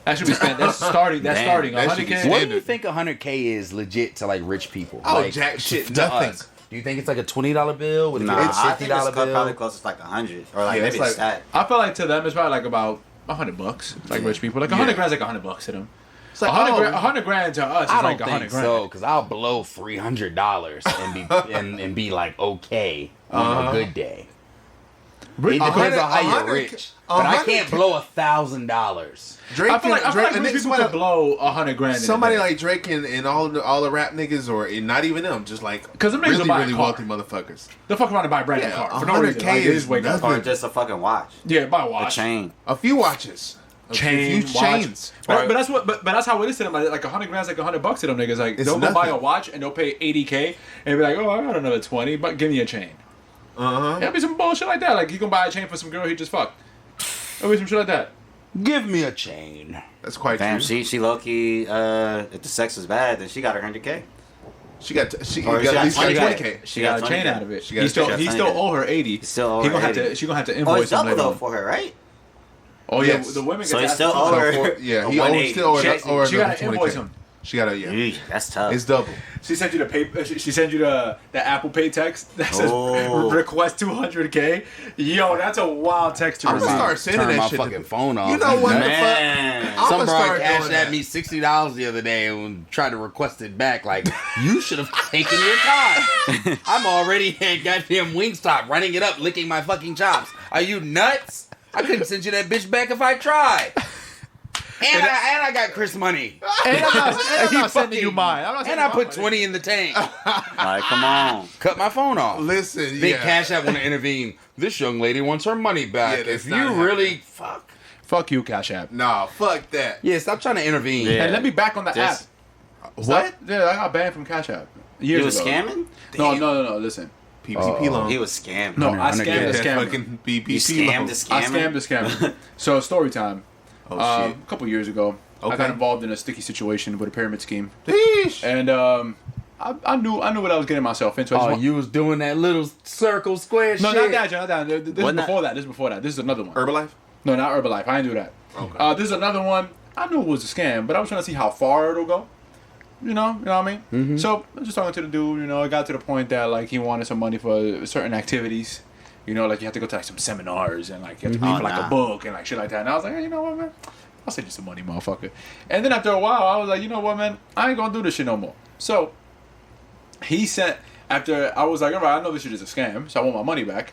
That should be spent. That's starting. That's Damn, starting. that should be 100K. What do you think 100K is legit to like rich people? Oh, like, jack shit, to nothing. us? Do you think it's like a $20 bill? Would it Nah, be a I think it's $50 bill? probably closest to like 100 or like Yeah, maybe it's a like- stat. I feel like to them it's probably like about $100. It's like rich people. Like 100 grand's like $100 to them. It's like, 100 grand to us is I don't like 100 think grand. so, because I'll blow $300 and be like okay on a good day. It depends on how you're 100K rich, but I can't 100K blow $1,000. Drake I feel like and rich niggas people wanna- could blow 100 grand. in a somebody day. like Drake and all the rap niggas, or not even them, just like 'Cause them niggas will really buy a really car. wealthy motherfuckers. they'll fuck around and buy a brand new Yeah, car for no reason. 100K Like, they is just wake up. nothing. Or just a fucking watch. Yeah, buy a A watch. chain. A few watches, Chain, a few watch. chains. But that's what. But that's how it is to them. Like 100 grand's like $100 to them niggas. Like It's they'll go buy nothing. a watch and they'll pay 80K and be like, oh, I got another 20, but give me a chain. It'll be some bullshit like that. Like you can buy a chain for some girl he just fucked. It'll be some shit like that. Give me a chain. That's quite Damn, true. she low key. If the sex was bad, then she got her 100K. She got Or at she least got $20K. She got a chain 20K. out of it. She got He a still chain. he still owe her 80. Still owe He her gonna have 80. to. She gonna have to Oh, invoice it's him double later though on. for her, right? Oh yeah, Yes. the women. So get he that still too. owe her. Yeah, a he 180. still owed her. She gotta invoice him. She got a Eesh, that's tough. It's double. She sent you the pay. She sent you the Apple Pay text that says Oh. request 200K. Yo, that's a wild text to I'm gonna receive. start sending Turn that my shit. fucking phone off. You know what? Man. The fuck? I'm Some gonna broad start cashed doing at that. me $60 the other day and tried to request it back. Like, you should have taken your time. I'm already at goddamn Wingstop running it up, licking my fucking chops. Are you nuts? I couldn't send you that bitch back if I tried. And I got Chris money. And I'm not He sending you fucking- mine. I'm not And sending I you put my 20 in the tank. Like, come on. Cut my phone off. Listen, Big yeah. Cash App want to intervene. This young lady wants her money back. Yeah, that's if not you happening. really fuck. Fuck you, Cash App. Nah, fuck that. Yeah, stop trying to intervene. Yeah. And let me back on the Just- app. What? Yeah, I got banned from Cash App He years was ago. scamming? No. Listen. PPP loan. He was scamming. No, I 100K. scammed the That scammer. fucking You PPP scammed loan. the I scammer? scammed the scammer. So story time. Oh A couple years ago, I Okay. got involved in a sticky situation with a pyramid scheme, shit. Sheesh. and I knew what I was getting myself into. I just Oh, want- you was doing that little circle square no, shit. not that, John. Not that. This is Wasn't that- before that. This is before that. This is another one. Herbalife? No, not Herbalife. I didn't do that. Okay. This is another one. I knew it was a scam, but I was trying to see how far it'll go. You know what I mean? Mm-hmm. So I was just talking to the dude. You know, it got to the point that like he wanted some money for certain activities. You know, like you have to go to like some seminars and like you have to pay for like nah. a book and like shit like that. And I was like, hey, you know what, man? I'll send you some money, motherfucker. And then after a while, I was like, you know what, man? I ain't gonna do this shit no more. So he sent after I was like, all right, I know this shit is a scam, so I want my money back.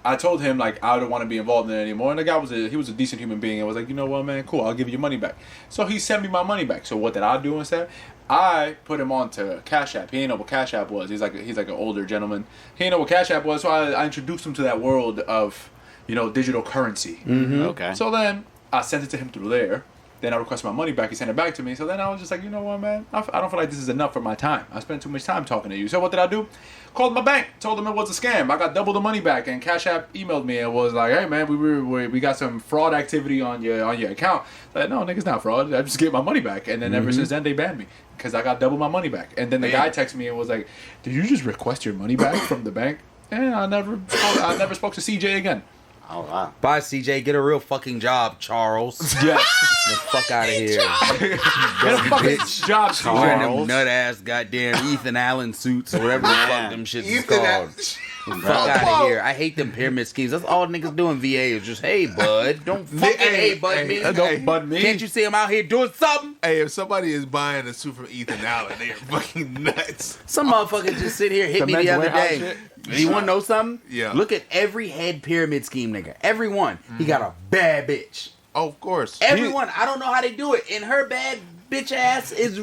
I told him like I don't want to be involved in it anymore, and the guy was a decent human being and was like, you know what, man, cool, I'll give you your money back. So he sent me my money back. So what did I do instead? I put him on to Cash App. He didn't know what Cash App was. He's like an older gentleman. He didn't know what Cash App was, so I introduced him to that world of digital currency. Okay. So then I sent it to him through there. Then I requested my money back. He sent it back to me. So then I was just like, you know what, man? I don't feel like this is enough for my time. I spent too much time talking to you. So what did I do? Called my bank. Told them it was a scam. I got double the money back. And Cash App emailed me and was like, hey, man, we got some fraud activity on your account. I said, no, nigga's not fraud. I just get my money back. And then ever since then, they banned me because I got double my money back. And then the guy texted me and was like, did you just request your money back from the bank? And I never spoke to CJ again. Oh, wow. Bye, CJ. Get a real fucking job, Charles. Yeah. Get the fuck out of here. Get a fucking job, Wearing CJ. them nut ass goddamn Ethan Allen suits or whatever the fuck them shits is Ethan called. Fuck out of here. I hate them pyramid schemes. That's all niggas do in VA is just, hey, bud. Don't fucking hey, bud me. Don't bud me. Can't you see him out here doing something? Hey, if somebody is buying a suit from Ethan Allen, they are fucking nuts. Some motherfucker just sit here, hit The me the men's other warehouse day. shit? You want to know something? Yeah. Look at every head pyramid scheme nigga. Everyone. He got a bad bitch. Oh, of course. Everyone. I don't know how they do it. And her bad bitch ass is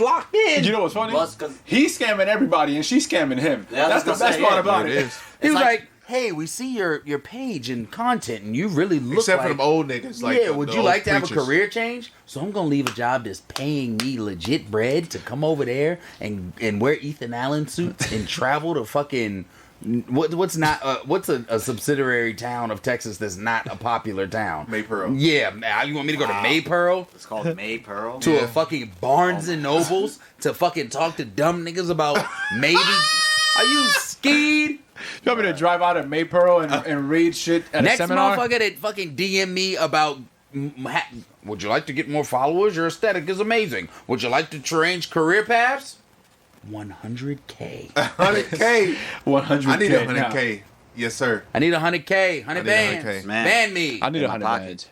locked in. You know what's funny? Well, it's 'cause- He's scamming everybody and she's scamming him. Yeah, I That's the was gonna best say, part yeah, about It it. is. He was It's like, hey, we see your page and content and you really look Except like... for them old niggas. Like yeah, the would you old like to have a preachers. career change? So I'm gonna leave a job that's paying me legit bread to come over there and wear Ethan Allen suits and travel to fucking what's a subsidiary town of Texas that's not a popular town? Maypearl. Yeah, you want me to go to Maypearl? It's called Maypearl. To a fucking Barnes and Nobles to fucking talk to dumb niggas about maybe? Are you skied? You want me to drive out of Maypearl and read shit at Next a seminar? motherfucker that fucking DM me about would you like to get more followers? Your aesthetic is amazing. Would you like to change career paths? 100K. 100K. 100K. I need now. 100K. Yes, sir. I need 100K. 100 I need bands. 100K. Man. Ban me. I need In my 100 pocket. bands.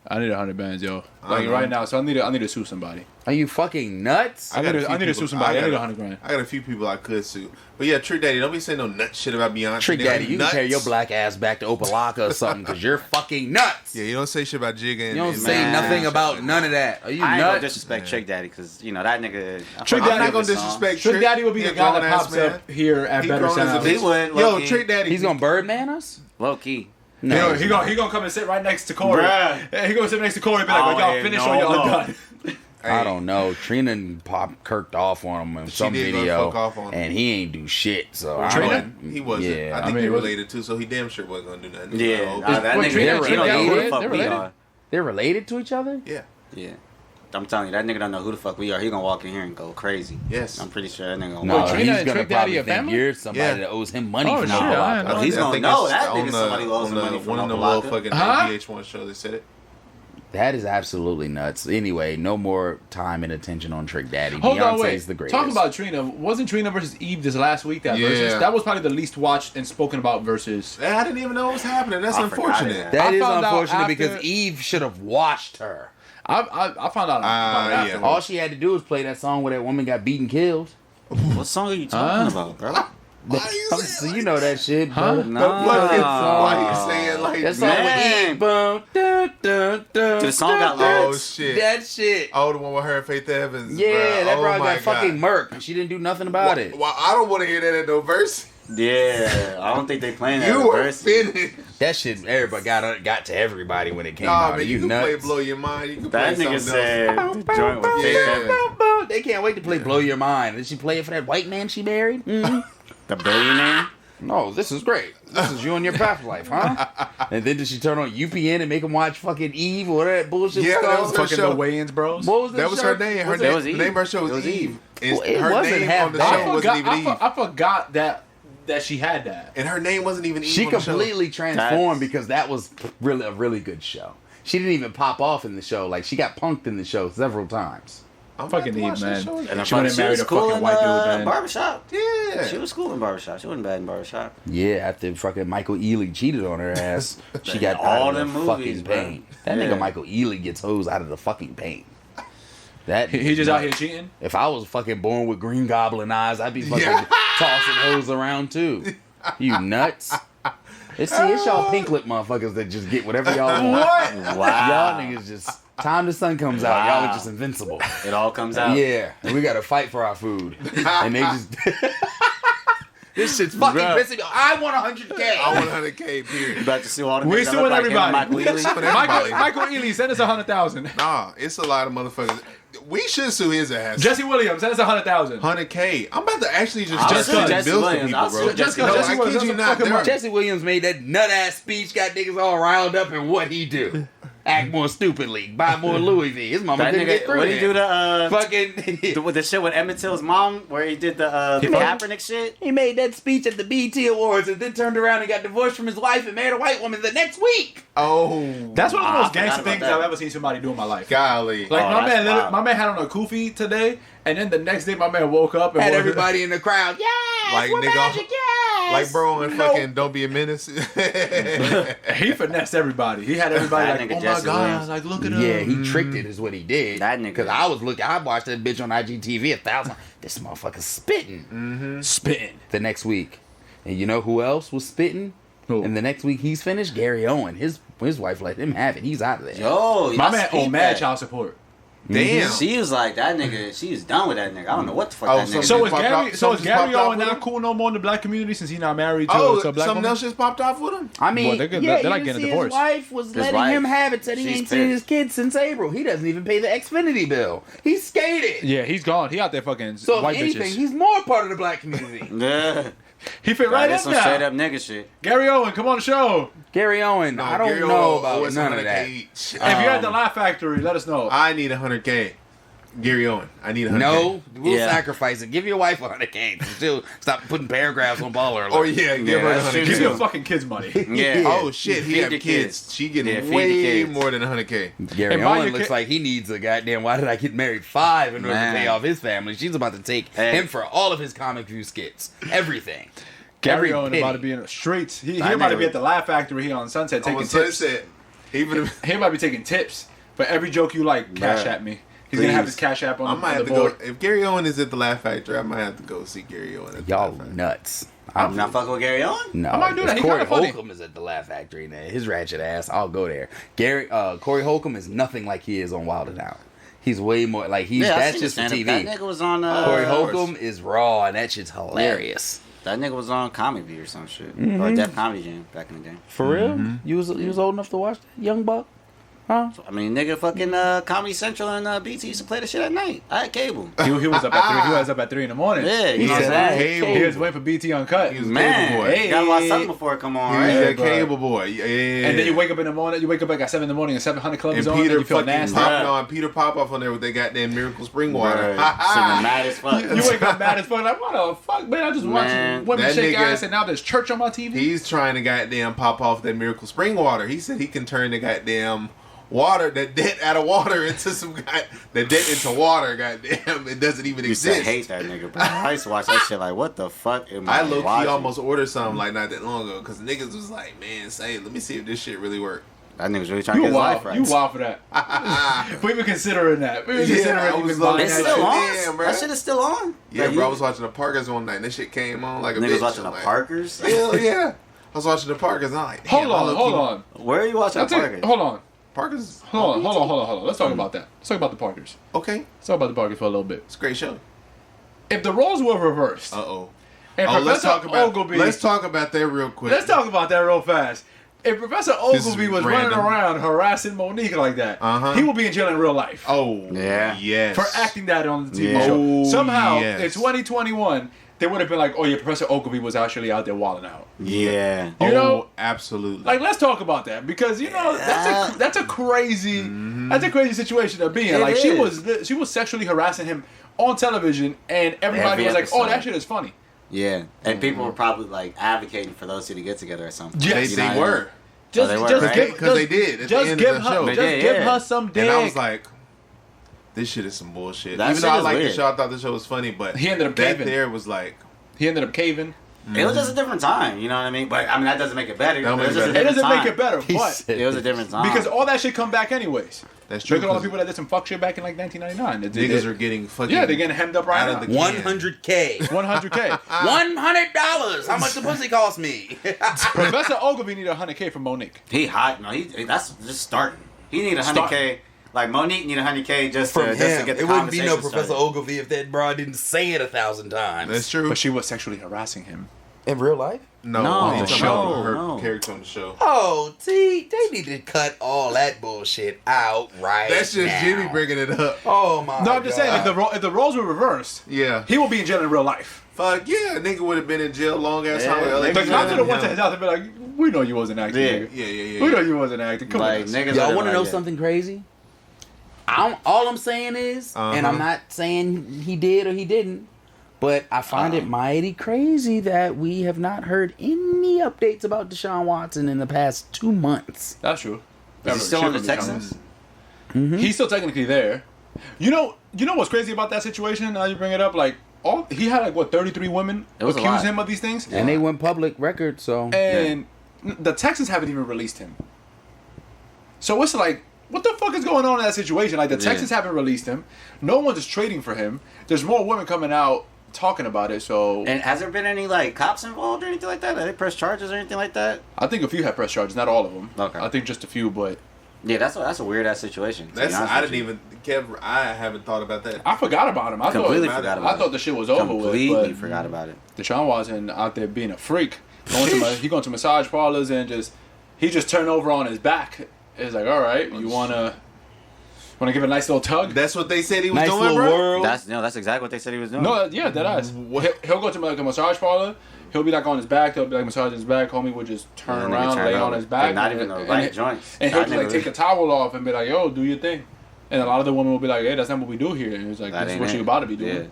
I need 100 bands, yo. I Like know. right now. So I need to sue somebody. Are you fucking nuts? I got a need few to sue people- somebody. I got need a- 100 grand. I got a few people I could sue. But yeah, Trick Daddy, don't be saying no nut shit about Beyonce. Trick Nigga, Daddy, you can nuts. carry your black ass back to Opalaka or something because you're fucking nuts. Yeah, you don't say shit about Jigga. You don't and say Man. nothing about none of that. Are you I ain't gonna nuts? disrespect Trick Daddy because you know that nigga. Trick I'm Daddy- not gonna disrespect Trick Daddy would be He the a guy that grown-ass pops man. up here at He Better grown as a Sounds. He bitch. would. Yo, low-key. Trick Daddy. He's gonna Birdman us? Low key. No. He gonna come and sit right next to Corey. Bruh. Yeah, he gonna sit next to Corey and be like, Oh, well, y'all yeah, finish no, or y'all no. done. I don't know. Trina and Pop kirked off on him in some did go video, fuck off on him. and he ain't do shit. So I Trina? don't- He wasn't. Yeah, I think mean, he it was- related too, so he damn sure wasn't gonna do nothing. Yeah, Oh, nah, that What, nigga. Trina- He don't Trina know who the related? fuck They're we related? are. they're related to each other. yeah. Yeah. I'm telling you, that nigga don't know who the fuck we are. He gonna walk in here and go crazy. Yes. I'm pretty sure that nigga gonna No, walk Trina he's and gonna Trick Daddy probably a think family? you're somebody Yeah. that owes him money Oh, from shit, Opalaka. I know. He's I gonna think know it's that on nigga somebody who owes him money from one of the Opalaka. little fucking Huh? VH1 show. They said it. That is absolutely nuts. Anyway, no more time and attention on Trick Daddy. Hold on, Beyonce's wait. the greatest. Talk about Trina. Wasn't Trina versus Eve this last week? That Yeah. versus that was probably the least watched and spoken about versus. I didn't even know what was happening. That's I forgot unfortunate. it. that I is found out unfortunate after- because Eve should have washed her. I found out about it yeah. afterwards. All she had to do was play that song where that woman got beaten, killed. What song are you talking about, bro? Why you So saying you know that shit, Huh? bro. Why you saying like That song Man. with Eve. Boom, dun, dun, dun, The song got dun, Oh lyrics. shit! That shit. Oh, the one with her and Faith Evans. Yeah, bruh. that oh, bro my got fucking God. murked and she didn't do nothing about it. Well, I don't want to hear that at no verse. Yeah, I don't think they playing that. You were verse. finished. That shit, everybody got to everybody when it came Nah, out. man, Are you you can play nuts? Blow Your Mind. You can That play nigga something said else. the joint with Faith Yeah. Evans. They can't wait to play "Blow Your Mind." Did she play it for that white man she married? Mhm. The billionaire. No, this is great. This is you and your path life, huh? And then did she turn on UPN and make him watch fucking Eve or whatever that bullshit Yeah, was that called? was her Fucking show. the Wayans Bros. What was That was show? her name. Her Was it- name, was the Eve. name of her show It was was Eve. Eve. And Well, it her wasn't name half on the bad. show wasn't even Eve. I forgot that she had that. And her name wasn't even Eve. She on the show. completely transformed That's- because that was really a really good show. She didn't even pop off in the show. Like she got punked in the show several times. I'm Fucking about to watch Eve, that man. show again. And She wouldn't marry was the cool fucking in white dude, man. Barbershop. Yeah. She was cool in Barbershop. She wasn't bad in Barbershop. Yeah, after fucking Michael Ealy cheated on her ass, she got All all out of them the movies, fucking bro. paint. That Yeah. nigga Michael Ealy gets hoes out of the fucking paint. That He just out here cheating. If I was fucking born with green goblin eyes, I'd be fucking Yeah. tossing hoes around too. You nuts? It's y'all pink lip motherfuckers that just get whatever y'all want. Wow. Y'all niggas just time the sun comes out, y'all are just invincible. It all comes out. Yeah, and we gotta fight for our food, and they just. This shit's fucking Bruh. pissing me off. I want 100K. I want 100K, You period. about to sue all the We niggas that suing look like him, everybody. Michael Ealy. Suing everybody. Michael Ealy, send us 100,000. Nah, it's a lot of motherfuckers. We should sue his ass. Jesse Williams, send us 100,000. 100K. I'm about to actually just I'll start sue sending Jesse bills to Williams. people, I'll bro. sue Jesse No, Williams. I kid you not. Fucking There are- Jesse Williams made that nut ass speech, got niggas all riled up, and what he do? Act more stupidly, buy more Louis V. His mama That couldn't get nigga, through what he do there. the Fucking. with the shit with Emmett Till's mom, where he did the Kaepernick shit. He made that speech at the BET Awards and then turned around and got divorced from his wife and married a white woman the next week. Oh, That's one of the I most gangster forgot about things that. I've ever seen somebody do in my life. golly. Like Oh, my that's man, wild. my man had on a kufi today, and then the next day my man woke up and Had was- everybody in the crowd, yes, Like, we're nigga, Magic, yes. Like bro and fucking Don't Be a Menace. He finessed everybody. He had everybody That like, nigga oh my Jesse god, Williams. like look at him. Yeah, he tricked it is what he did. That nigga. Because I watched that bitch on IGTV 1,000. This motherfucker spitting. Spitting. The next week. And you know who else was spitting? Who? And the next week he's finished? Gary Owen. His wife let him have it. He's out of there. Yo, My y'all man peep on mad that. child support. Damn. She was like that nigga. She was done with that nigga. I don't know what the fuck Oh, that nigga. So did. is popped Gary? out- So is something just Gary popped out Owen with not him? cool no more in the black community since he's not married to, Oh, to a black something woman? else just popped off with him? I mean, Well, they're yeah, like you getting can a see divorce. his wife was His letting wife, him have it. Said he she's ain't seen his pissed. kids since April. He doesn't even pay the Xfinity bill. He skated. Yeah, he's gone. He out there fucking So white if anything, bitches. he's more part of the black community. Yeah. He fit right That's in some straight there. up nigga shit. Gary Owen, come on the show. Gary Owen, I don't Gary know Owen about owes none of 100K that. each. If you're at the Laugh Factory, let us know. I need 100K. Gary Owen, I need 100K. No, we'll Yeah. sacrifice it. Give your wife 100K. Still, stop putting paragraphs on Baller Alert. Oh yeah, give her that's true. 100K. Give your fucking kids money. Yeah. Oh shit, he Feed have the kids. She getting Yeah, feed the way kids. more than 100K. Gary And buy Owen your looks ki- like he needs a goddamn. Why did I get married 5 in order Man. to pay off his family? She's about to take Hey. him for all of his comic view skits, everything. Gary Every Owen penny. about to be in the streets. He That about to nigga- be at the Laugh Factory here on Sunset taking On tips. Sunset, even He about to be taking tips for every joke you like. Cash Bruh. at me. He's gonna have Please. his cash app I on might the have to board. go. If Gary Owen is at the Laugh Factory, I might have to go see Gary Owen. At the Y'all Laugh Factory. nuts. I'm not fucking with Gary Owen. No, I might do that. if He Corey kinda funny. Holcomb is at the Laugh Factory, man. His ratchet ass. I'll go there. Corey Holcomb is nothing like he is on Wild 'N Out. He's way more like he's. Yeah, I that's seen just the for stand-up. TV. That nigga was on. Corey of course. Holcomb is raw, and that shit's hilarious. That nigga was on Comedy View or some shit, or Def Comedy Jam back in the day. For real? You was old enough to watch that, Young Buck? Huh? I mean, nigga, fucking Comedy Central and BT used to play the shit at night. I had cable. He was up at 3. He was up at 3 in the morning. Yeah, you He know what I'm said saying? Cable. He was waiting for BT Uncut. He was Man, cable boy. you gotta watch something before it come on, He was right? that bro. cable boy. Yeah. And then you wake up in the morning. You wake up like at 7 in the morning and 700 Club And is on. Peter And you feel fucking nasty. popping on Peter Popoff on there with that goddamn Miracle Spring Water. Sitting mad as fuck. You wake up mad as fuck. Like, what the fuck, man? I just watching Man, women that shake nigga- ass and now there's church on my TV. He's trying to goddamn pop off that Miracle Spring Water. He said he can turn the goddamn water, that debt out of water into the debt into water. Goddamn, it doesn't even I used to exist. hate that nigga, bro. I used to watch that shit like, what the fuck am I I low key watching? almost ordered something like not that long ago because niggas was like, man, say, let me see if this shit really work. That nigga was really trying You to get his wild. life right. You wild for that. We were considering that. We were Yeah, considering I even was buying like, It's that still shit. on? Damn, bro. That shit is still on? Yeah, Like, bro, I you- was watching the Parkers one night and that shit came on like a Niggas bitch. watching I'm the like, Parkers? Hell yeah. I was watching the Parkers and I'm like, damn, Hold I on, low-key- hold on. Where are you watching the That's it. Parkers? Hold on. Parkers. Hold on. Let's talk about that. Let's talk about the Parkers. Okay, Let's talk about the Parkers for a little bit. it's a great show. If the roles were reversed, Uh-oh. and Let's Professor talk about Ogilvy, let's talk about that real quick. let's talk about that real fast. If Professor This is Ogilvy was running random. around harassing Monique like that, Uh-huh. he would be in jail in real life Oh, Yeah. yes. for acting that on the TV Yeah. show. Oh, Somehow, yes. in 2021, they would have been like, "Oh yeah, Professor Ogilvy was actually out there wilding out." Yeah. You know, absolutely. like let's talk about that because you know that's a crazy situation to be in. It Like is. she was sexually harassing him on television, and everybody Every was like, "Oh, episode. that shit is funny." Yeah. And people were probably like advocating for those two to get together or something. Yes. You they know, were. Just, they were, just right? give, Because they did at the just end give of the her, show. just They did, give yeah. her some dick. And I was like, this shit is some bullshit. That Even shit though I is liked the weird. show, I thought the show was funny, but He ended up that caving. there was like, He ended up caving. It was just a different time, you know what I mean? But I mean that doesn't make it better. Don't It make was it just a better. It different doesn't make time. it better, He but said- It was a different time. because all that shit come back anyways. that's true. Look at all the 'cause people that did some fuck shit back in like 1999. niggas are getting fucking. yeah, they're getting hemmed up right out now. of the- 100K. 100K. $100. How much the pussy cost me? Professor Ogilvy needed 100K from Monique. he hot. No, that's just starting. He need 100K. Like Monique need 100K just to get the It wouldn't be no conversation Professor started. Ogilvy if that broad didn't say it 1,000 times. That's true. But she was sexually harassing him. In real life? no, No, I'm talking about no, her no. character on the show. Oh, see, they need to cut all that bullshit out right That's just now. Jimmy bringing it up. Oh my No, I'm just saying, if the roles were reversed, Yeah. he would be in jail in real life. Fuck yeah, nigga would have been in jail long ass Yeah, time. they The Yeah. cops would have went to his house and be like, "We know you wasn't acting. Yeah. nigga. Yeah. We know you wasn't acting. Come Like on." niggas. Y'all are want to like, know yeah. something crazy? All I'm saying is, and I'm not saying he did or he didn't, but I find it mighty crazy that we have not heard any updates about Deshaun Watson in the past 2 months. That's true. Is he still on the Texans? He's still technically there. You know what's crazy about that situation? Now you bring it up, like he had like what 33 women It was a accuse lot. him of these things, And they went public record, so and the Texans haven't even released him. So it's like, what the fuck is going on in that situation? Like the Texans haven't released him. No one's just trading for him. There's more women coming out talking about it. So And has there been any like cops involved or anything like that? Have they pressed charges or anything like that? I think a few have press charges, not all of them. Okay. I think just a few, but Yeah, that's a weird ass situation. to be honest I with didn't you. even. Kev, I haven't thought about that. I forgot about him. Completely forgot about I thought the shit was over Completely with. forgot about it. But Deshaun Watson out there being a freak, he going to massage parlors and he just turned over on his back. It's like, all right, you wanna give it a nice little tug? That's what they said he was nice doing, little bro. world. That's exactly what they said he was doing. No, yeah, that ass. He'll go to like a massage parlor. He'll be like on his back. They'll be like massaging his back. Homie would just turn Yeah, around, turn lay over. on his back, Like, not even the right joints. and he'll That just like nigga- take the towel off and be like, "Yo, do your thing." And a lot of the women will be like, "Hey, that's not what we do here." And he's like, That "This is ain't what it. you about to be doing." Yeah.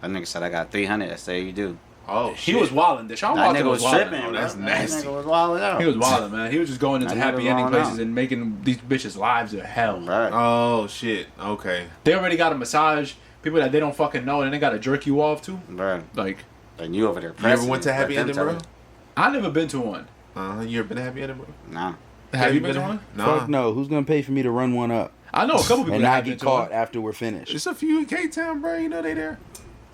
That nigga said I got 300. That's say you do. Oh, He shit. was wilding. Deshaun That Watson nigga was was wilding. tripping. Oh, that's bro. nasty. That nigga was wilding out. He was wilding, man. He was just going into That nigga happy was ending wilding places out. and making these bitches' lives a hell. Right. Oh shit. Okay. They already got a massage. People that they don't fucking know, and they got to jerk you off too. Bro. Like, And you over there You ever pressing went to it, Happy let them Ending, bro? tell I never been to one. You ever been to Happy Ending, bro? you. Nah. Have you been to one? No. Fuck no. Who's gonna pay for me to run one up I know a couple people and that not have been get to caught one. after we're finished? It's a few in K-Town, bro. You know they there.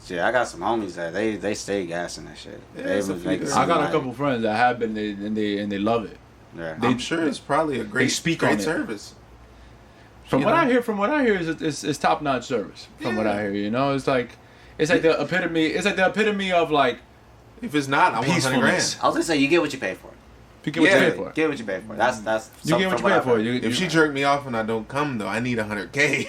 Shit, I got some homies that they stay gassing that shit. Yeah, they it's a was few making there. I got a some, couple friends that have been and they love it. Yeah. They- I'm sure it's probably a great, speak great on it. service. From You what know? I hear, it's top notch service. From what I hear, you know, it's like the epitome. It's like the epitome of like If it's not, I want 100 peacefulness. grand. I was gonna say you get what you pay for. You get what you Yeah. pay for. Get what you pay for. That's You some- get what from you what pay I've for. heard. If she jerk me off and I don't come though, I need 100K.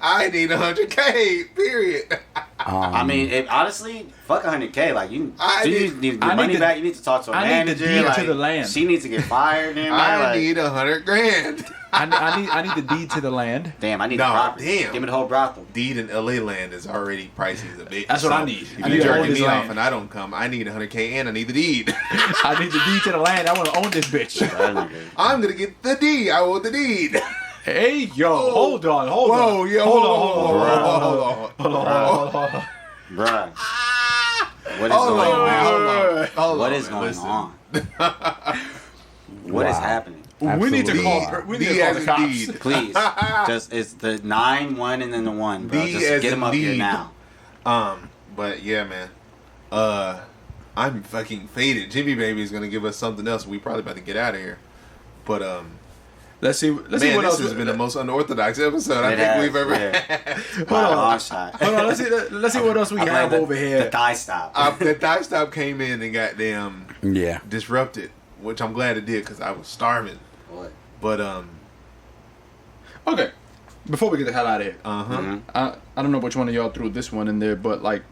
I need 100K. Period. I mean, honestly, fuck 100K. Like you need your I need money to- back. You need to talk to a I need manager. the deed like, to the land. She needs to get fired. Then, man. I Like, need 100 grand. I need the deed to the land. Damn, I need No, the property. damn. Give me the whole brothel. Deed in LA land is already pricey as a bitch. That's what I need. If I you need to own jerking this me land. off and I don't come, I need 100K and I need the deed. I need the deed to the land. I want to own this bitch. That nigga. I'm gonna get the deed. I want the deed. Hey yo, hold on. Whoa, yo, hold hold on. Bruh. What is Hold going on, man, on? hold on. What is going Listen. on? What is happening? We need to Absolutely. call. We need to D call as the in cops. deed. Please, just it's the 9, 1, and then the 1, bro. D Just as get him in up here deed. now. But yeah, man. I'm fucking faded. Jimmy Baby is gonna give us something else. We probably about to get out of here. But Let's see. Let's see man, what this else has been the most unorthodox episode I It think has, we've ever yeah. had. By a long shot. Hold on. Let's see what else we I'm have glad over The here. thigh stop. The thigh stop came in and goddamn Yeah. disrupted, which I'm glad it did because I was starving. What? But Okay. Before we get the hell out of here, Mhm. I don't know which one of y'all threw this one in there, but like,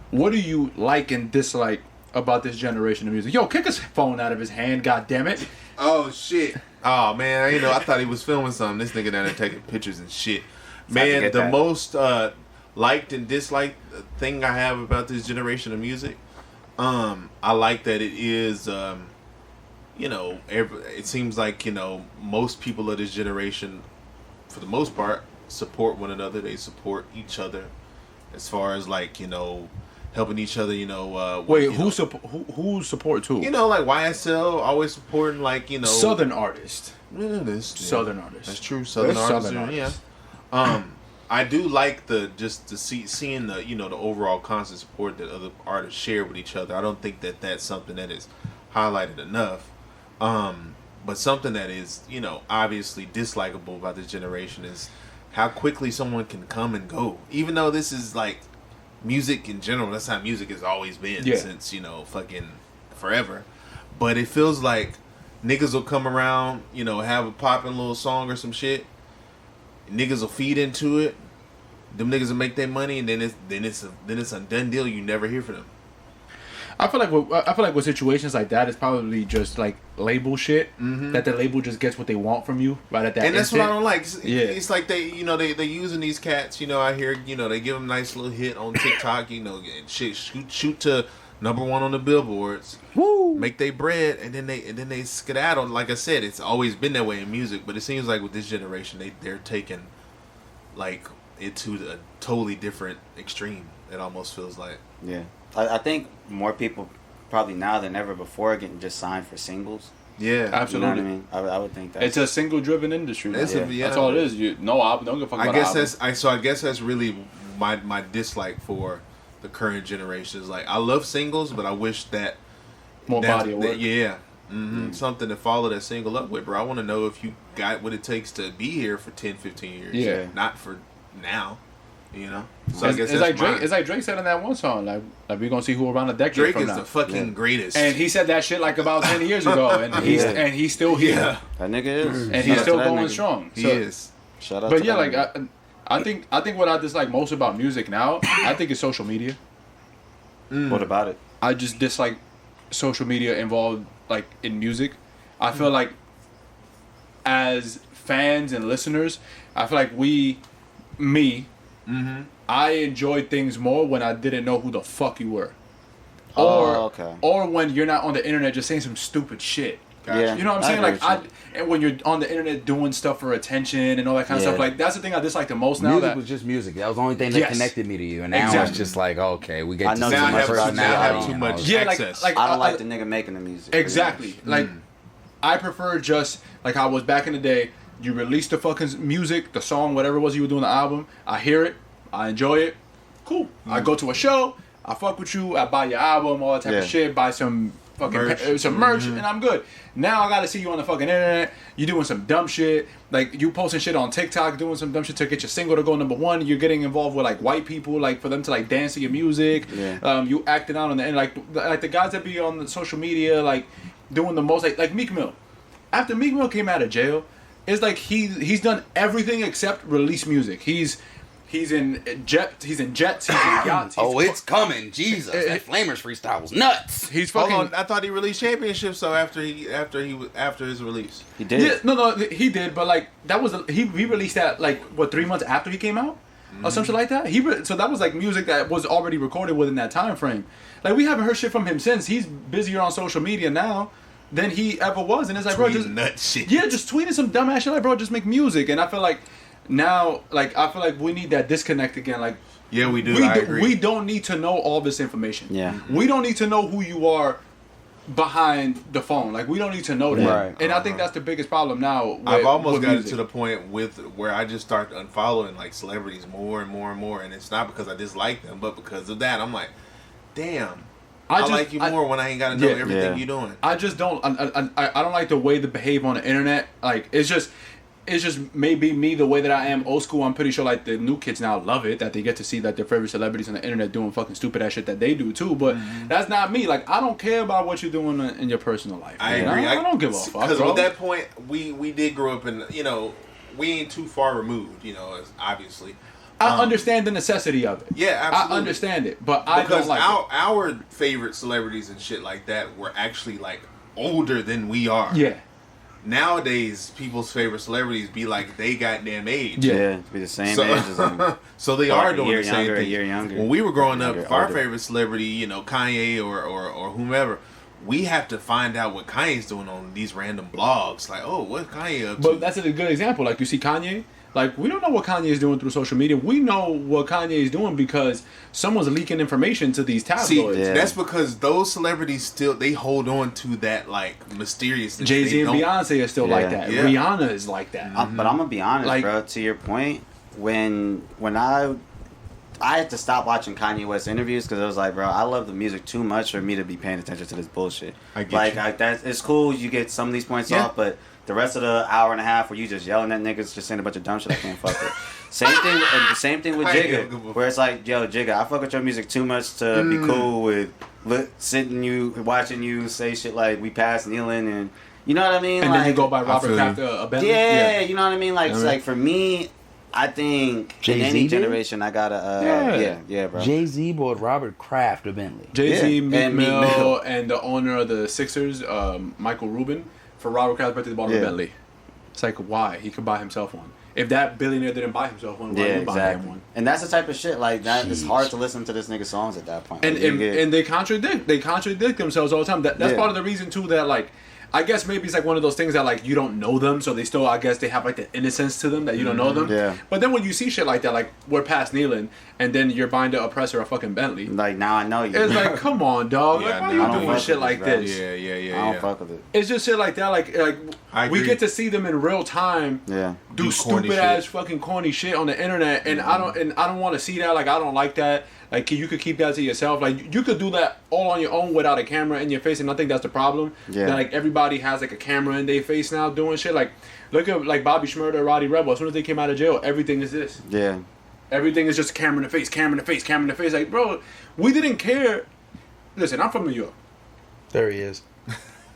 what do you like and dislike about this generation of music? Yo, kick his phone out of his hand, god damn it! oh shit, oh man, I thought he was filming something. This nigga down there taking pictures and shit. Man, get the that. most liked and disliked thing I have about this generation of music, I like that it is, it seems like most people of this generation, for the most part, support one another. They support each other, as far as like helping each other. Wait, who who supports who? like YSL always supporting like Southern artist. Yeah, that's Southern artist. That's true. Southern There's artists. Southern Yeah. artists. I do like seeing the the overall constant support that other artists share with each other. I don't think that that's something that is highlighted enough. But something that is obviously dislikable about this generation is how quickly someone can come and go. Even though this is like music in general, that's how music has always been since fucking forever. But it feels like niggas will come around, have a popping little song or some shit. Niggas will feed into it. Them niggas will make their money, and then it's a done deal. You never hear from them. I feel like with situations like that, it's probably just like label shit. That the label just gets what they want from you right at that. And that's what I don't like. It's like they using these cats. I hear they give them a nice little hit on TikTok. And shit, shoot to #1 on the billboards. Woo. Make they bread, and then they skedaddle. Like I said, it's always been that way in music. But it seems like with this generation, they're taking like it to a totally different extreme. It almost feels like. Yeah, I think more people probably now than ever before getting just signed for singles. Yeah, absolutely. You know what I mean? I would think that it's a single-driven industry. That's That's all it is. No album. Don't give a fuck about album. I guess that's really my dislike for the current generation. Is like I love singles, but I wish that more body of work. Something to follow that single up with, bro. I want to know if you got what it takes to be here for 10, 15 years. Yeah, not for now. You know, so I guess it's like Drake. It's like Drake said in that one song, like we're gonna see who around the decade. Drake from is now. the fucking greatest, and he said that shit like about 10 years ago, and he's still here. Yeah. That nigga is, and he's still going strong. He is. Shout out. But to yeah, that like I think what I dislike most about music now, I think is social media. What about it? I just dislike social media involved like in music. I feel like as fans and listeners, I feel like I enjoyed things more when I didn't know who the fuck you were. Or when you're not on the internet just saying some stupid shit. Yeah, you know what I'm saying? And when you're on the internet doing stuff for attention and all that kind of stuff, like that's the thing I dislike the most now. Music was just music. That was the only thing that connected me to you. And now it's just like, okay, we get to see my personality. Too much access. Like I don't like the nigga making the music. Exactly. Like I prefer just like I was back in the day. You release the fucking music, the song, whatever it was you were doing the album. I hear it, I enjoy it. Cool. I go to a show, I fuck with you, I buy your album, all that type of shit, buy some fucking merch, and I'm good. Now I gotta see you on the fucking internet. You doing some dumb shit, like you posting shit on TikTok, doing some dumb shit to get your single to go #1. You're getting involved with like white people, like for them to like dance to your music. You acting out on the end, like the guys that be on the social media, like doing the most, like Meek Mill. After Meek Mill came out of jail, it's like he's done everything except release music. He's in jets, he's in yachts. It's coming, Jesus! That Flamers freestyle was nuts. He's fucking. Hold on, I thought he released championships. So after his release, he did. Yeah, no, he did. But like that was he released that like 3 months after he came out or something like that. So that was like music that was already recorded within that time frame. Like we haven't heard shit from him since. He's busier on social media now than he ever was, and it's like, bro, just nuts shit. Yeah, just tweeting some dumbass shit, like, bro, just make music. And I feel like now, like, we need that disconnect again. Like, yeah, we do. I agree. We don't need to know all this information. Yeah, we don't need to know who you are behind the phone. Like, we don't need to know that. Right. And I think that's the biggest problem now. I've almost got it to the point with where I just start unfollowing like celebrities more and more and more, and it's not because I dislike them, but because of that, I'm like, damn. I like you more when I ain't gotta know everything you're doing. I just don't. I don't like the way they behave on the internet. Like it's just maybe me the way that I am old school. I'm pretty sure like the new kids now love it that they get to see that their favorite celebrities on the internet doing fucking stupid ass shit that they do too. But that's not me. Like I don't care about what you're doing in your personal life. I agree. I don't give a fuck. Because at that point we did grow up in we ain't too far removed. Obviously. I understand the necessity of it. Yeah, absolutely. I understand it, but I don't like our favorite celebrities and shit like that were actually like older than we are. Yeah. Nowadays, people's favorite celebrities be like they goddamn age. Yeah, be the same age as them. So they are doing the same thing. A year younger. When we were growing up, our favorite celebrity, Kanye or whomever, we have to find out what Kanye's doing on these random blogs. Like, oh, what Kanye up to? But that's a good example. Like you see Kanye. Like, we don't know what Kanye is doing through social media. We know what Kanye is doing because someone's leaking information to these tabloids. See, that's because those celebrities they hold on to that, like, mysteriousness. Jay-Z and Beyonce are still like that. Yeah. Rihanna is like that. But I'm going to be honest, bro, to your point, when I had to stop watching Kanye West interviews because it was like, bro, I love the music too much for me to be paying attention to this bullshit. It's cool, you get some of these points off, but the rest of the hour and a half where you just yelling at niggas, just saying a bunch of dumb shit I can't fuck with. Same thing with Jigga, where it's like, yo, Jigga, I fuck with your music too much to be cool with watching you say shit like we passed kneeling and you know what I mean? And like, then you go by Robert Kraft a Bentley. Yeah, you know what I mean? Like, it's like for me, I think Jay-Z in any did? generation, I gotta, yeah, bro. Jay-Z bought Robert Kraft a Bentley. Jay-Z, Meek Mill, and the owner of the Sixers, Michael Rubin, for Robert Kraft's birthday, they bought him a Bentley. It's like, why? He could buy himself one. If that billionaire didn't buy himself one, why didn't buy him one? And that's the type of shit like that. It's hard to listen to this nigga's songs at that point. And they contradict themselves all the time. That's part of the reason too that like I guess maybe it's like one of those things that like you don't know them, so they still, I guess they have like the innocence to them that you don't know them. Yeah. But then when you see shit like that, like we're past kneeling, and then you're buying the oppressor a fucking Bentley. Like now I know you. It's like, come on, dog. Yeah, like, why I are don't you doing fuck shit with like this, this? I don't fuck with it. It's just shit like that. Like I we agree. get to see them in real time. Yeah. Do corny stupid ass fucking corny shit on the internet, and I don't want to see that. Like I don't like that. Like you could keep that to yourself. Like you could do that all on your own without a camera in your face, and I think that's the problem. Yeah. That like everybody has like a camera in their face now doing shit. Like look at like Bobby Shmurda, Roddy Rebel. As soon as they came out of jail, everything is this. Yeah. Everything is just camera in the face, camera in the face, camera in the face. Like bro, we didn't care. Listen, I'm from New York. There he is.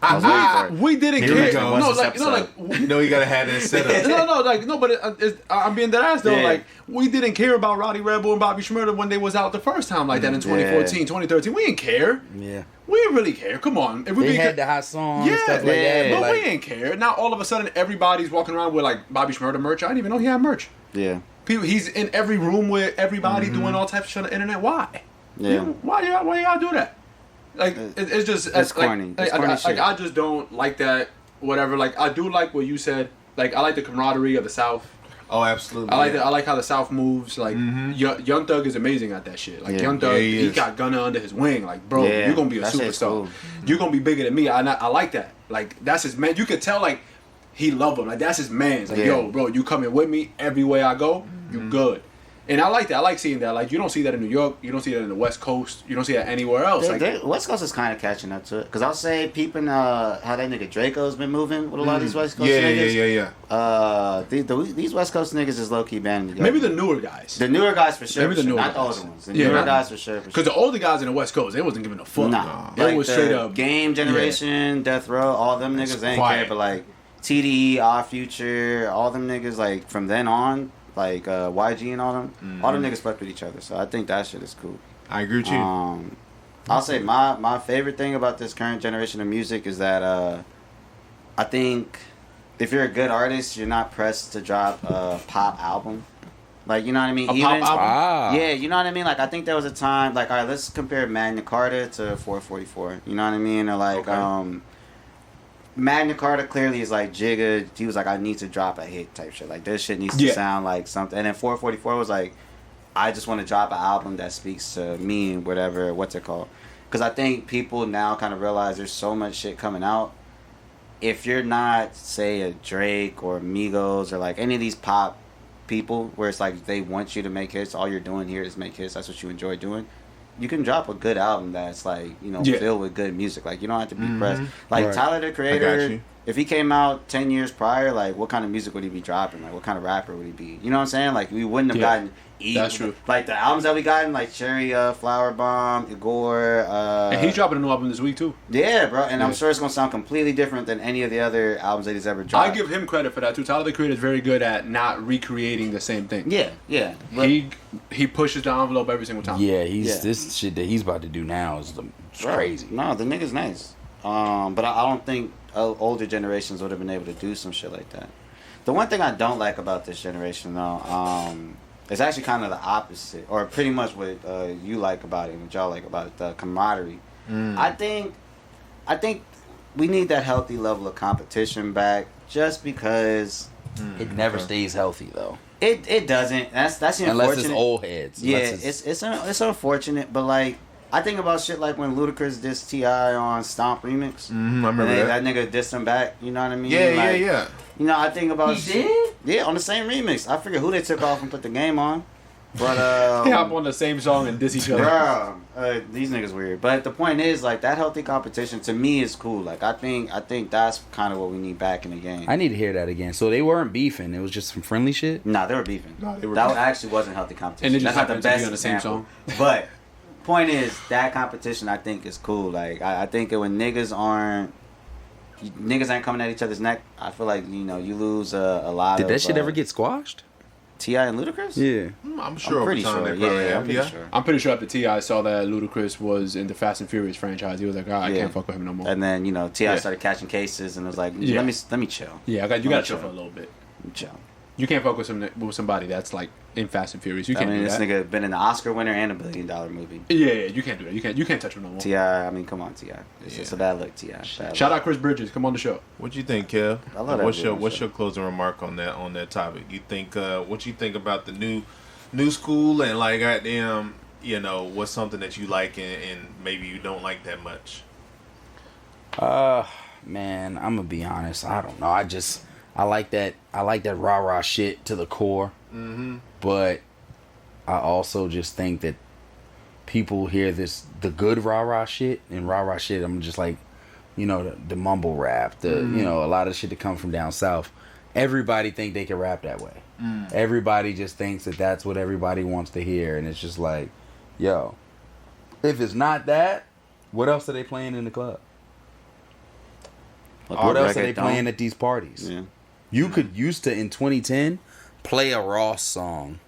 I was waiting for it. We didn't Here we care. go. No, What's like this no, like You know you gotta have that set up. but I'm being dead ass though. Yeah. Like we didn't care about Roddy Rebel and Bobby Shmurda when they was out the first time like that in 2014, 2013. We didn't care. Yeah. We didn't really care. Come on, if we They be had the hot songs, yeah, stuff like that. but But we like, ain't care. Now all of a sudden everybody's walking around with like Bobby Shmurda merch. I didn't even know he had merch. Yeah. People, he's in every room with everybody doing all types of shit on the internet. Why? Yeah. Why y'all do that? Like it's just It's corny. It's corny shit. I just don't like that. Whatever. Like I do like what you said. Like I like the camaraderie of the South. Oh, absolutely. I like how the South moves. Like Young Thug is amazing at that shit. Like Yeah. Young Thug, Yeah, he he is. got Gunna under his wing. Like bro, Yeah, you're gonna be a that shit's superstar. cool. You're gonna be bigger than me. I like that. Like that's his man. You could tell like he love him. Like that's his man. It's like Yeah. yo, bro, you coming with me everywhere I go. You good. And I like that. I like seeing that. Like you don't see that in New York. You don't see that in the West Coast. You don't see that anywhere else. Like West Coast is kind of catching up to it. Because I'll say, peeping how that nigga Draco's been moving with a lot of these West Coast niggas. These West Coast niggas is low-key banding together. maybe the newer guys. The newer guys for sure. Maybe the newer not the guys. older ones. The Yeah, newer not- guys for sure. Because the older guys in the West Coast, they wasn't giving a fuck. Nah. It was the straight up Game Generation, Death Row, all them niggas ain't quiet. care. But like TDE, Odd Future, all them niggas like from then on, like YG and all them niggas fuck with each other. So I think that shit is cool. I agree with you. I'll say my favorite thing about this current generation of music is that I think if you're a good artist, you're not pressed to drop a pop album. Like, you know what I mean? A pop album? Yeah, you know what I mean? Like, I think there was a time, like, all right, let's compare Magna Carta to 444. You know what I mean? Or, like, Magna Carta clearly is, like, Jigga. He was like, I need to drop a hit type shit. Like, this shit needs to sound like something. And then 444 was like, I just want to drop an album that speaks to me and whatever, what's it called? Because I think people now kind of realize there's so much shit coming out. If you're not, say, a Drake or Migos or, like, any of these pop people where it's like they want you to make hits, all you're doing here is make hits, that's what you enjoy doing, you can drop a good album that's like, you know, filled with good music. Like, you don't have to be pressed. Like, Right. Tyler, the I got Creator, you. if he came out 10 years prior, like, what kind of music would he be dropping? Like, what kind of rapper would he be? You know what I'm saying? Like, we wouldn't have gotten That's true. Like, the albums that we gotten, like Cherry, Flower Bomb, Igor, And he's dropping a new album this week too. yeah, bro, and I'm sure it's gonna sound completely different than any of the other albums that he's ever dropped. I give him credit for that too. Tyler the Creator is very good at not recreating the same thing. yeah. But, He pushes the envelope every single time. yeah, he's Yeah. this shit that he's about to do now is it's Bro, crazy. No, the nigga's nice. But I don't think older generations would have been able to do some shit like that. The one thing I don't like about this generation, though, it's actually kind of the opposite, or pretty much what you like about it, what y'all like about it, the camaraderie. I think we need that healthy level of competition back, just because It never stays healthy though, it doesn't. That's the unless unfortunate. it's old heads. Yeah, Unless it's unfortunate, but like I think about shit like when Ludacris dissed T.I. on Stomp Remix. I remember And then that. that nigga dissed him back. You know what I mean? Yeah, Like, yeah. You know, I think about He did? Yeah, on the same remix. I forget who they took off and put the game on, but They hop on the same song and diss each other. bro, these niggas weird. But the point is, like, that healthy competition to me is cool. Like, I think that's kind of what we need back in the game. I need to hear that again. So they weren't beefing; it was just some friendly shit. Nah, they were beefing. Nah, they were that beefing. actually wasn't healthy competition. And they just That's not happened to be on the same example. But point is, that competition I think is cool. Like, I think that when niggas ain't coming at each other's neck, I feel like, you know, you lose a lot Did of... that shit ever get squashed? T.I. and Ludacris? Yeah. I'm sure I'm pretty over time sure. they probably Yeah, I'm have. pretty Yeah. sure. I'm pretty sure after T.I. saw that Ludacris was in the Fast and Furious franchise, he was like, I Yeah. can't fuck with him no more. And then, you know, T.I. Yeah. started catching cases and was like, Yeah. let me chill. Yeah, you Let gotta me chill for a little bit. Let me chill. You can't fuck with somebody that's like in Fast and Furious. You can't do this that. nigga been an Oscar winner and $1 billion movie. Yeah, you can't do that. You can't touch him no more. T.I., I mean, come on, T.I. It's a bad look, T.I. Shout out Chris Bridges. Come on the show. What you think, Kev? I love that What's your closing remark on that topic? You think what you think about the new school and like goddamn, what's something that you like and maybe you don't like that much? Man, I'm gonna be honest. I don't know. I like that rah-rah shit to the core. Mm-hmm. But I also just think that people hear the good rah-rah shit, and rah-rah shit, I'm just like, the mumble rap, a lot of shit that comes from down south. Everybody think they can rap that way. Everybody just thinks that that's what everybody wants to hear, and it's just like, yo, if it's not that, what else are they playing in the club? What else are they playing at these parties? Yeah. You could used to, in 2010, play a Ross song,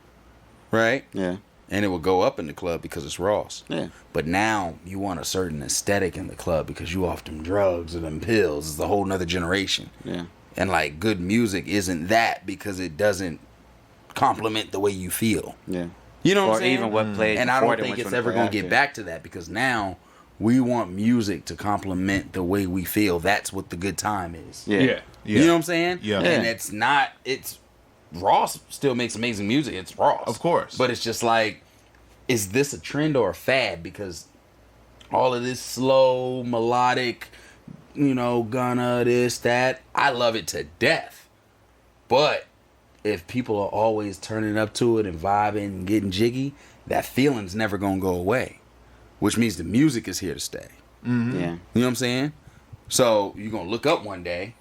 right? Yeah. And it would go up in the club because it's Ross. Yeah. But now you want a certain aesthetic in the club because you off them drugs or them pills. It's a whole nother generation. Yeah. And like good music isn't that because it doesn't complement the way you feel. Yeah. You know what I'm Or saying? even what played And I before don't than think which it's one ever play going to get after. back to that because now we want music to complement the way we feel. That's what the good time is. Yeah. You know what I'm saying? Yeah. And it's Ross still makes amazing music. It's Ross. Of course. But it's just like, is this a trend or a fad? Because all of this slow, melodic, Gunna, this, that, I love it to death. But if people are always turning up to it and vibing and getting jiggy, that feeling's never going to go away. Which means the music is here to stay. Mm-hmm. Yeah. You know what I'm saying? So you're going to look up one day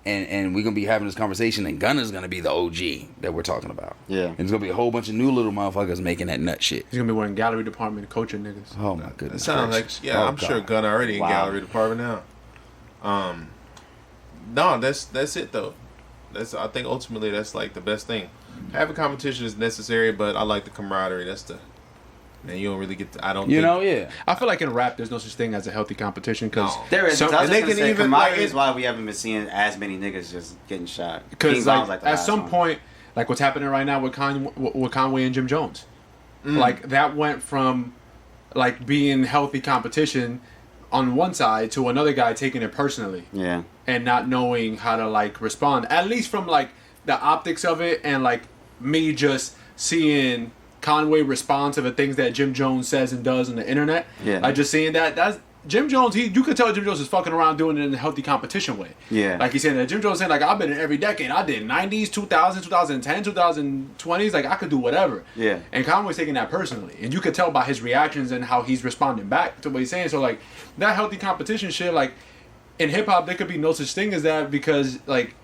and we're going to be having this conversation and Gunna's going to be the OG that we're talking about. Yeah. And there's going to be a whole bunch of new little motherfuckers making that nut shit. He's gonna be wearing gallery department coaching niggas. Oh my It goodness. sounds gracious. like I'm sure God. Gunna already in Wow. gallery department now. No, that's it though. I think ultimately that's like the best thing. Having competition is necessary, but I like the camaraderie. That's the and you don't really get. I don't. Yeah. I feel like in rap, there's no such thing as a healthy competition because No. There is. Some- I was and they just gonna can say, even, camaraderie like, is why we haven't been seeing as many niggas just getting shot. because King Von's like, the at last some one. point, like what's happening right now with Conway and Jim Jones, like that went from like being healthy competition on one side to another guy taking it personally Yeah. and not knowing how to like respond, at least from like the optics of it and like me just seeing Conway respond to the things that Jim Jones says and does on the internet. Yeah. Like just seeing that's Jim Jones. You could tell Jim Jones is fucking around doing it in a healthy competition way. Yeah. Like he's saying that Jim Jones saying like I've been in every decade. I did 90s, 2000s, 2010, 2020s. Like I could do whatever. Yeah. And Conway's taking that personally, and you could tell by his reactions and how he's responding back to what he's saying. So like that healthy competition shit, like in hip hop, there could be no such thing as that because like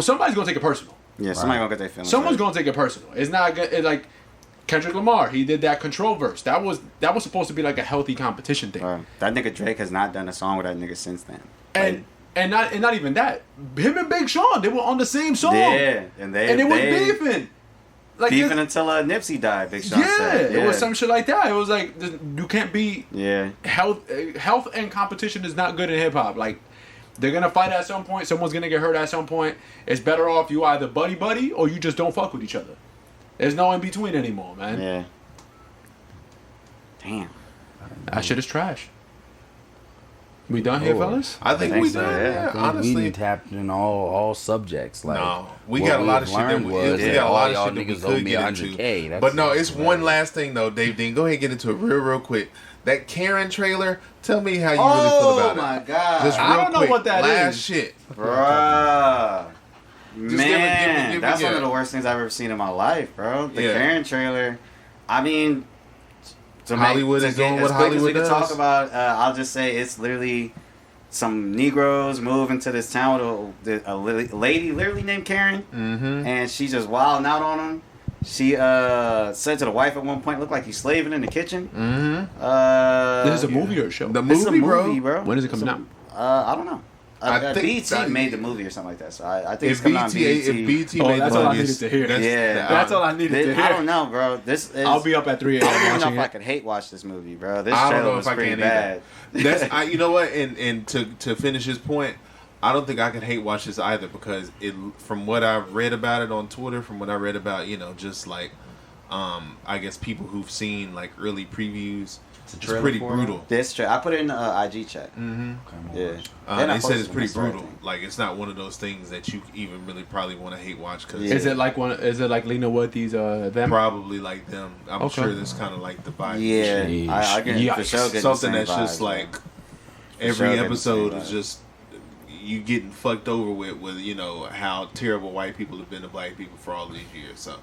somebody's gonna take it personal. Yeah. Somebody gonna get their feelings. Someone's hurt. gonna take it personal. It's not good. It's like Kendrick Lamar. He did that Control verse. That was supposed to be like a healthy competition thing. That nigga Drake has not done a song with that nigga since then. And not even that. Him and Big Sean, they were on the same song. Yeah, and they was beefing. Like beefing until Nipsey died. Big Sean yeah, said. it was some shit like that. It was like you can't be Yeah. health and competition is not good in hip hop. Like they're gonna fight at some point. Someone's gonna get hurt at some point. It's better off you either buddy or you just don't fuck with each other. There's no in between anymore, man. Yeah. Damn. That shit is trash. We done here, fellas? I think think we so, done. yeah. Yeah, I think honestly. we tapped in all subjects. Like, No, we what got a lot of we've shit that learned we was got that a lot all of shit that we y'all niggas owe could me get $100K. into. That's But no, it's hilarious. one last thing though, Dave Dean. Go ahead and get into it real quick. That Karen trailer. Tell me how you really feel about it. Oh my god. Just I real don't know quick, what that last is. shit. Bruh. give Man, me- that's one yeah. of the worst things I've ever seen in my life, bro. The Yeah. Karen trailer. I mean, Hollywood is doing what Hollywood as we does. talk about, I'll just say it's literally some Negroes move into this town with a lady literally named Karen, and she's just wilding out on him. She said to the wife at one point, "Looked like he's slaving in the kitchen." This is a movie or a show? The It's a movie, movie, bro. bro. When is it coming out? I don't know. I think BT that- made the movie or something like that, so I think it's If coming out on BT, BT. if BT Oh, made that's the all I movie, needed to hear. Yeah. That's all I needed to hear. I don't know, bro. This is, I'll be up at 3 a.m. I don't even know watching if I it. could hate watch this movie, bro. This I don't trailer know was if I pretty can bad. either. That's you know what, and to finish his point, I don't think I could hate watch this either because from what I've read about it on Twitter, from what I read about, just like, I guess people who've seen like early previews, it's pretty brutal. That's true. I put it in the IG chat. Mm-hmm. Yeah. They said it's pretty brutal. Like it's not one of those things that you even really probably want to hate watch. Cause Is it like Lena Worthy's them? Probably like them. I'm sure that's kind of like the vibe. Yeah, I can for sure get something the same that's just vibe, like for every sure episode vibe. is just you getting fucked over with how terrible white people have been to black people for all these years. So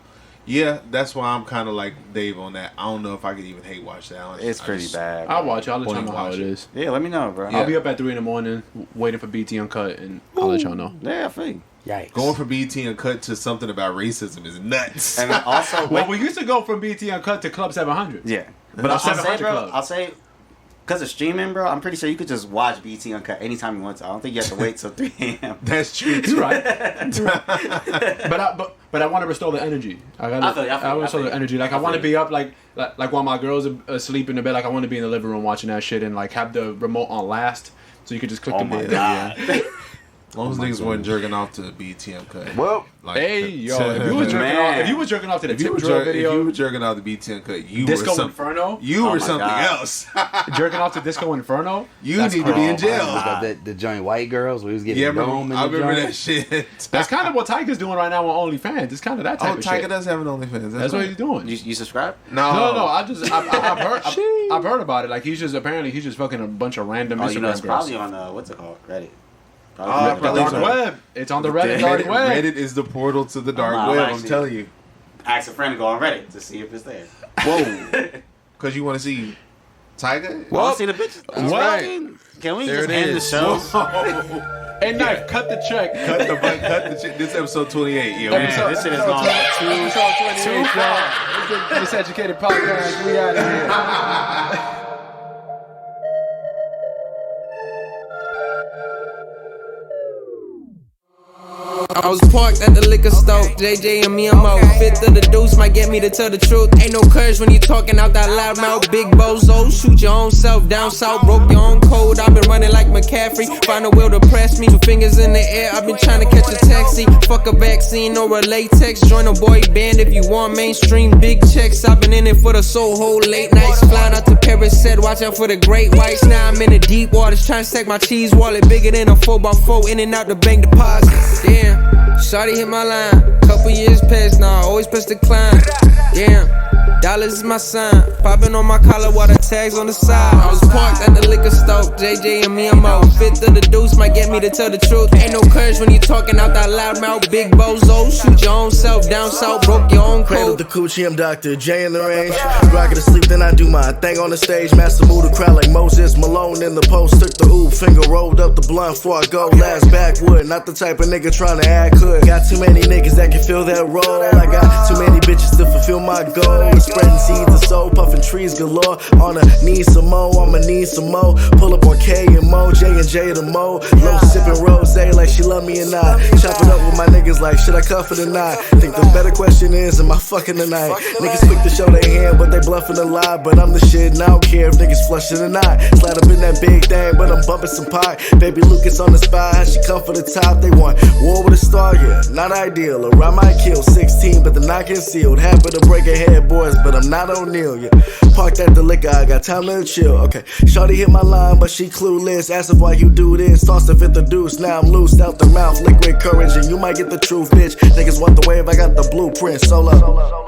yeah, that's why I'm kind of like Dave on that. I don't know if I could even hate watch that. It's pretty bad. Bro. I'll watch it. I'll let y'all know how it is. Yeah, let me know, bro. I'll be up at 3 a.m. waiting for BT Uncut, and I'll let y'all know. Yeah, I think. Yikes. Going from BT Uncut to something about racism is nuts. And also, well, we used to go from BT Uncut to Club 700. Yeah, But I'll say, 700 bro, Club. I'll say, because of streaming, bro, I'm pretty sure you could just watch BT Uncut anytime you want to. I don't think you have to wait till 3 a.m. That's true. You're right. But I want to restore the energy. I want to restore the energy. Like I want to be up like while my girls are asleep in the bed. Like I want to be in the living room watching that shit and like have the remote on last, so you could just click the button. God. As long as niggas weren't jerking off to BT Uncut. Well, like, hey yo, if you was jerking off to the if you tip drill video, if you were jerking off to BT Uncut, you Disco were something. Inferno, You were something God. else. jerking off to Disco Inferno. You That's need to be in crazy. jail. The joint white girls, we was getting Yeah, dome in I the remember joint. that shit. That's kind of what Tiger's doing right now on OnlyFans. It's kind of that type Oh, of Tiger shit. does have an OnlyFans. That's what he's doing. you subscribe? No, No, I've heard about it. Like he's just fucking a bunch of random Oh, Instagram it's girls. probably on what's it called? Reddit. The probably dark so. web. It's on the Reddit dark web. Reddit is the portal to the dark I'm web. I'm actually- telling you. Ask a friend to go on Reddit to see if it's there. Whoa, because you want to see Tiger? Well, see the bitches. What? Right. Can we There just it end the is. show? Hey, Knife, cut the check. Cut the shit. This episode 28. Yeah, Man, this shit is long. Too far. Miseducated podcast. We out of here. I was parked at the liquor store, JJ and me and Mo. Fifth of the deuce might get me to tell the truth. Ain't no courage when you talking out that loud mouth. Big bozo, shoot your own self down south. Broke your own code, I've been running like McCaffrey. Find a will to press me, 2 fingers in the air. I've been trying to catch a taxi. Fuck a vaccine or a latex. Join a boy band if you want mainstream big checks. I've been in it for the Soho late nights. Flying out to Paris, said watch out for the great whites. Now I'm in the deep waters, trying to stack my cheese wallet. Bigger than a 4x4, in and out the bank deposits. Damn. Shawty hit my line, couple years past now, always press decline. Damn, dollars is my sign. Popping on my collar while the tags on the side. I was parked at the liquor store, JJ and me and Mo. Fifth of the deuce might get me to tell the truth. Ain't no courage when you talking out that loud mouth. Big bozo, shoot your own self down south. Broke your own Cradle code. the coochie, I'm Dr. J in the range. Rockin' to sleep, then I do my thing on the stage. Master move the crowd like Moses Malone in the post. Took the ooh, finger rolled up the blunt before I go. Last backwood, not the type of nigga trying to act hood. Got too many niggas that can fill that role. I got too many bitches to fulfill my goal. Spreading seeds of soul, puffing trees galore. On a need some more, I'ma need some more. Pull up on K and Mo, J and J the Mo. Low sipping rose like she love me or not. Chop it up with my niggas like, should I cuff it or not? Think the better question is, am I fucking tonight? Niggas quick to show their hand, but they bluffing a lie. But I'm the shit and I don't care if niggas flushing or not. Slide up in that big thing, but I'm bumping some pie. Baby Lucas on the spot, how she come for the top. They want war with a star, yeah, not ideal. Around my kill, 16, but the knock is sealed. Happy to break ahead, boys, but I'm not O'Neal, yeah. Parked at the liquor, I got time to chill, okay. Shawty hit my line, but she clueless. Asked if why you do this, tossed the fifth of deuce. Now I'm loose out the mouth, liquid courage, and you might get the truth, bitch. Niggas want the wave, I got the blueprint, solo.